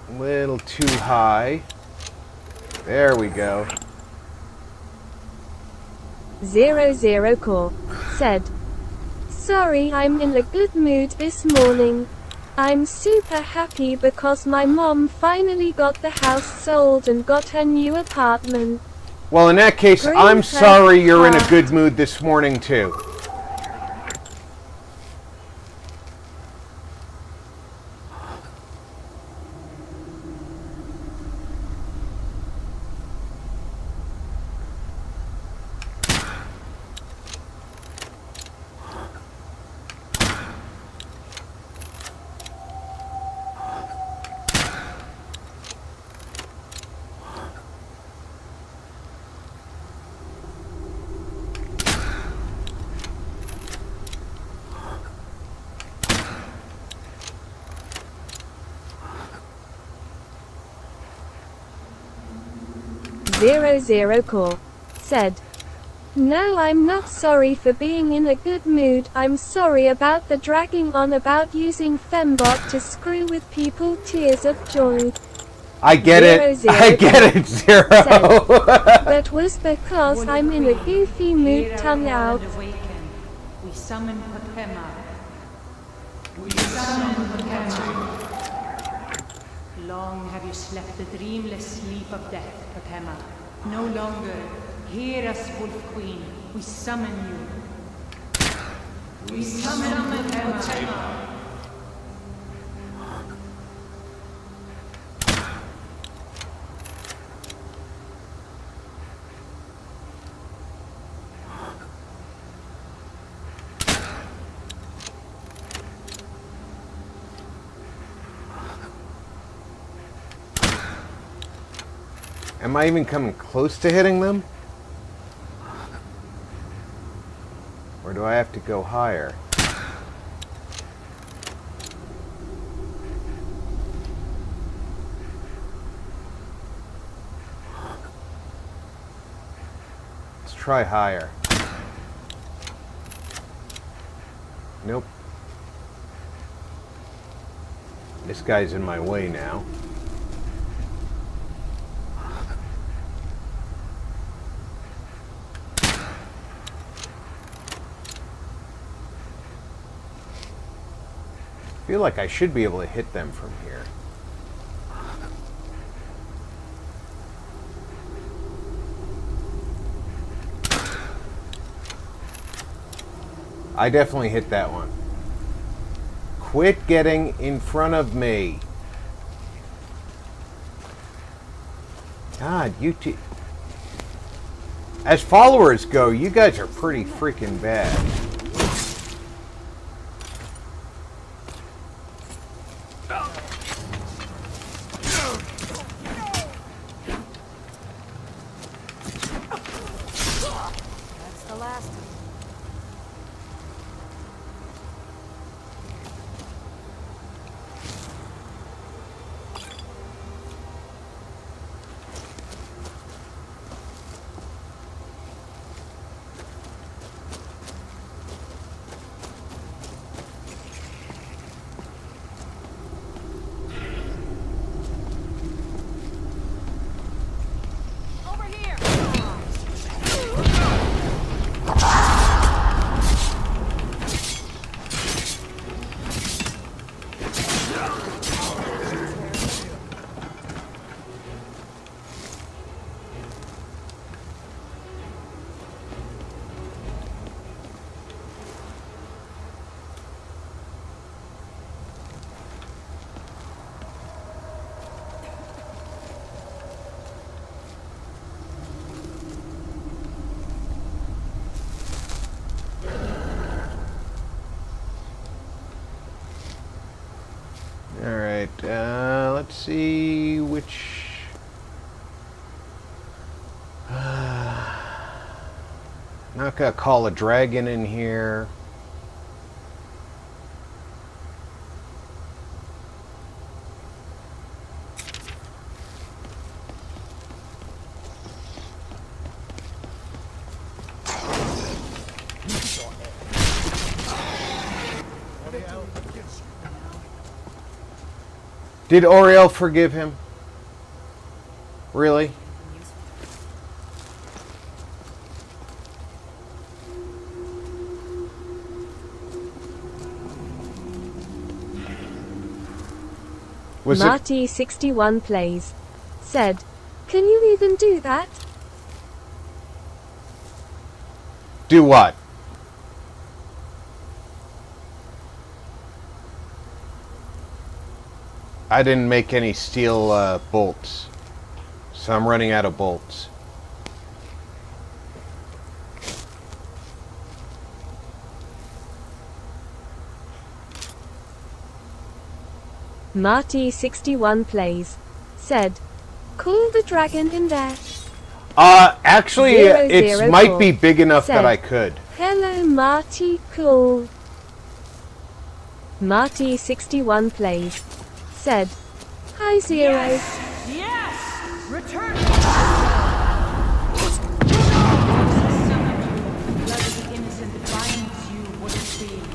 A little too high. There we go. Zero Core said, sorry, I'm in a good mood this morning. I'm super happy because my mom finally got the house sold and got her new apartment. Well, in that case, I'm sorry you're in a good mood this morning, too. Zero Core said, no, I'm not sorry for being in a good mood. I'm sorry about the dragging on about using Fembot to screw with people. Tears of joy. I get it. I get it, Zero. Said, that was because I'm in a goofy mood. Tongue out. We summon Potema. We summon Potema. Long have you slept the dreamless sleep of death, Potema. No longer. Hear us, Wolf Queen. We summon you. We summon Potema. Am I even coming close to hitting them? Or do I have to go higher? Let's try higher. Nope. This guy's in my way now. I feel like I should be able to hit them from here. I definitely hit that one. Quit getting in front of me. God, you two. As followers go, you guys are pretty freaking bad. Alright, let's see which... not gonna call a dragon in here. Did Oriel forgive him? Really? Marty61 plays. Said, can you even do that? Do what? I didn't make any steel bolts, so I'm running out of bolts. Marty61 plays. Said, call the dragon in there. Actually, it might 004 be big enough said, that I could. Hello, Marty, cool. Marty61 plays. Said, hi, Zero. Yes! Return! Blood of the innocent binds you, what it seems.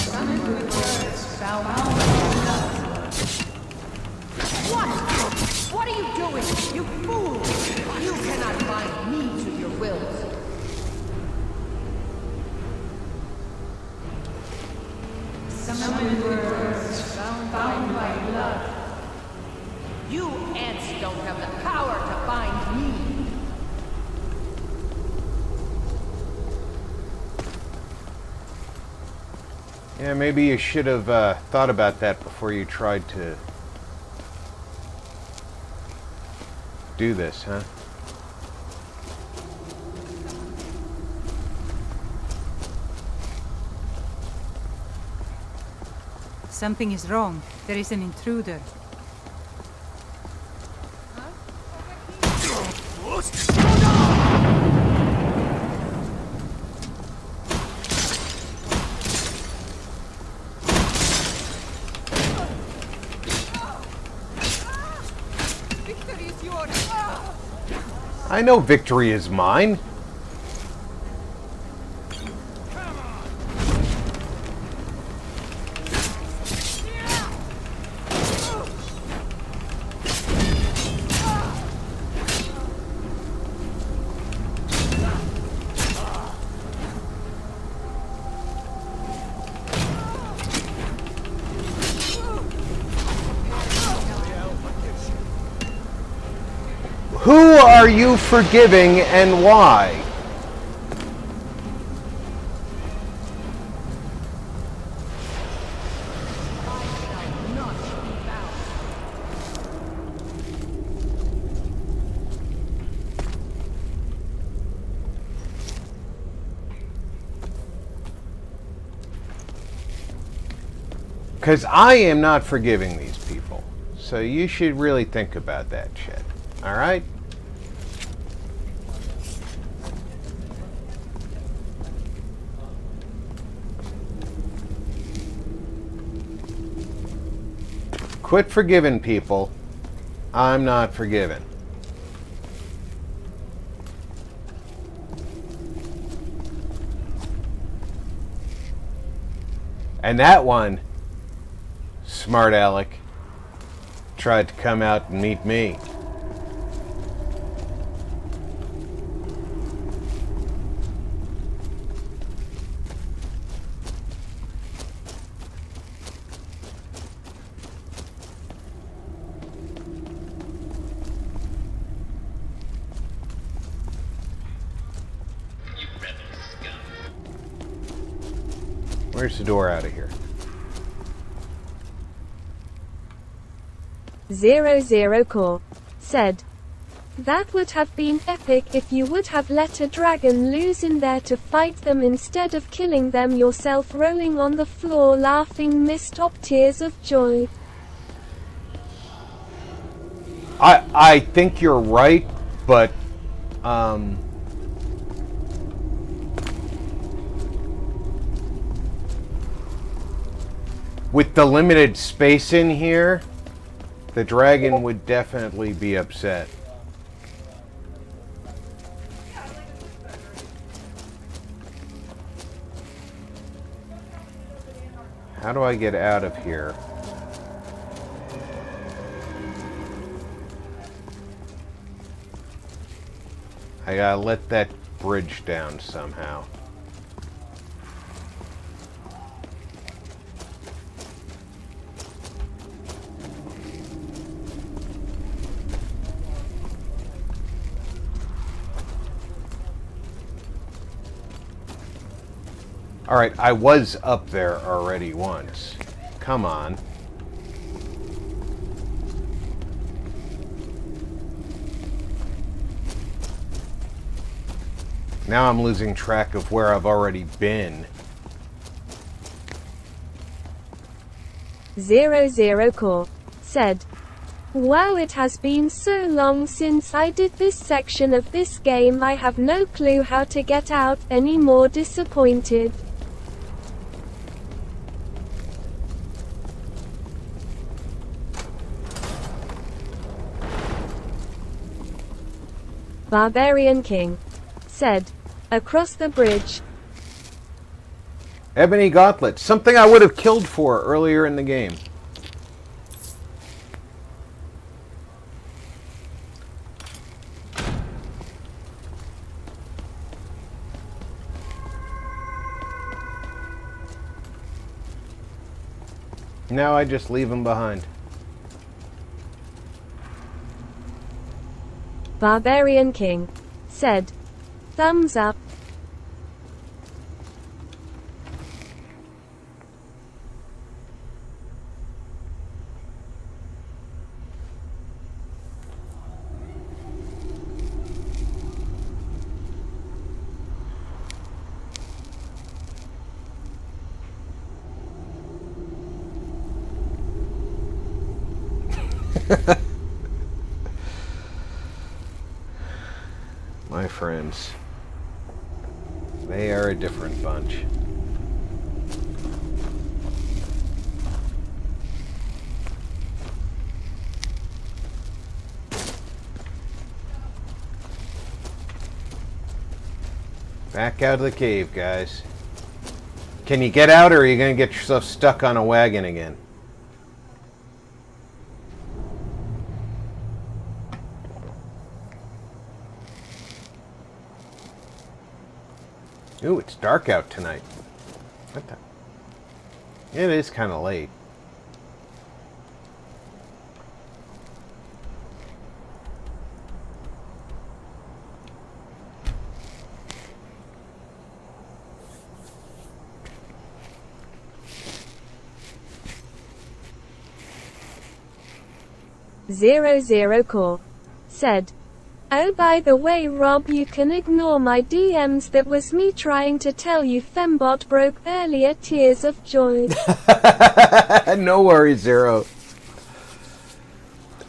Summon with words, bow out. What are you doing, you fool? You cannot bind me to your wills. Summon words, bound by blood. You ants don't have the power to bind me. Yeah, maybe you should have thought about that before you tried to do this, huh? Something is wrong. There is an intruder. Victory is yours. I know victory is mine. Who are you forgiving and why? Because I am not forgiving these people. So you should really think about that shit. Alright? Quit forgiving people. I'm not forgiven. And that one, smart aleck, tried to come out and meet me. Where's the door out of here? 00 Core. Said, That would have been epic if you would have let a dragon loose in there to fight them instead of killing them yourself, rolling on the floor laughing mist-up tears of joy. I think you're right, but with the limited space in here, the dragon would definitely be upset. How do I get out of here? I gotta let that bridge down somehow. Alright, I was up there already once. Come on. Now I'm losing track of where I've already been. 00 Core said, "Wow, it has been so long since I did this section of this game. I have no clue how to get out. Any more disappointed." Barbarian King said, "Across the bridge." Ebony Gauntlet, something I would have killed for earlier in the game. Now I just leave him behind. Barbarian King said, "Thumbs up." My friends, they are a different bunch. Back out of the cave, guys. Can you get out, or are you going to get yourself stuck on a wagon again? Ooh, it's dark out tonight. What the? It is kind of late. Zero Core said, "Oh, by the way, Rob, you can ignore my DMs. That was me trying to tell you Fembot broke earlier. Tears of joy." No worries, Zero.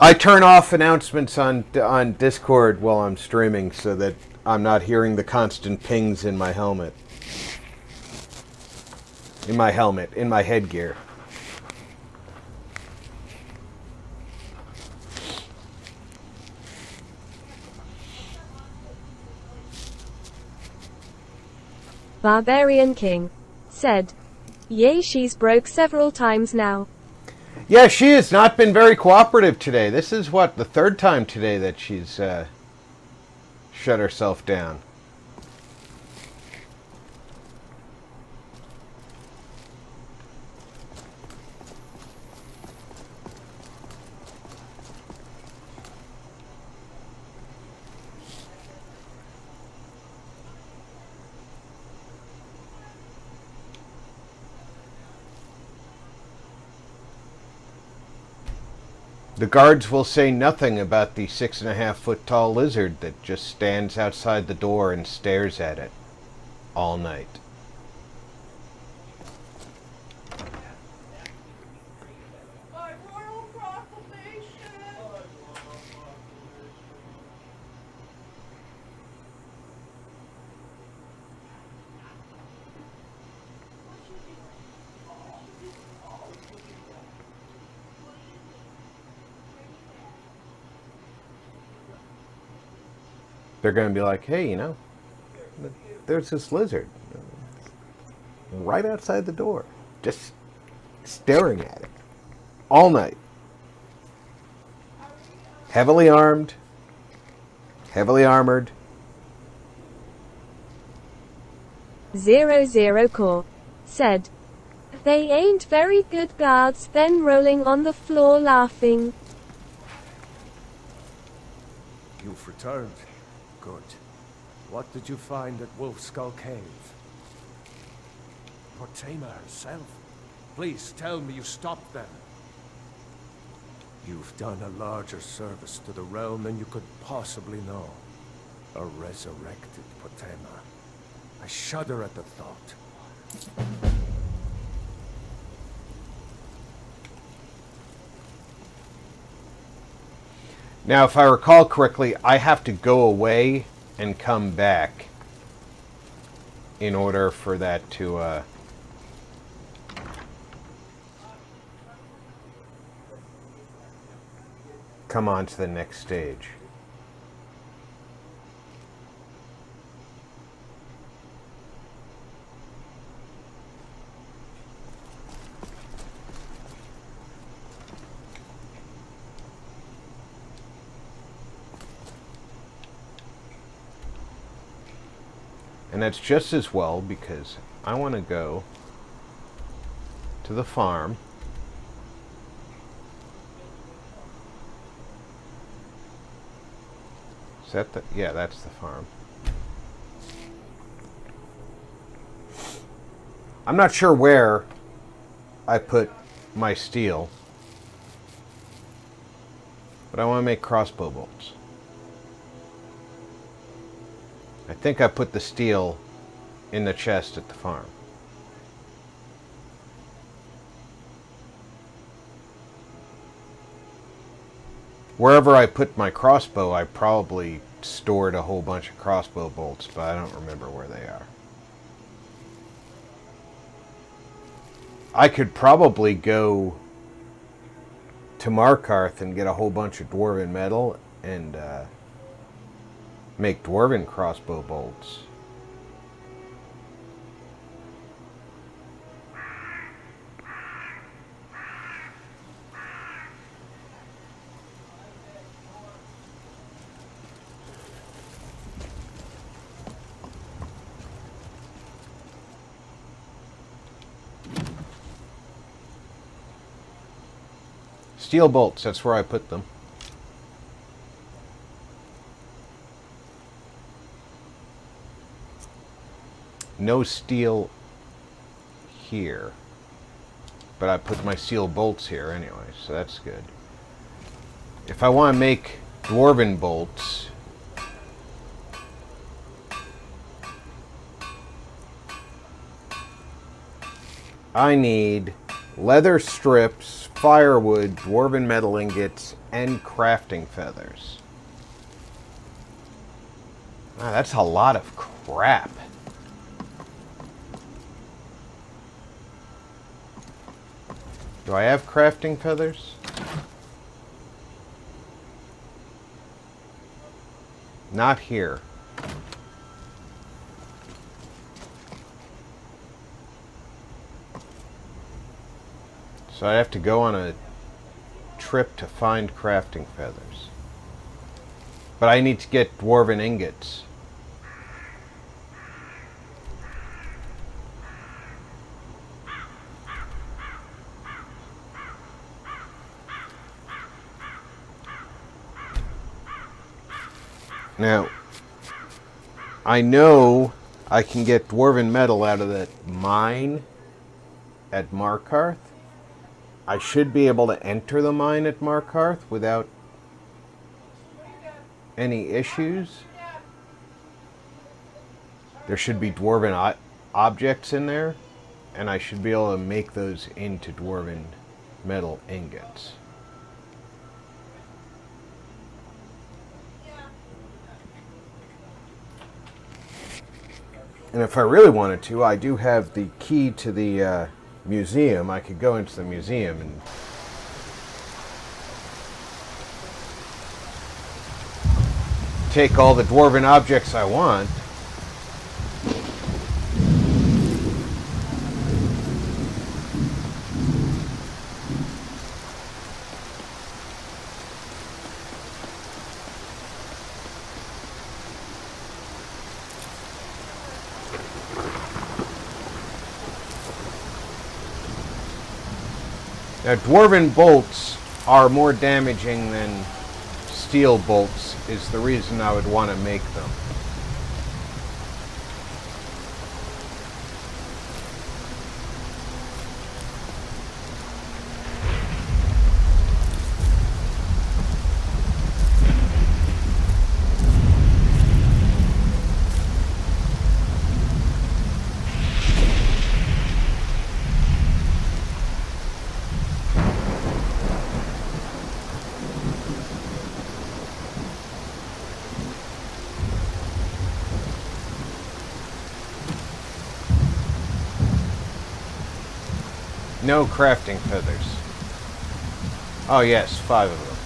I turn off announcements on Discord while I'm streaming so that I'm not hearing the constant pings in my helmet. In my headgear. Barbarian King said, "Yay, she's broke several times now." Yeah, she has not been very cooperative today. This is what, the third time today that she's shut herself down. The guards will say nothing about the 6.5-foot tall lizard that just stands outside the door and stares at it all night. They're going to be like, hey, you know, there's this lizard right outside the door, just staring at it all night. Heavily armed, heavily armored. 00 Core said, they ain't very good guards, then rolling on the floor laughing. You've returned. Good. What did you find at Wolf Skull Cave? Portema herself. Please tell me you stopped them. You've done a larger service to the realm than you could possibly know. A resurrected Portema. I shudder at the thought. Now, if I recall correctly, I have to go away and come back in order for that to come on to the next stage. And that's just as well because I want to go to the farm. Is that the... Yeah, that's the farm. I'm not sure where I put my steel, but I want to make crossbow bolts. I think I put the steel in the chest at the farm. Wherever I put my crossbow, I probably stored a whole bunch of crossbow bolts, but I don't remember where they are. I could probably go to Markarth and get a whole bunch of dwarven metal and make dwarven crossbow bolts. Steel bolts, that's where I put them. No steel here, but I put my steel bolts here anyway, so that's good. If I want to make dwarven bolts, I need leather strips, firewood, dwarven metal ingots, and crafting feathers. Wow, that's a lot of crap. Do I have crafting feathers? Not here. So I have to go on a trip to find crafting feathers. But I need to get dwarven ingots. Now, I know I can get dwarven metal out of that mine at Markarth, I should be able to enter the mine at Markarth without any issues. There should be dwarven objects in there, and I should be able to make those into dwarven metal ingots. And if I really wanted to, I do have the key to the museum. I could go into the museum and take all the dwarven objects I want. Now, dwarven bolts are more damaging than steel bolts, is the reason I would want to make them. No crafting feathers. Oh yes, 5 of them.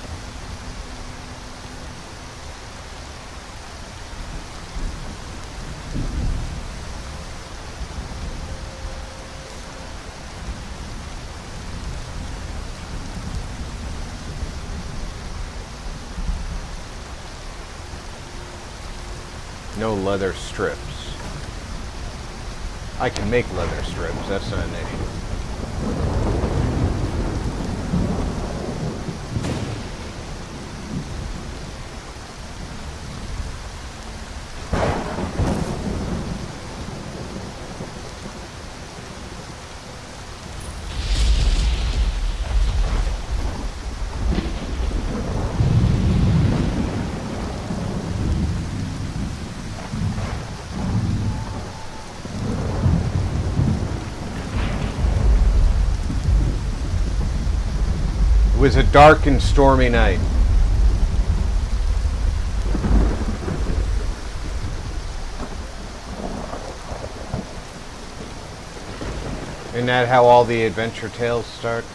No leather strips. I can make leather strips, that's not an issue. It was a dark and stormy night. Isn't that how all the adventure tales start?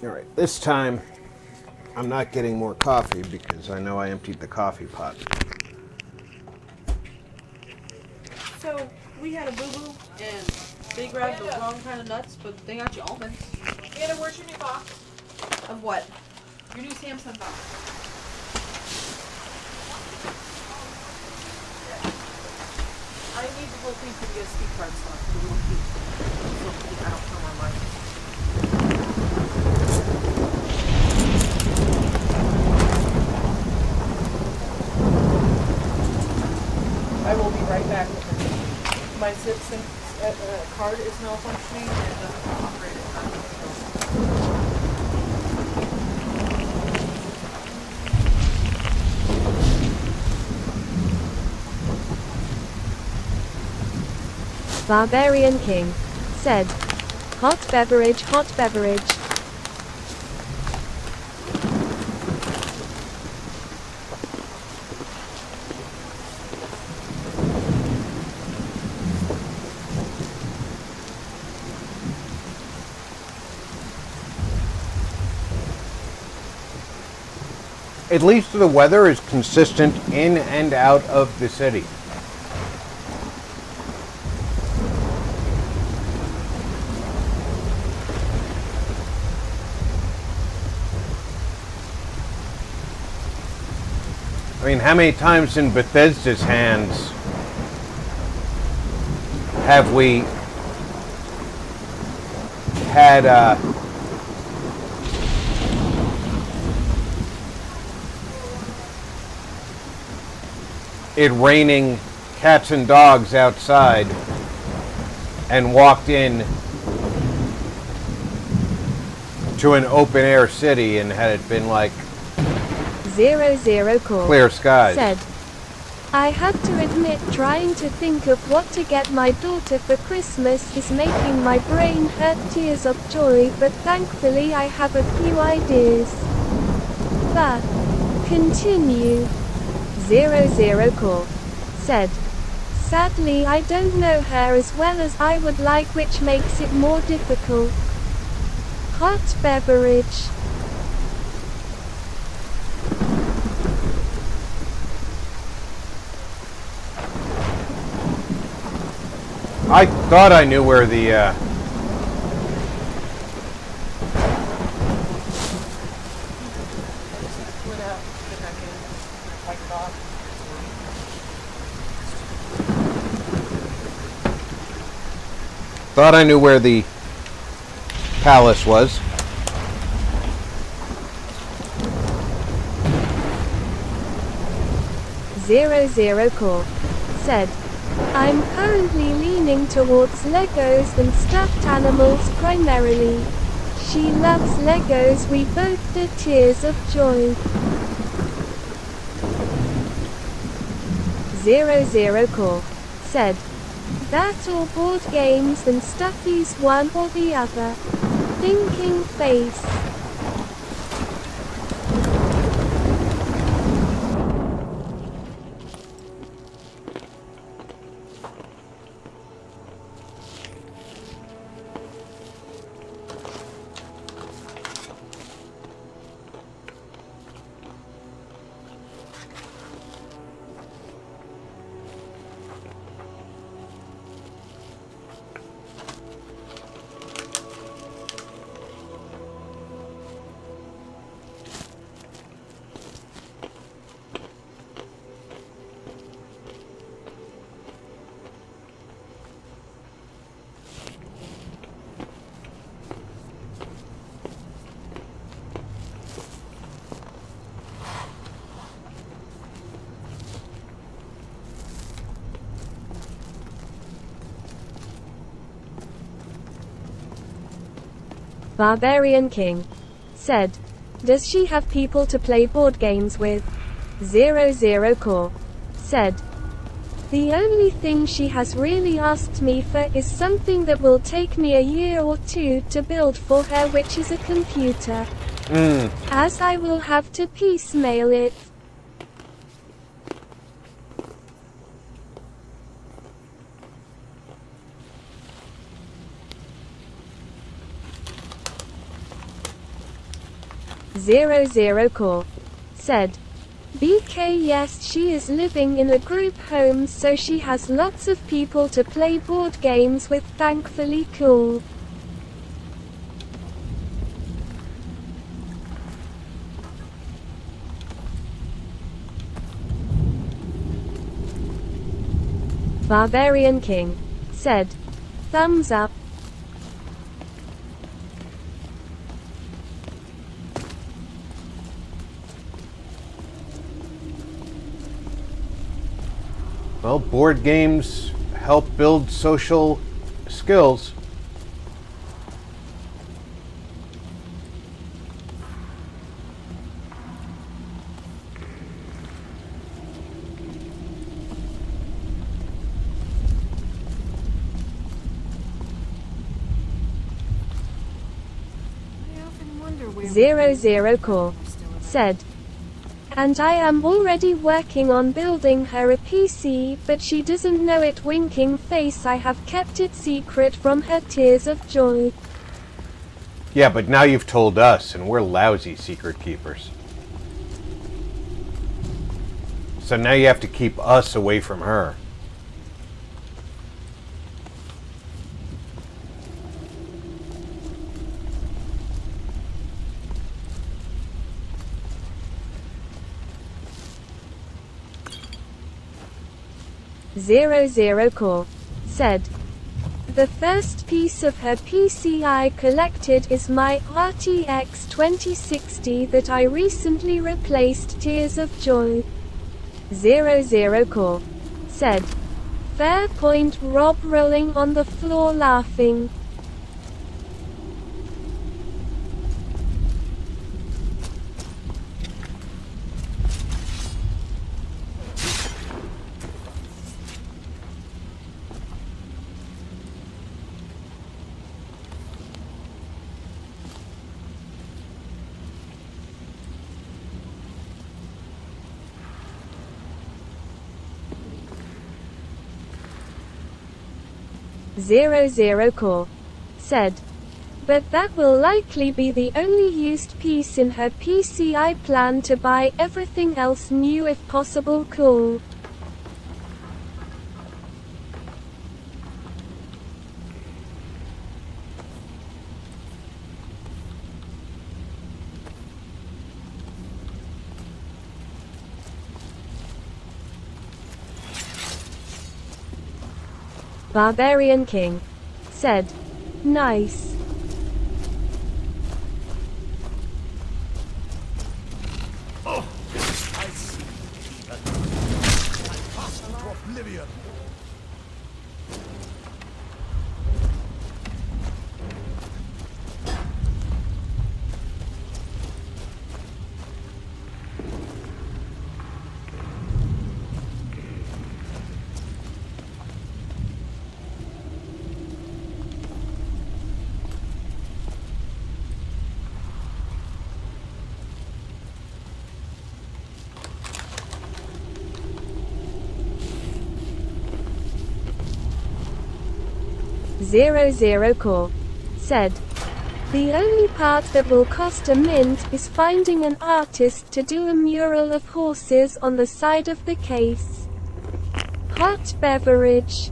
Alright, this time I'm not getting more coffee because I know I emptied the coffee pot. So, we had a boo-boo, and they grabbed the wrong kind of nuts, but they got you almonds. Anna, where's your new box? Of what? Your new Samsung box. I need the whole thing for the SD card stuff, the little key. So I don't throw my mind. I will be right back with her. My zip sync card is malfunctioning and it doesn't operate at times. Barbarian King said, hot beverage, hot beverage. At least the weather is consistent in and out of the city. I will be right back with her. I mean, how many times in Bethesda's hands have we had it raining cats and dogs outside and walked in to an open air city and had it been like 00 Core clear skies? Said, I had to admit trying to think of what to get my daughter for Christmas is making my brain hurt tears of joy, but thankfully I have a few ideas. But, continue. 00 Core said, sadly I don't know her as well as I would like, which makes it more difficult. Hot beverage. I thought I knew where the palace was. Zero Core said, I'm currently leaning towards Legos and stuffed animals primarily. She loves Legos, we both did tears of joy. 00 Core said, that or board games and stuffies, one or the other. Thinking face. Barbarian King said, does she have people to play board games with? 00 Core said, the only thing she has really asked me for is something that will take me a year or two to build for her, which is a computer. As I will have to piecemeal it. Zero Core said, BK, yes, she is living in a group home, so she has lots of people to play board games with, thankfully cool. Barbarian King said, thumbs up. Well, board games help build social skills. Zero Core said, and I am already working on building her a PC, but she doesn't know it, winking face. I have kept it secret from her, tears of joy. Yeah, but now you've told us, and we're lousy secret keepers. So now you have to keep us away from her. 00 Core said, the first piece of her PC I collected is my RTX 2060 that I recently replaced. Tears of joy. 00 Core said, fair point. Rob rolling on the floor laughing. .00 Core said, but that will likely be the only used piece in her PC. I plan to buy everything else new if possible. Cool. Barbarian King said, nice. Oh, I see. I passed to oblivion. .00 Core said, the only part that will cost a mint is finding an artist to do a mural of horses on the side of the case. Hot beverage.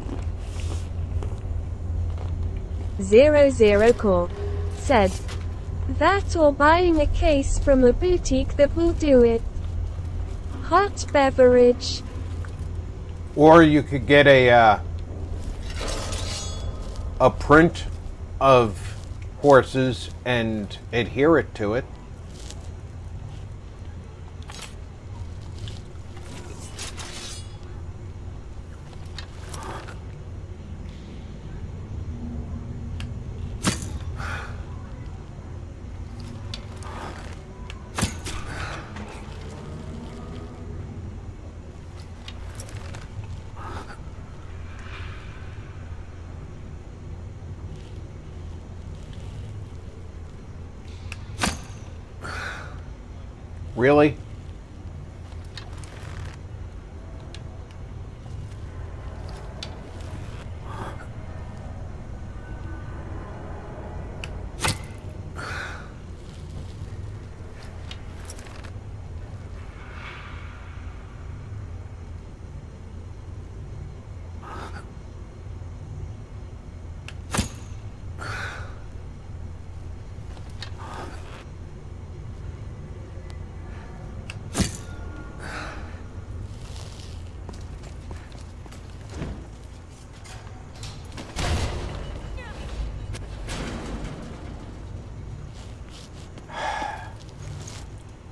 .00 Core said, that or buying a case from a boutique that will do it. Hot beverage. Or you could get a print of horses and adhere it to it. Really?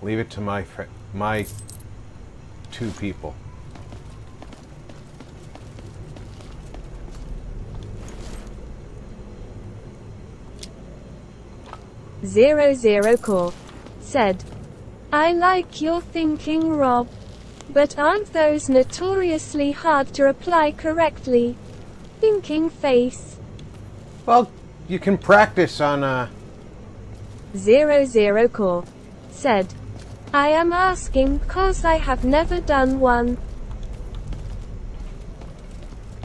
Leave it to my two people. .00 Core said, I like your thinking, Rob. But aren't those notoriously hard to apply correctly? Thinking face. Well, you can practice on .00 Core said, I am asking cause I have never done one.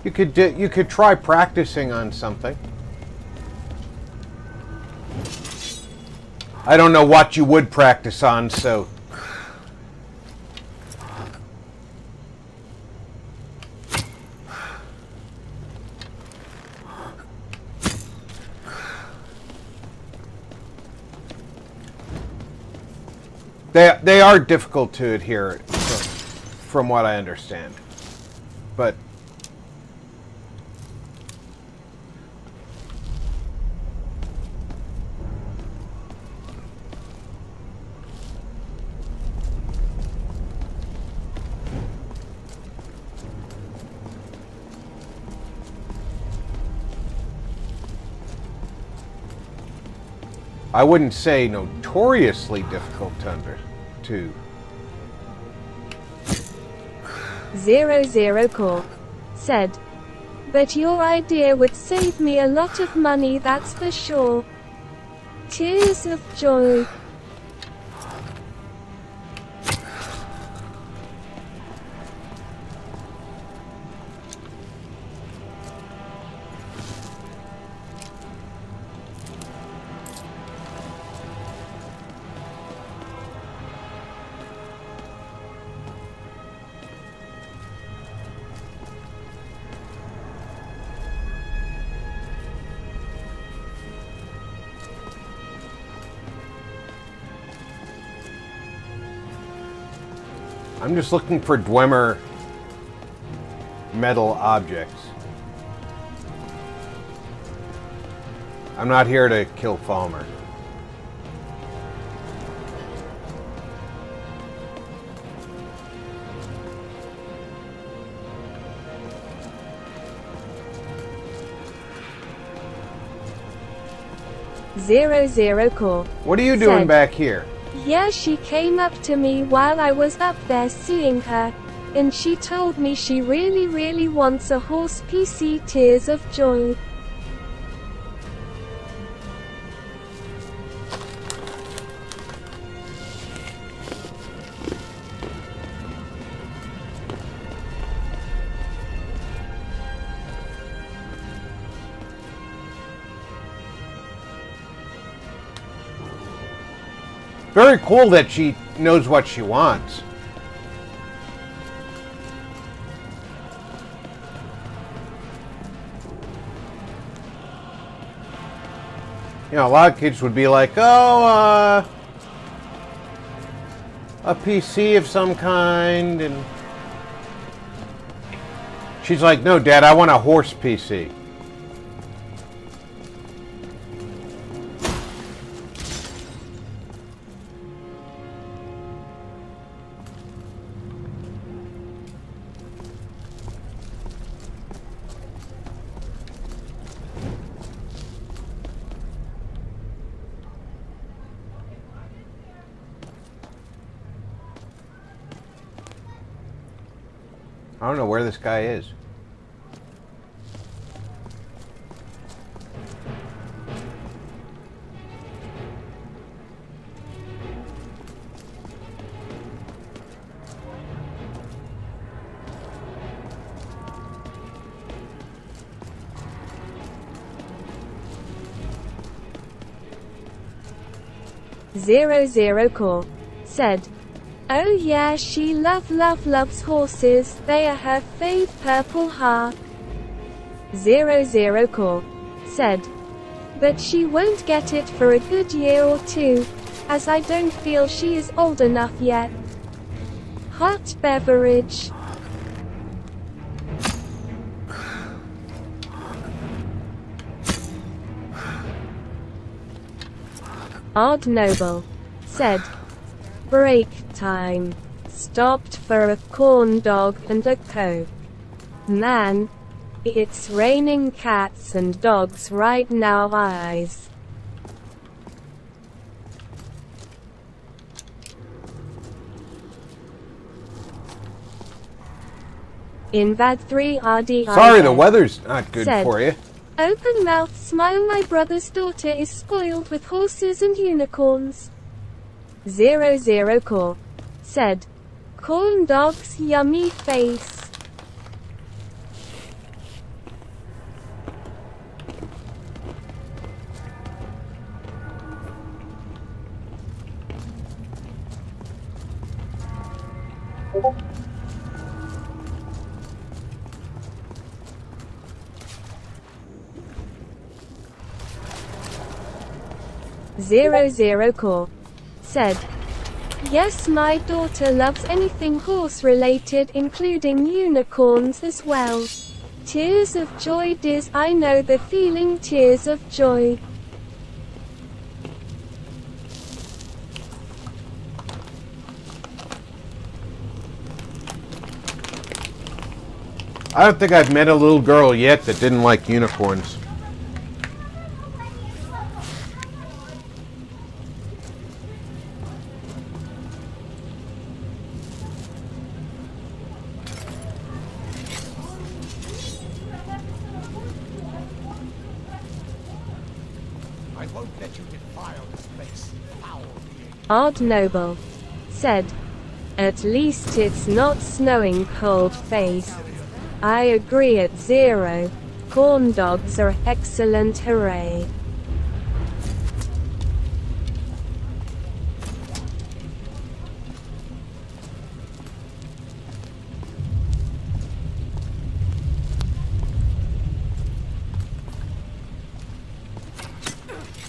You could try practicing on something. I don't know what you would practice on, so they are difficult to adhere from what I understand. But I wouldn't say notoriously difficult to 00 Core said, but your idea would save me a lot of money, that's for sure. Tears of joy. I'm just looking for Dwemer metal objects. I'm not here to kill Falmer. Zero Core. What are you doing said, back here? Yeah, she came up to me while I was up there seeing her, and she told me she really wants a horse PC. Tears of joy. Very cool that she knows what she wants. You know, a lot of kids would be like, oh, a PC of some kind, and she's like, no, Dad, I want a horse PC. I don't know where this guy is. Zero Core said, oh yeah, she loves horses, they are her fave. Purple heart. 00 Core said, but she won't get it for a good year or two, as I don't feel she is old enough yet. Hot beverage. Odd Noble said, break time. Stopped for a corn dog and a coke. Man, it's raining cats and dogs right now, eyes. Invad 3 RD. Sorry, the weather's not good said, for you. open mouth smile, my brother's daughter is spoiled with horses and unicorns. 00 Core said, corn dogs, yummy face. Zero Core said, yes, my daughter loves anything horse related, including unicorns as well. Tears of joy, Diz, I know the feeling. Tears of joy. I don't think I've met a little girl yet that didn't like unicorns. I won't let you defile this place, foul being. Odd Noble said, "At least it's not snowing, cold face." I agree at 0. Corn dogs are excellent, hooray.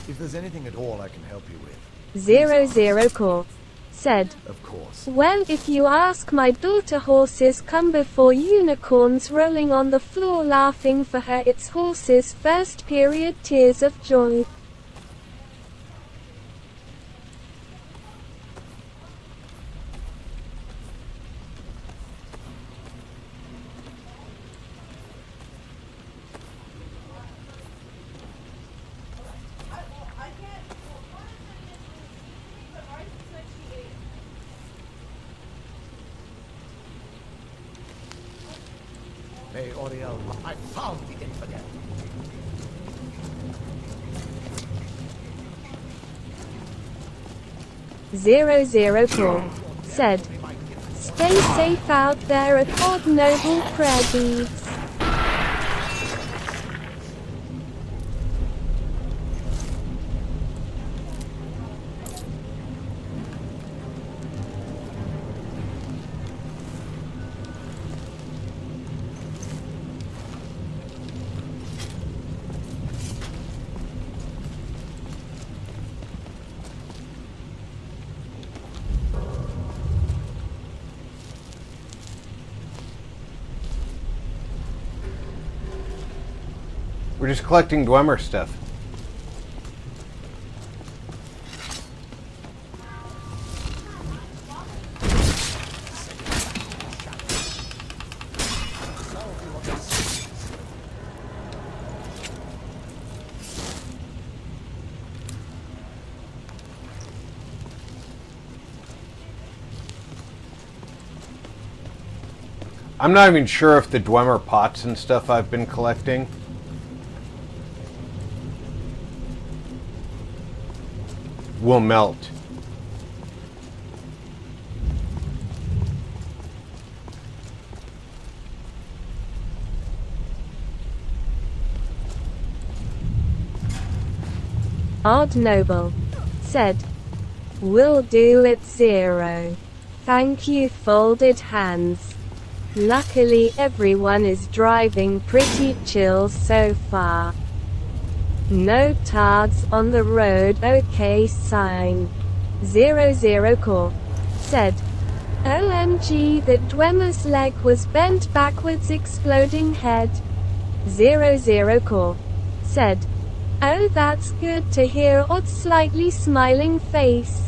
If there's anything at all I can help you with. 00 Core said, Of course. "Well, if you ask my daughter, horses come before unicorns, rolling on the floor laughing for her. It's horses first period, tears of joy." Hey, Oriel, I found the infidel. Zero Core said, "Stay safe out there at Odd Noble Prayer Beads." We're just collecting Dwemer stuff. I'm not even sure if the Dwemer pots and stuff I've been collecting will melt. Odd Noble said, "Will do at 0. Thank you, folded hands. Luckily everyone is driving pretty chill so far. No tards on the road, okay sign." 00 Core said, "OMG, that Dwemer's leg was bent backwards, exploding head." 00 Core said, "Oh, that's good to hear." Odd slightly smiling face.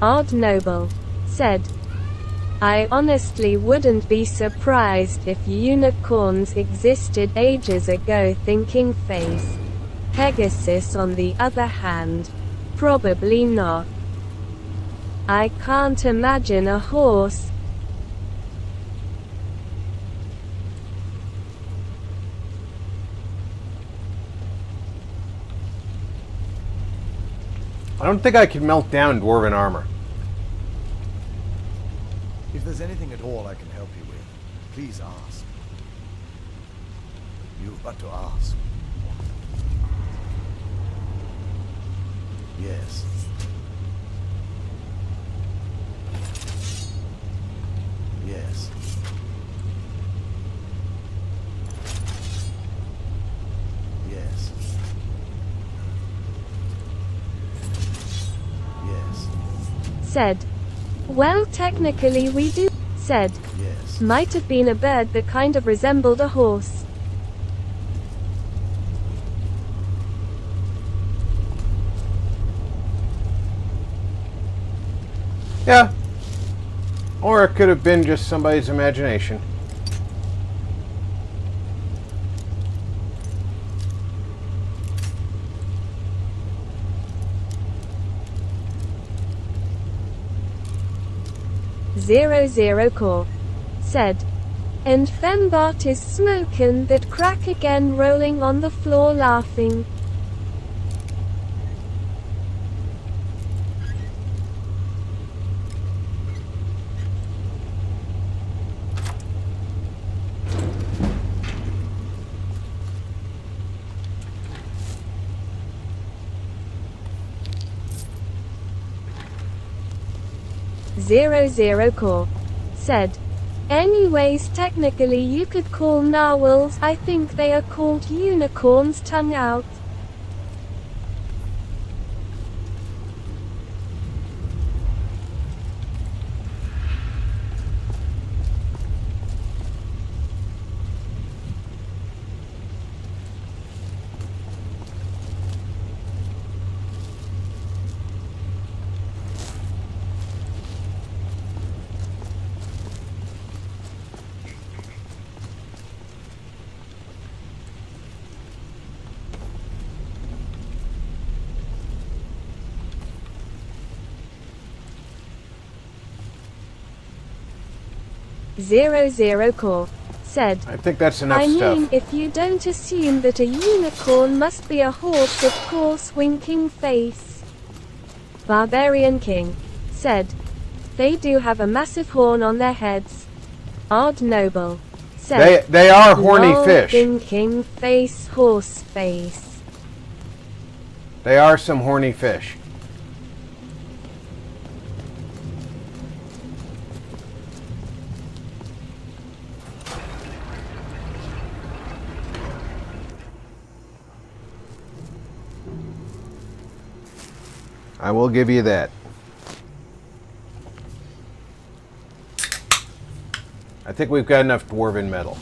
Odd Noble said, "I honestly wouldn't be surprised if unicorns existed ages ago." Thinking face. Pegasus on the other hand, probably not. I can't imagine a horse. I don't think I can melt down dwarven armor. If there's anything at all I can help you with, please ask. You've got to ask. Yes. Yes. Yes. said. Well, technically we do, said. Yes. Might have been a bird that kind of resembled a horse. Yeah. Or it could have been just somebody's imagination. Zero Core said. And Fembart is smokin' that crack again, rolling on the floor laughing. Zero Core said. Anyways, technically you could call narwhals, I think they are called unicorns, tongue out. Zero Core said. I think that's enough I stuff. mean, if you don't assume that a unicorn must be a horse, of course, winking face. Barbarian King said. They do have a massive horn on their heads. Odd Noble said. They are horny fish. Winking face, horse face. They are some horny fish. I will give you that. I think we've got enough dwarven metal.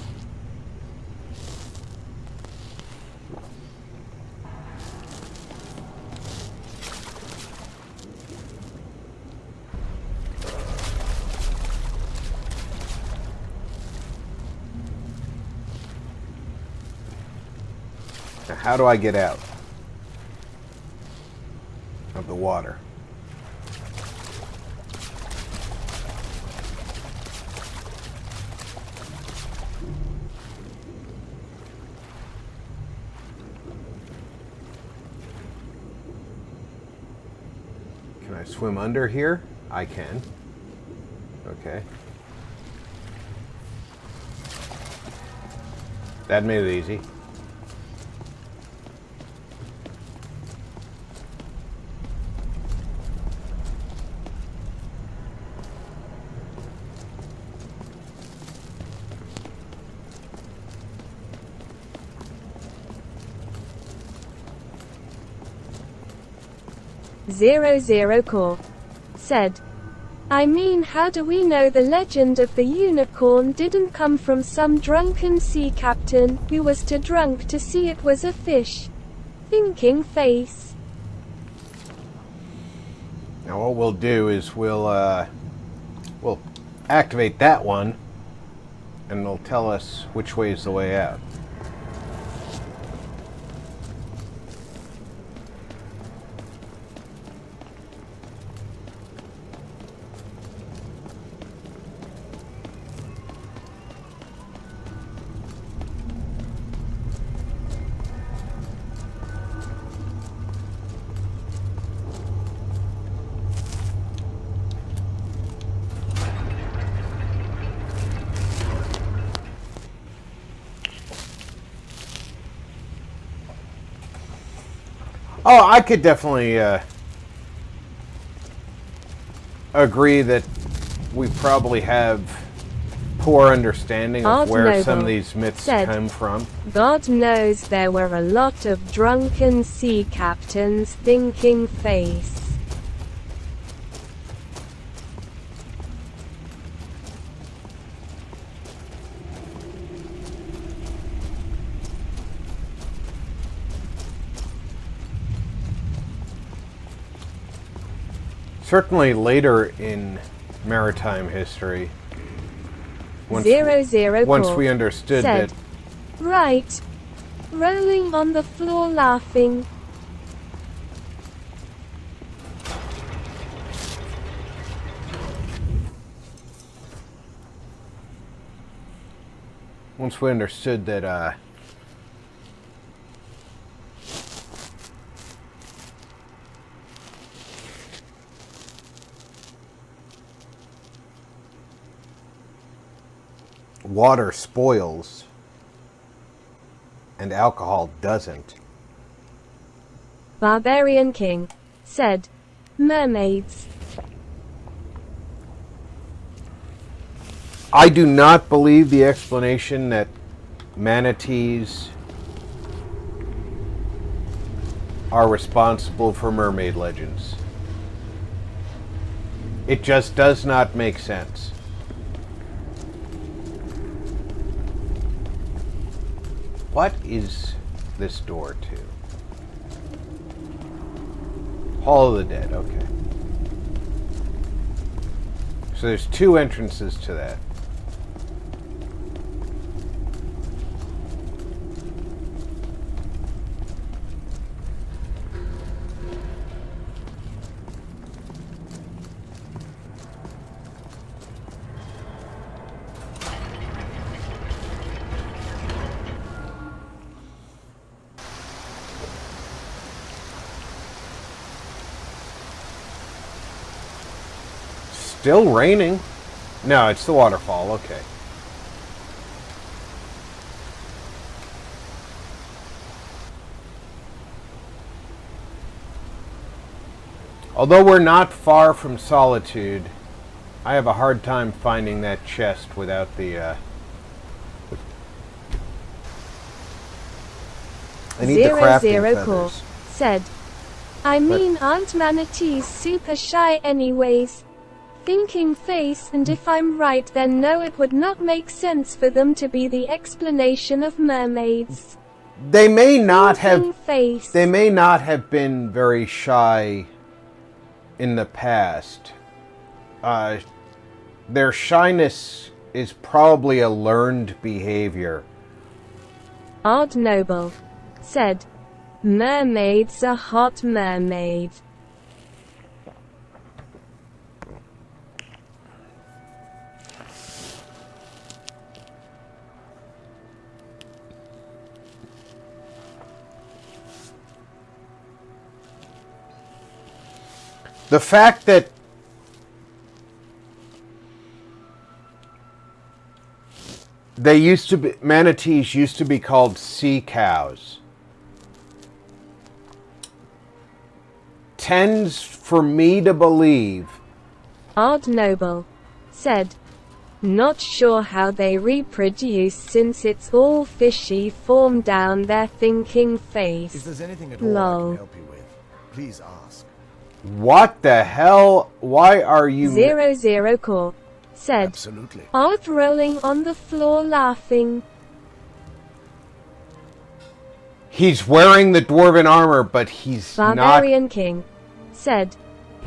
Now, how do I get out of the water? Can I swim under here? I can. Okay. That made it easy. Zero Core said. I mean, how do we know the legend of the unicorn didn't come from some drunken sea captain who was too drunk to see it was a fish? Thinking face. Now what we'll do is we'll activate that one and it'll tell us which way is the way out. Oh, I could definitely agree that we probably have poor understanding of where some of these myths come from. God knows there were a lot of drunken sea captains, thinking face. Certainly later in maritime history, once we understood said, that... Right. Rolling on the floor laughing. Once we understood that, water spoils and alcohol doesn't. Barbarian King said, mermaids. I do not believe the explanation that manatees are responsible for mermaid legends. It just does not make sense. What is this door to? Hall of the Dead, okay. So there's two entrances to that. Still raining. No, it's the waterfall. Okay. Although we're not far from Solitude, I have a hard time finding that chest without the, I need the crafting feathers. Said, I mean, aren't manatees super shy anyways? Thinking face, and if I'm right then no, it would not make sense for them to be the explanation of mermaids. They may not Thinking face. They may not have been very shy in the past. Their shyness is probably a learned behavior. Odd Noble said, mermaid's a hot mermaid. The fact that manatees used to be called sea cows tends for me to believe. Odd Noble said, not sure how they reproduce since it's all fishy form down their thinking face. If there's anything at all I can help you with, please ask. What the hell? Why are you... 00 Core said, absolutely. Odd rolling on the floor laughing. He's wearing the dwarven armor, but he's Barbarian King said,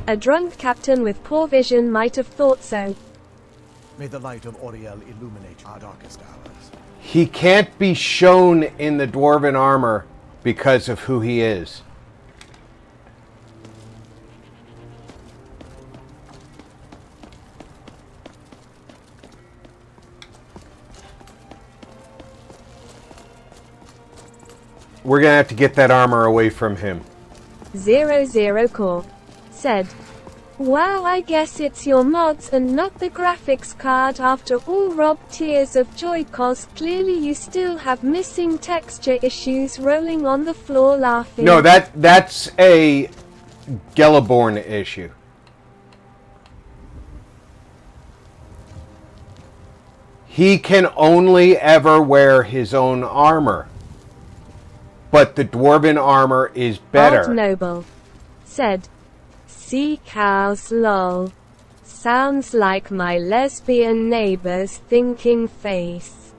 a drunk captain with poor vision might have thought so. May the light of Auriel illuminate our darkest hours. He can't be shown in the dwarven armor because of who he is. We're gonna have to get that armor away from him. 00 Core said, wow, I guess it's your mods and not the graphics card after all. Rob tears of joy cause clearly you still have missing texture issues. Rolling on the floor laughing. No, that's a Gelaborn issue. He can only ever wear his own armor. But the dwarven armor is better. Odd Noble said, sea cows lol. Sounds like my lesbian neighbor's thinking face.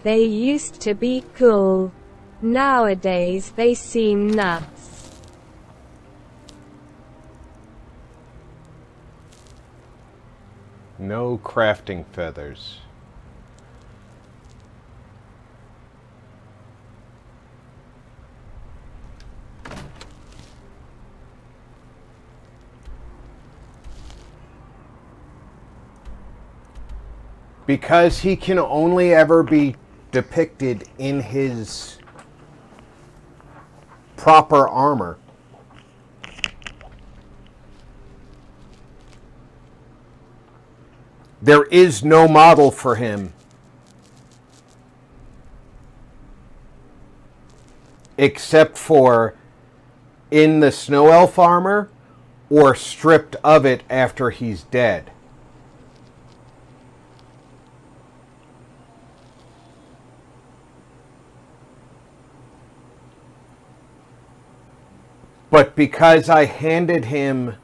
They used to be cool. Nowadays they seem nuts. No crafting feathers. Because he can only ever be depicted in his proper armor. There is no model for him except for in the snow elf armor or stripped of it after he's dead. But because I handed him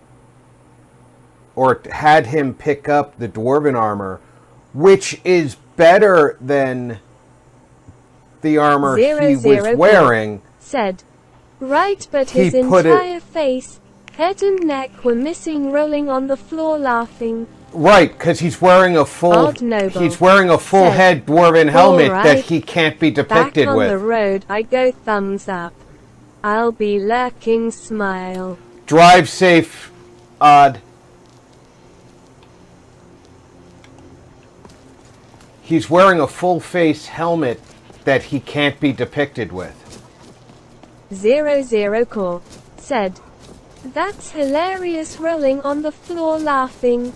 or had him pick up the dwarven armor, which is better than the armor he was wearing, said, right, but his entire face, head and neck were missing, rolling on the floor laughing. Right, because he's wearing a full head dwarven helmet that he can't be depicted back on with. The road I go, thumbs up. I'll be lurking, smile. Drive safe, Odd. He's wearing a full face helmet that he can't be depicted with. 00 Core said, that's hilarious, rolling on the floor laughing.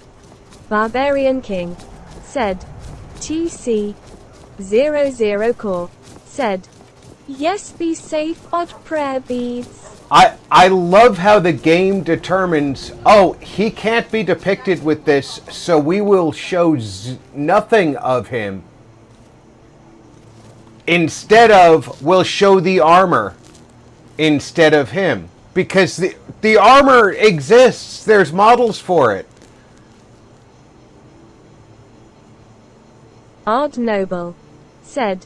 Barbarian King said, TC 00 Core said, yes, be safe, odd prayer beads. I love how the game determines, oh, he can't be depicted with this, so we will show nothing of him. Instead of, we'll show the armor instead of him. Because the armor exists. There's models for it. Odd Noble said,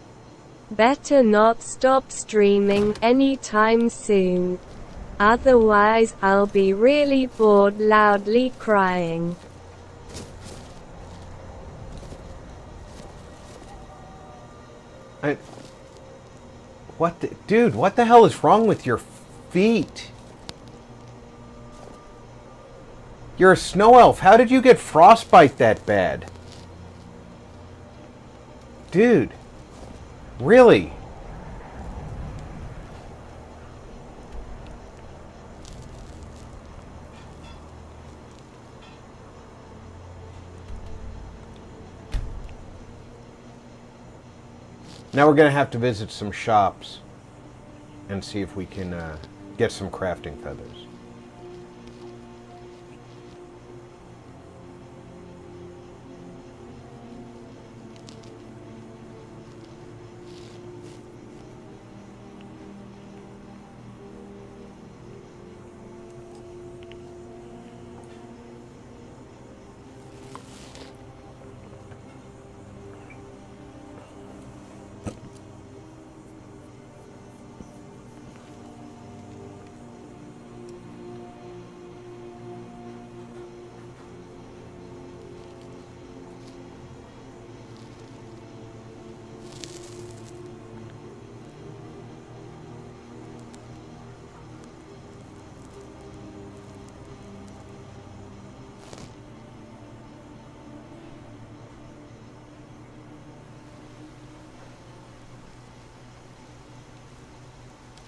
better not stop streaming anytime soon. Otherwise I'll be really bored loudly crying. Dude, what the hell is wrong with your feet? You're a snow elf. How did you get frostbite that bad? Dude. Really? Now we're going to have to visit some shops and see if we can get some crafting feathers.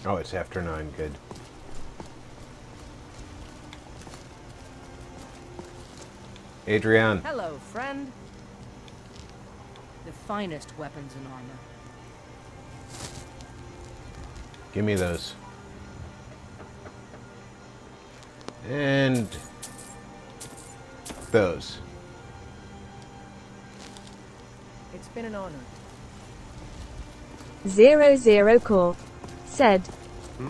Oh, it's after 9. Good. Adrian. Hello, friend. The finest weapons and armor. Give me those. And those. It's been an honor. 00 Core said,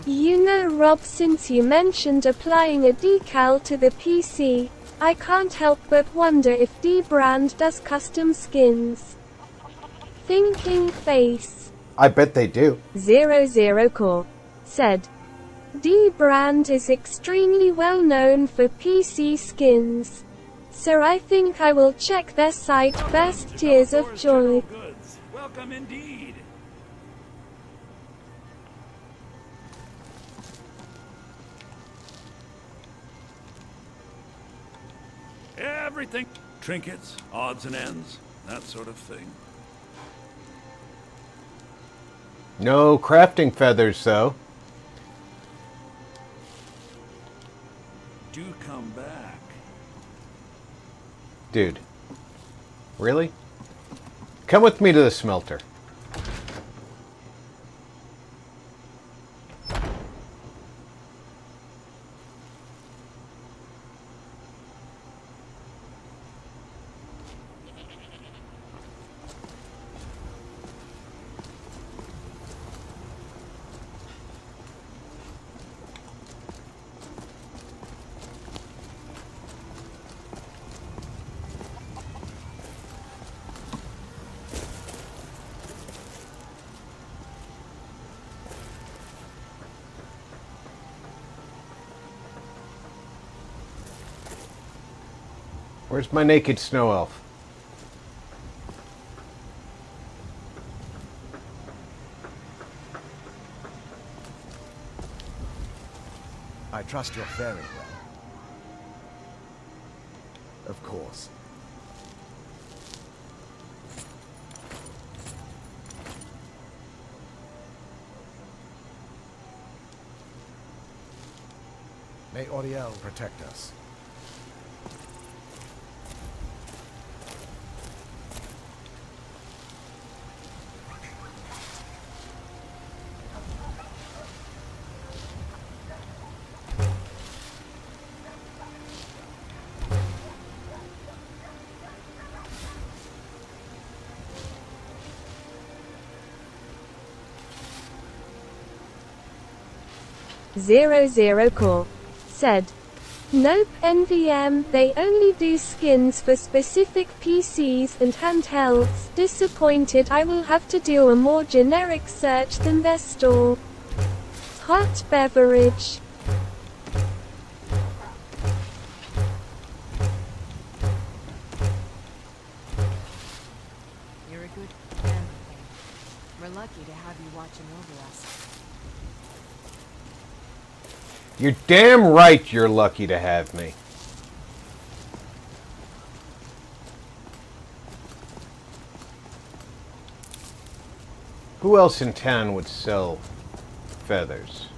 you know, Rob, since you mentioned applying a decal to the PC, I can't help but wonder if D-Brand does custom skins. Thinking face. I bet they do. 00 Core said, D-Brand is extremely well known for PC skins. So I think I will check their site. Best tears of joy. Goods. Welcome indeed. Everything. Trinkets, odds and ends, that sort of thing. No crafting feathers, though. Do come back. Dude. Really? Come with me to the smelter. Where's my naked snow elf? I trust you're faring well. Of course. May Auriel protect us. Core said, "Nope, NVM, they only do skins for specific PCs and handhelds. Disappointed. I will have to do a more generic search than their store." Hot beverage. You're a good man. We're lucky to have you watching over us. You're damn right you're lucky to have me. Who else in town would sell feathers?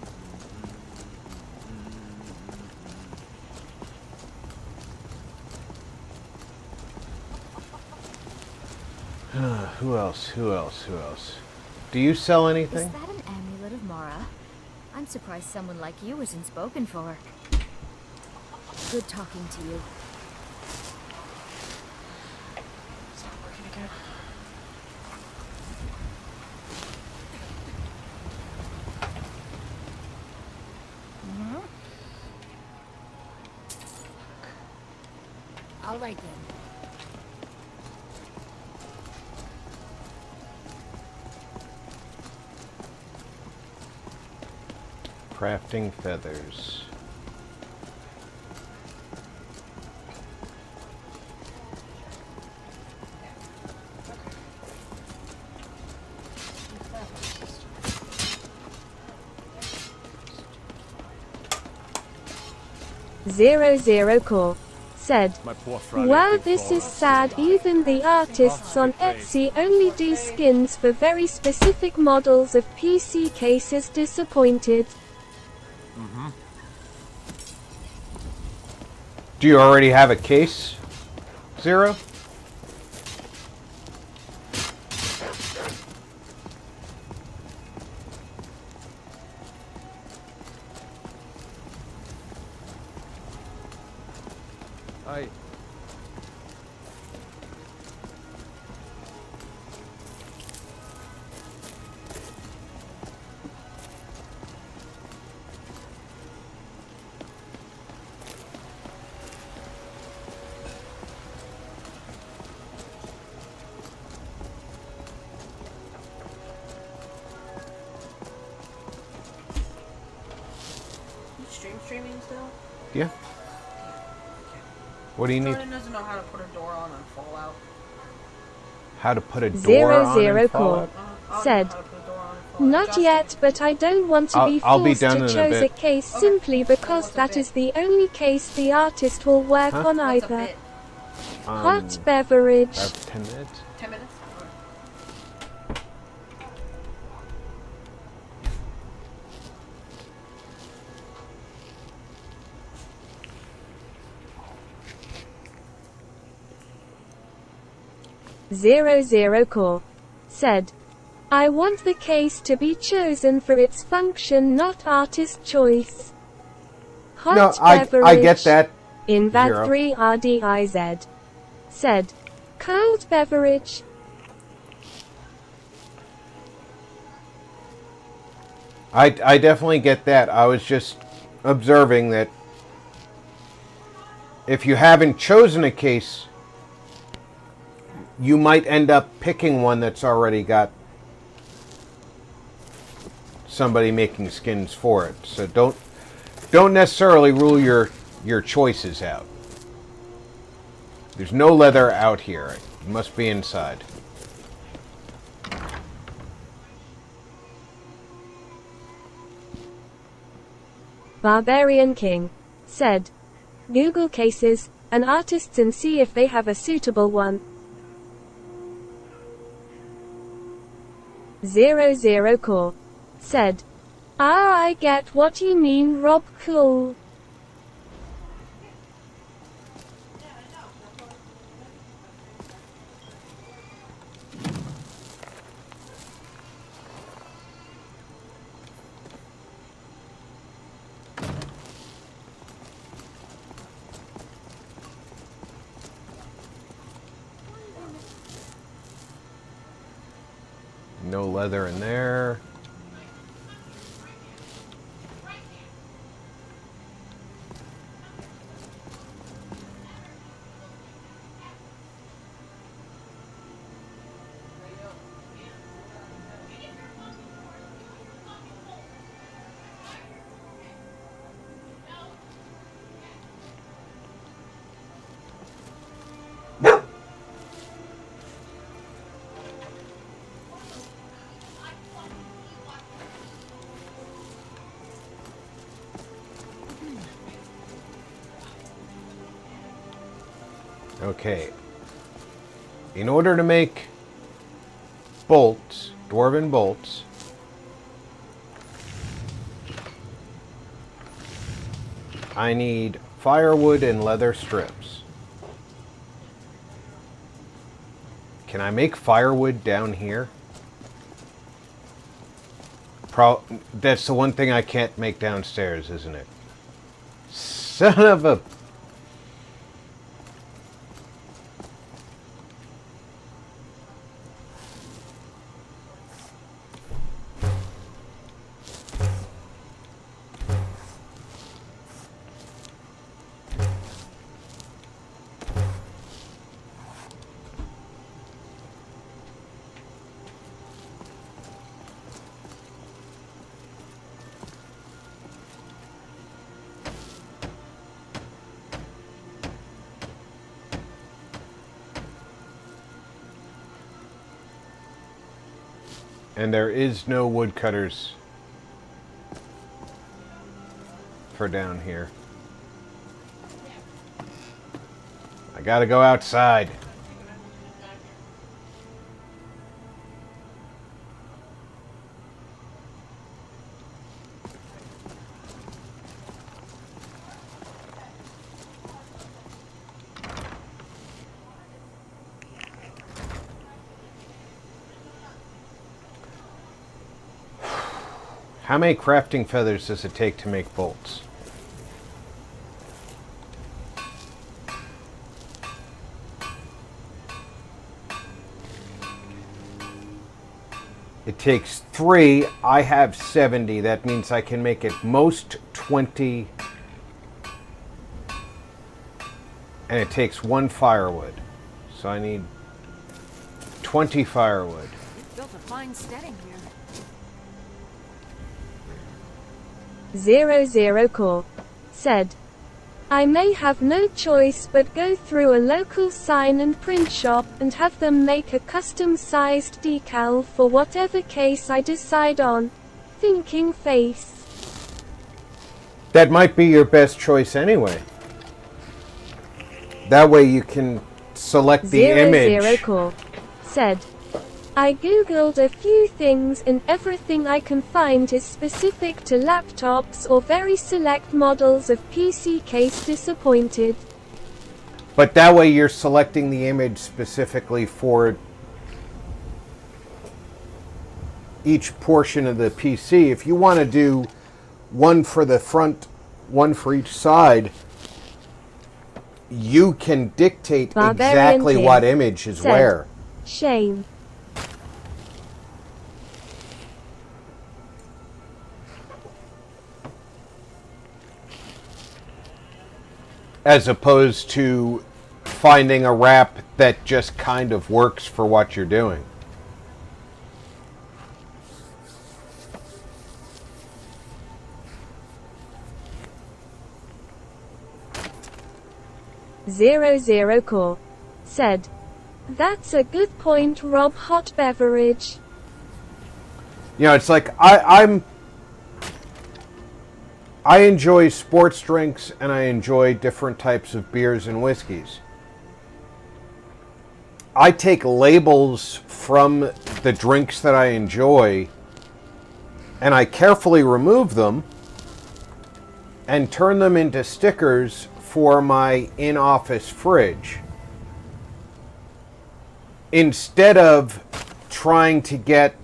Who else? Who else? Who else? Do you sell anything? Is that an amulet of Mara? I'm surprised someone like you isn't spoken for. Good talking to you. It's not working again. All right then. Crafting feathers. Core said, "Wow, this is sad. Even the artists on Etsy only do skins for very specific models of PC cases. Disappointed." Do you already have a case, Zero? Streaming still? Yeah. What do you need? Jordan doesn't know how to put a door on in Fallout. How to put a door Zero on Zero in Core Fallout? said, "Not yet, but I don't want to be I'll be forced done to in a choose a bit. case simply because that is the only case the artist will work Huh? on What's a either. bit? Hot beverage." About 10 minutes. 10 minutes? Zero Core said, "I want the case to be chosen for its function, not artist choice." Hot No, beverage I get that. in that Zero. 3RDIZ said, "Cold beverage." I definitely get that. I was just observing that if you haven't chosen a case, you might end up picking one that's already got somebody making skins for it. So don't necessarily rule your choices out. There's no leather out here. It must be inside. Barbarian King said, "Google cases and artists and see if they have a suitable one." Zero Core said, I get what you mean, Rob. Cool." No leather in there. Okay. In order to make bolts, dwarven bolts, I need firewood and leather strips. Can I make firewood down here? That's the one thing I can't make downstairs, isn't it? Son of a... And there is no woodcutters for down here. I gotta go outside. How many crafting feathers does it take to make bolts? It takes 3. I have 70. That means I can make at most 20. And it takes 1 firewood. So I need 20 firewood. You've built a fine steading here. Zero Core said, I may have no choice but go through a local sign and print shop and have them make a custom-sized decal for whatever case I decide on. Thinking face. That might be your best choice anyway. That way you can select the image. 00 Core said, I googled a few things and everything I can find is specific to laptops or very select models of PC case. Disappointed. But that way you're selecting the image specifically for each portion of the PC. If you want to do one for the front, one for each side, you can dictate exactly what image is where. Shame. As opposed to finding a wrap that just kind of works for what you're doing. Zero Core said, that's a good point, Rob. Hot beverage. You know, it's like I enjoy sports drinks and I enjoy different types of beers and whiskeys. I take labels from the drinks that I enjoy and I carefully remove them and turn them into stickers for my in-office fridge. Instead of trying to get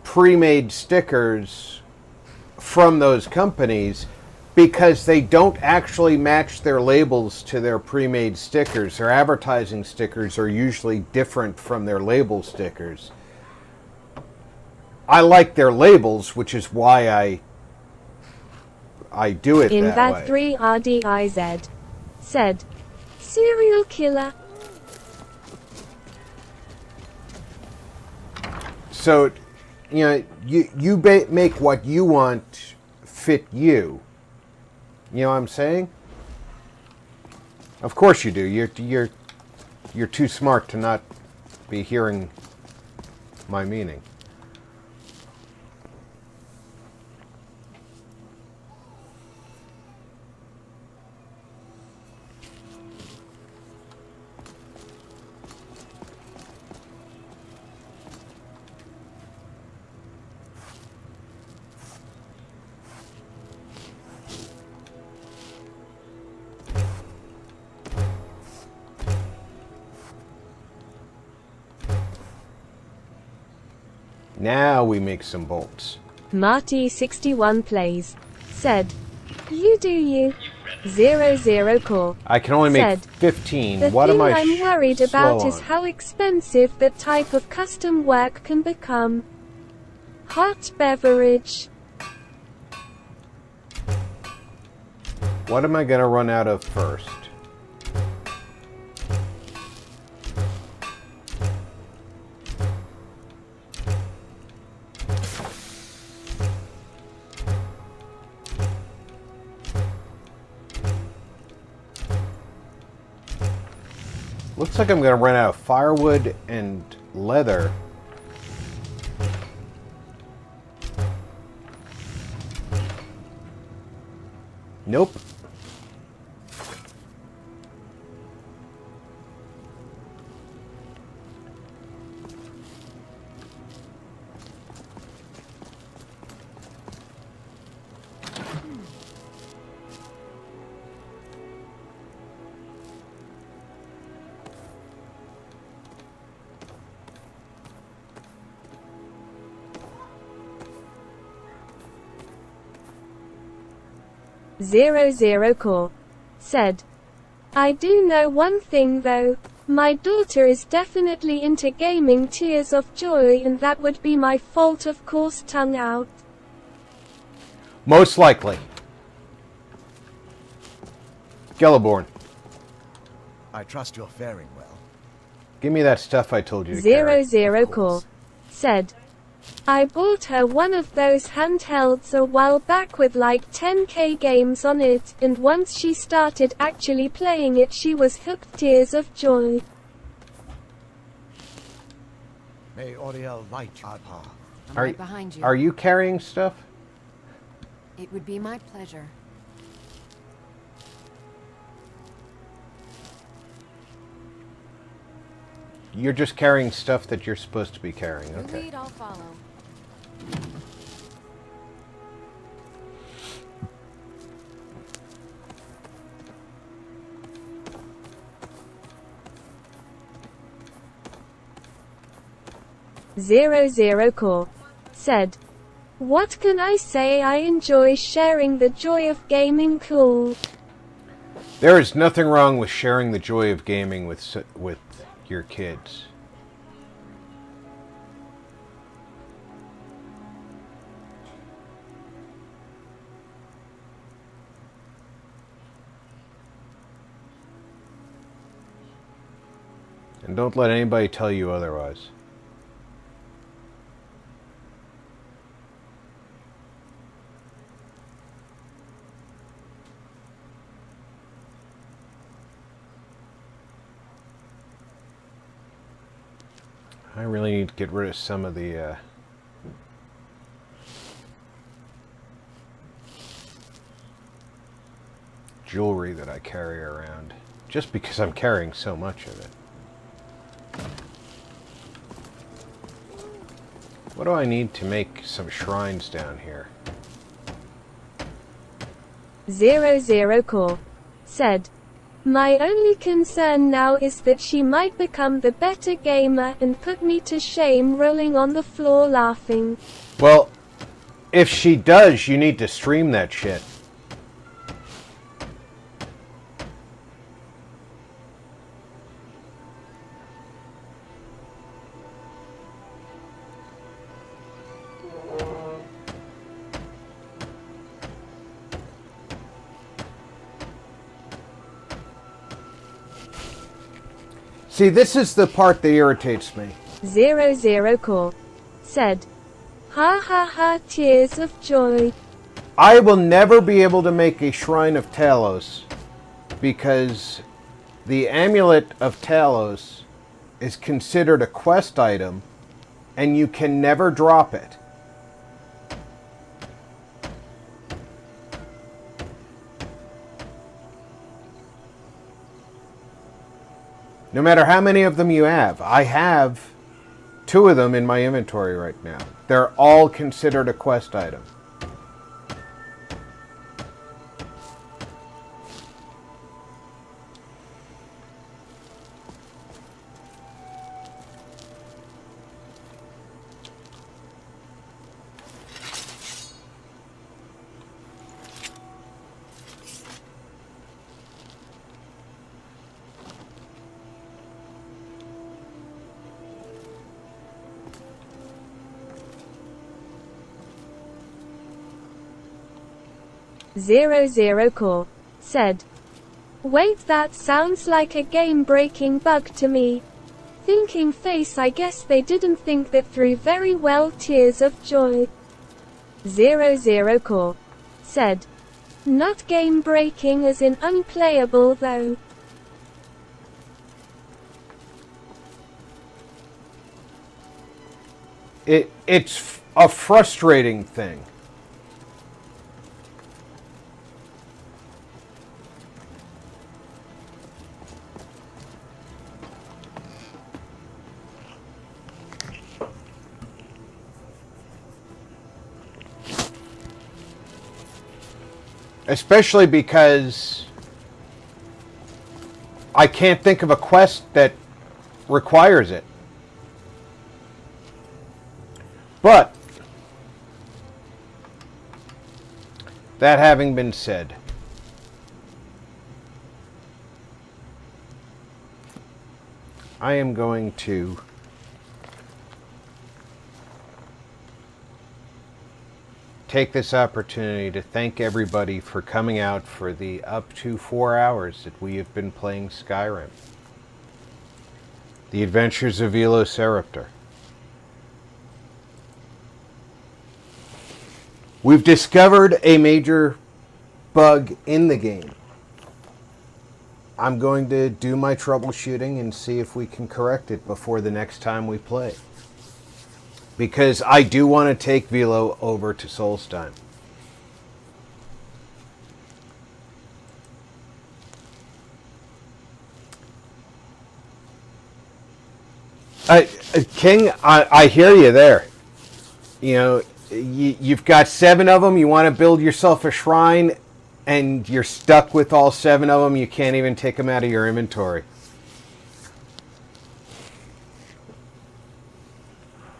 pre-made stickers from those companies, because they don't actually match their labels to their pre-made stickers. Their advertising stickers are usually different from their label stickers. I like their labels, which is why I do it that way. Invat3RDIZ said, serial killer. So, you know, you make what you want fit you. You know what I'm saying? Of course you do. You're too smart to not be hearing my meaning. Now we make some bolts. Marty61 plays said, you do you. 00 Core I can only make said, 15. What am I The thing I'm worried about is on? how expensive that type of custom work can become. Hot beverage. What am I going to run out of first? Looks like I'm going to run out of firewood and leather. Nope. Zero Core said, I do know one thing though. My daughter is definitely into gaming. Tears of joy, and that would be my fault, of course. Tongue out. Most likely. Gelliborn, I trust you're faring well. give me that stuff I told you to carry. Zero Core said, I bought her one of those handhelds a while back with like 10k games on it, and once she started actually playing it she was hooked, tears of joy. May Oriel light your path. I'm right behind you. Are you carrying stuff? It would be my pleasure. You're just carrying stuff that you're supposed to be carrying. You Okay. lead, I'll follow. Zero Core said, "What can I say? I enjoy sharing the joy of gaming. Cool." There is nothing wrong with sharing the joy of gaming with your kids. And don't let anybody tell you otherwise. I really need to get rid of some of the jewelry that I carry around, just because I'm carrying so much of it. What do I need to make some shrines down here? Zero Core said, "My only concern now is that she might become the better gamer and put me to shame, rolling on the floor laughing." Well, if she does, you need to stream that shit. See, this is the part that irritates me. Zero Core said, "Ha ha ha, tears of joy." I will never be able to make a Shrine of Talos because the Amulet of Talos is considered a quest item and you can never drop it. No matter how many of them you have. I have 2 of them in my inventory right now. They're all considered a quest item. Zero Core said, "Wait, that sounds like a game-breaking bug to me." Thinking face, I guess they didn't think that through very well, tears of joy. Zero Core said, "Not game-breaking as in unplayable though." It's a frustrating thing. Especially because I can't think of a quest that requires it. But, that having been said, I am going to take this opportunity to thank everybody for coming out for the up to 4 hours that we have been playing Skyrim. The Adventures of Velo Ceraptor. We've discovered a major bug in the game. I'm going to do my troubleshooting and see if we can correct it before the next time we play. Because I do want to take Velo over to Solstheim. King, I hear you there. You know, you've got 7 of them. You want to build yourself a shrine, and you're stuck with all 7 of them. You can't even take them out of your inventory.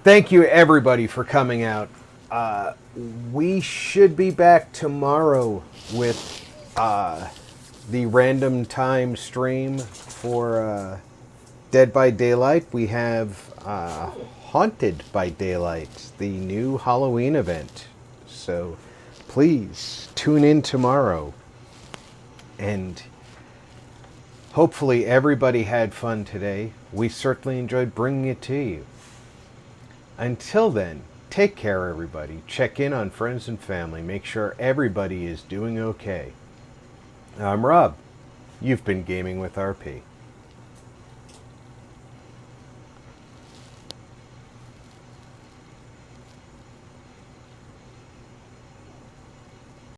Thank you, everybody, for coming out. We should be back tomorrow with the random time stream for Dead by Daylight. We have Haunted by Daylight, the new Halloween event. So please tune in tomorrow. And hopefully everybody had fun today. We certainly enjoyed bringing it to you. Until then, take care, everybody. Check in on friends and family. Make sure everybody is doing okay. I'm Rob. You've been Gaming with RP.